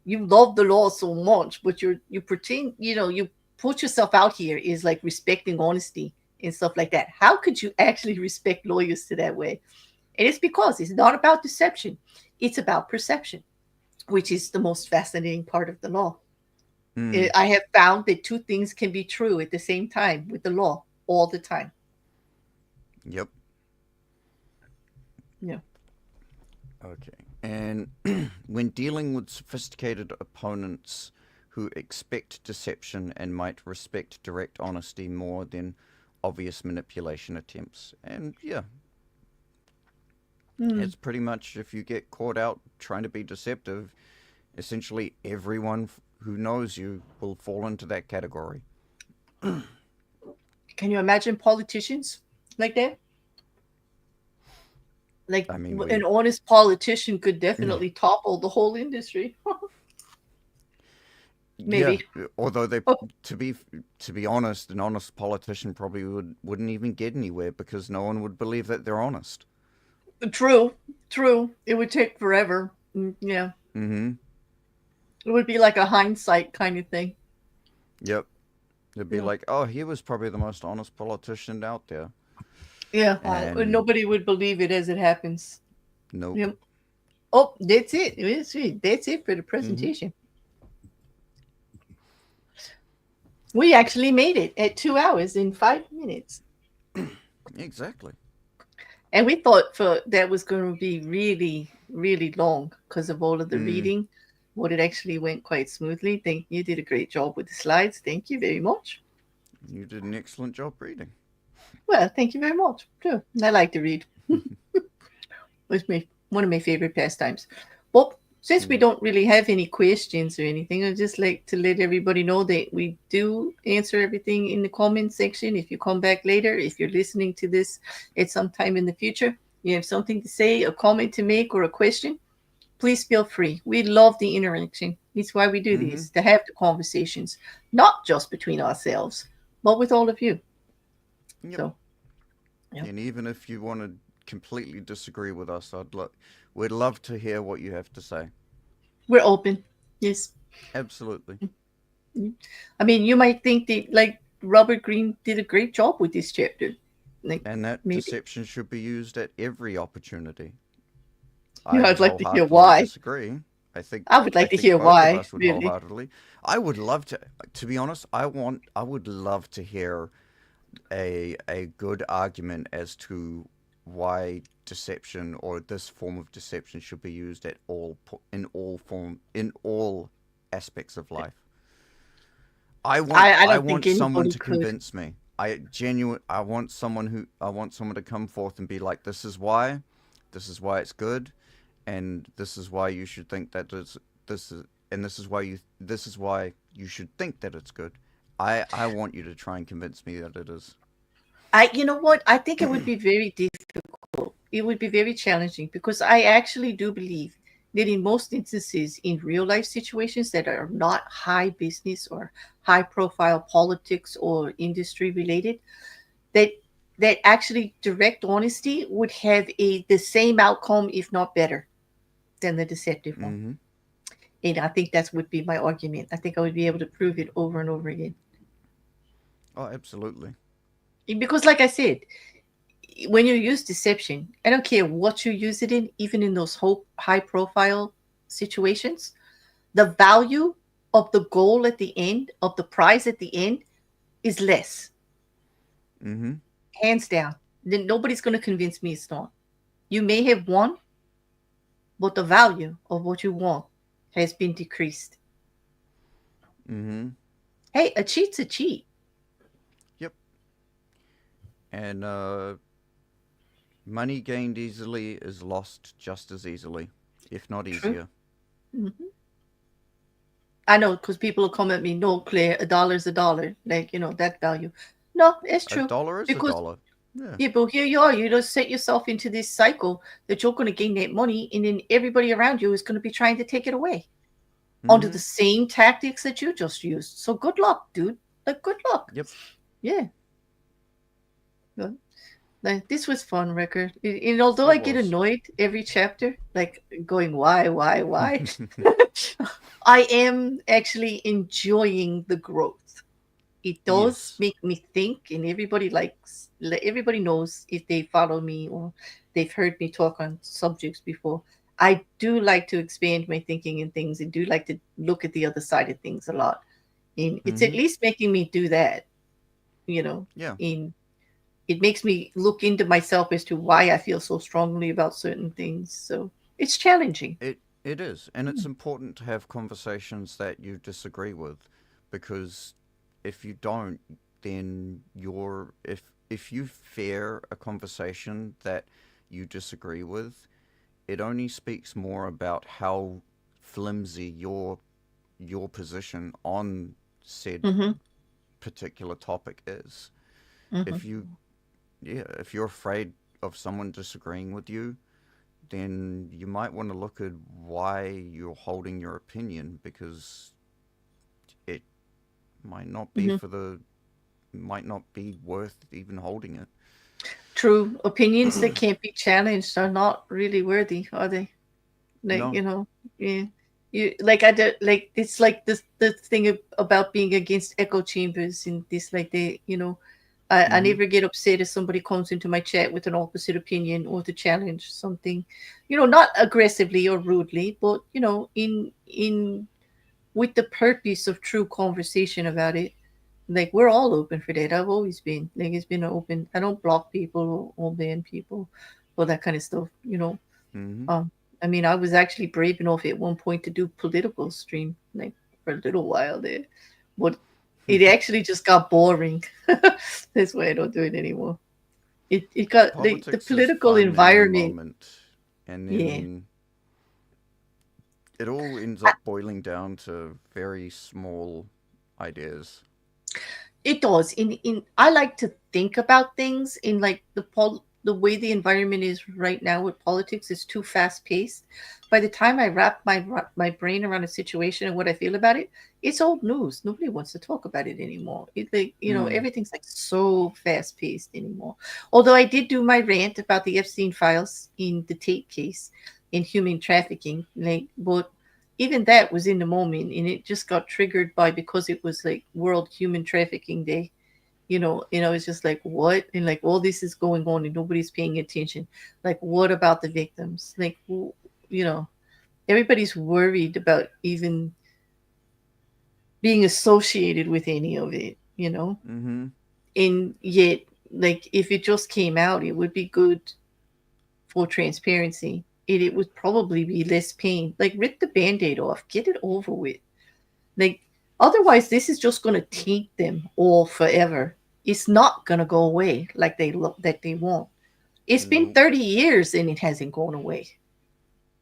you love the law so much, but you pretend, you put yourself out here is like respecting honesty and stuff like that. How could you actually respect lawyers to that way? And it's because it's not about deception, it's about perception, which is the most fascinating part of the law. Mm. I have found that two things can be true at the same time with the law all the time. Yep. Yeah. Okay. And when dealing with sophisticated opponents who expect deception and might respect direct honesty more than obvious manipulation attempts. And yeah, Mm. it's pretty much if you get caught out trying to be deceptive, essentially everyone who knows you will fall into that category. Can you imagine politicians like that? Like I mean, an we honest politician could definitely topple the whole industry. yeah, Maybe. although they Oh, to be to be honest, an honest politician probably wouldn't even get anywhere because no one would believe that they're honest. true, true. It would take forever. Yeah, Mhm. it would be like a hindsight kind of thing. Yep. They'd be Yeah. like, "Oh, he was probably the most honest politician out there." Yeah. And Nobody would believe it as it happens. nope. Yep. Oh, that's it. That's it for the Hmm. presentation. We actually made it at 2 hours in 5 minutes. Exactly. And we thought for that was going to be really, really long because of all of the Mm, reading. But it actually went quite smoothly. Thank you. Did a great job with the slides. Thank you very much. you did an excellent job reading. Well, thank you very much. Sure. I like to read. It's one of my favorite pastimes. Well, since we Yeah. don't really have any questions or anything, I'd just like to let everybody know that we do answer everything in the comment section. If you come back later, if you're listening to this at some time in the future, you have something to say, a comment to make, or a question, please feel free. We love the interaction. It's why we do Hmm. these, to have the conversations, not just between ourselves, but with all of you. Yep. So, yeah, And even if you want to completely disagree with us, we'd love to hear what you have to say. we're open. Yes. Absolutely. I mean, you might think that like Robert Greene did a great job with this chapter. Like And that maybe. deception should be used at every opportunity. You I know, would I'd like to hear wholeheartedly why. disagree. I think I would I like to think hear both of why, us would really. wholeheartedly. I would love to be honest, I would love to hear a good argument as to why deception or this form of deception should be used at in all aspects of life. I I don't think want someone anybody to could. convince me. I want someone to come forth and be like, this is why it's good, and this is why you should think that it's this is and this is why you should think that it's good. I want you to try and convince me that it is. You know what? I think it would be very difficult. It would be very challenging because I actually do believe that in most instances, in real life situations that are not high business or high profile politics or industry related, that actually direct honesty would have the same outcome, if not better, than the deceptive one. Mm-hmm. And I think that would be my argument. I think I would be able to prove it over and over again. Oh, absolutely. Because, like I said, when you use deception, I don't care what you use it in, even in those high profile situations, the value of the goal at the end, of the prize at the end, is less, Mm-hmm. hands down. Then nobody's going to convince me it's not. You may have won, but the value of what you want has been decreased. Mm-hmm. Hey, a cheat's a cheat. Yep. And money gained easily is lost just as easily, if not True. easier. Hmm. I know because people will come at me, no, Claire, a dollar's a dollar. Like, that value. No, it's A true. dollar is a Because, dollar. Yeah. yeah, but here you are. You just set yourself into this cycle that you're going to gain that money, and then everybody around you is going to be trying to take it away under the Mm-hmm. same tactics that you just used. So good luck, dude. Like, good luck. Yep. Yeah. Well, like, this was fun, Rekkr. And although It I get was. annoyed every chapter, like going, why? I am actually enjoying the growth. It does Yes. make me think, and everybody knows if they follow me or they've heard me talk on subjects before. I do like to expand my thinking and things, and do like to look at the other side of things a lot. And it's at Mm-hmm. least making me do that, you know. Yeah. In it makes me look into myself as to why I feel so strongly about certain things. So it's challenging. It is, and it's important to have conversations that you disagree with, because if you don't, then if you fear a conversation that you disagree with, it only speaks more about how flimsy your position on said Mm-hmm. particular topic is. Mm-hmm. If you if you're afraid of someone disagreeing with you, then you might want to look at why you're holding your opinion, because it might not be Mm-hmm. for the might not be worth even holding it. True. Opinions that can't be challenged are not really worthy, are they? Like, No. yeah. You like I did like it's like this the thing about being against echo chambers and this like they I Mm-hmm. never get upset if somebody comes into my chat with an opposite opinion or to challenge something, not aggressively or rudely, but in with the purpose of true conversation about it. Like we're all open for that. I've always been like it's been open. I don't block people or ban people or that kind of stuff. Mm-hmm. Um, I mean, I was actually brave enough at one point to do political stream like for a little while there, but it actually just got boring. That's why I don't do it anymore. It got the Politics is political fun in the environment. moment, and Yeah, then it all ends up boiling down to very small ideas. it does. In I like to think about things in like the way the environment is right now with politics is too fast paced. By the time I wrap my brain around a situation and what I feel about it, it's old news. Nobody wants to talk about it anymore. It like Mm. everything's like so fast paced anymore. Although I did do my rant about the Epstein files in the Tate case in human trafficking, like but even that was in the moment and it just got triggered by because it was like World Human Trafficking Day. It's just like what and like all this is going on and nobody's paying attention. Like what about the victims? Like you know, everybody's worried about even being associated with any of it. Mm-hmm. And yet like if it just came out, it would be good for transparency. It would probably be less pain. Like rip the band-aid off, get it over with. Like otherwise, this is just going to taint them all forever. It's not going to go away like they look that they won't. It's been Nope. 30 years and it hasn't gone away.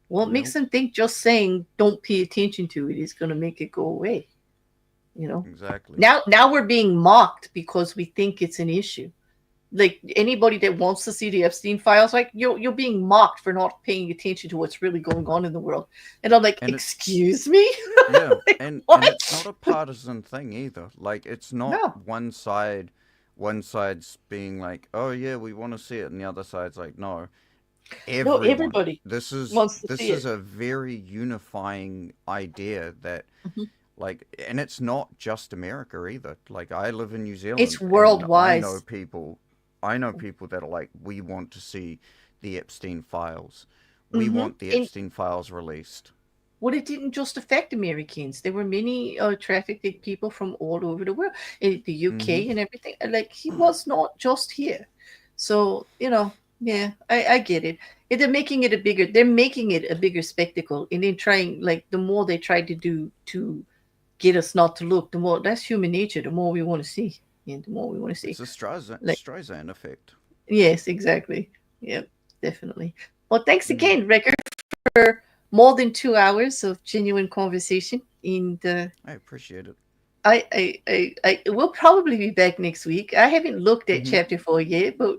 What makes Nope. them think just saying don't pay attention to it is going to make it go away? You know. Exactly. Now we're being mocked because we think it's an issue. Like anybody that wants to see the Epstein files, like you're being mocked for not paying attention to what's really going on in the world. And I'm like, And it's excuse me, yeah, like, and it's not what? a partisan thing either. Like it's not No, one side's being like, "Oh yeah, we want to see it," and the other side's like, "No." no, Everyone. everybody This is wants to this see is it. a very unifying idea that Mhm. like, and it's not just America either. Like I live in New It's Zealand and worldwide. I know people that are like, we want to see the Epstein files. We Hmm. want the And Epstein files released. what it didn't just affect Americans. There were many trafficked people from all over the world, in the Mm-hmm. UK and everything. Like he was not just here. So yeah, I get it. They're making it a bigger spectacle, and then trying like the more they try to do to get us not to look, the more that's human nature. The more we want to see, and the more we want to see. It's a Like Streisand effect. yes, exactly. Yep, definitely. Well, thanks Mm. again, Rekkr, for more than 2 hours of genuine conversation. And I appreciate it. I will probably be back next week. I haven't looked at Mm-hmm. chapter 4 yet, but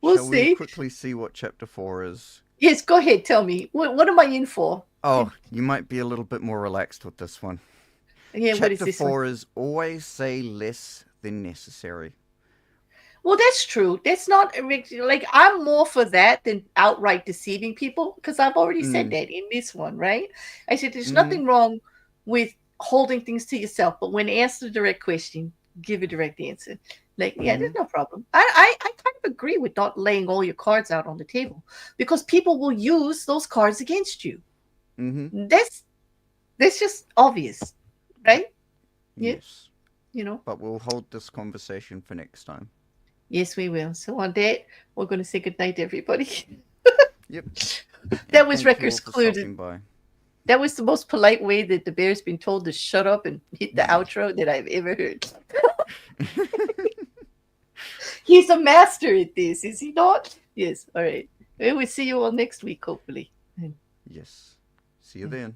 we'll Shall we see. quickly see what chapter 4 is? Yes, go ahead. Tell me what am I in for? Oh, you might be a little bit more relaxed with this one. Yeah, what is Chapter this one? 4 is always say less than necessary. Well, that's true. That's not like I'm more for that than outright deceiving people because I've already said Mm. that in this one, right? I said there's Mm-hmm. nothing wrong with holding things to yourself, but when asked a direct question, give a direct answer. Like, yeah, Mm-hmm. there's no problem. I kind of agree with not laying all your cards out on the table because people will use those cards against you. Mm-hmm. That's just obvious, right? Yeah, Yes. you know. But we'll hold this conversation for next time. Yes, we will. So on that, we're going to say goodnight, everybody. Yep. That And was thank you all Rekkr's for clue. stopping by. That was the most polite way that the bear's been told to shut up and hit the outro that I've ever heard. He's a master at this, is he not? Yes. All right. We will see you all next week, hopefully. Yes. See you then.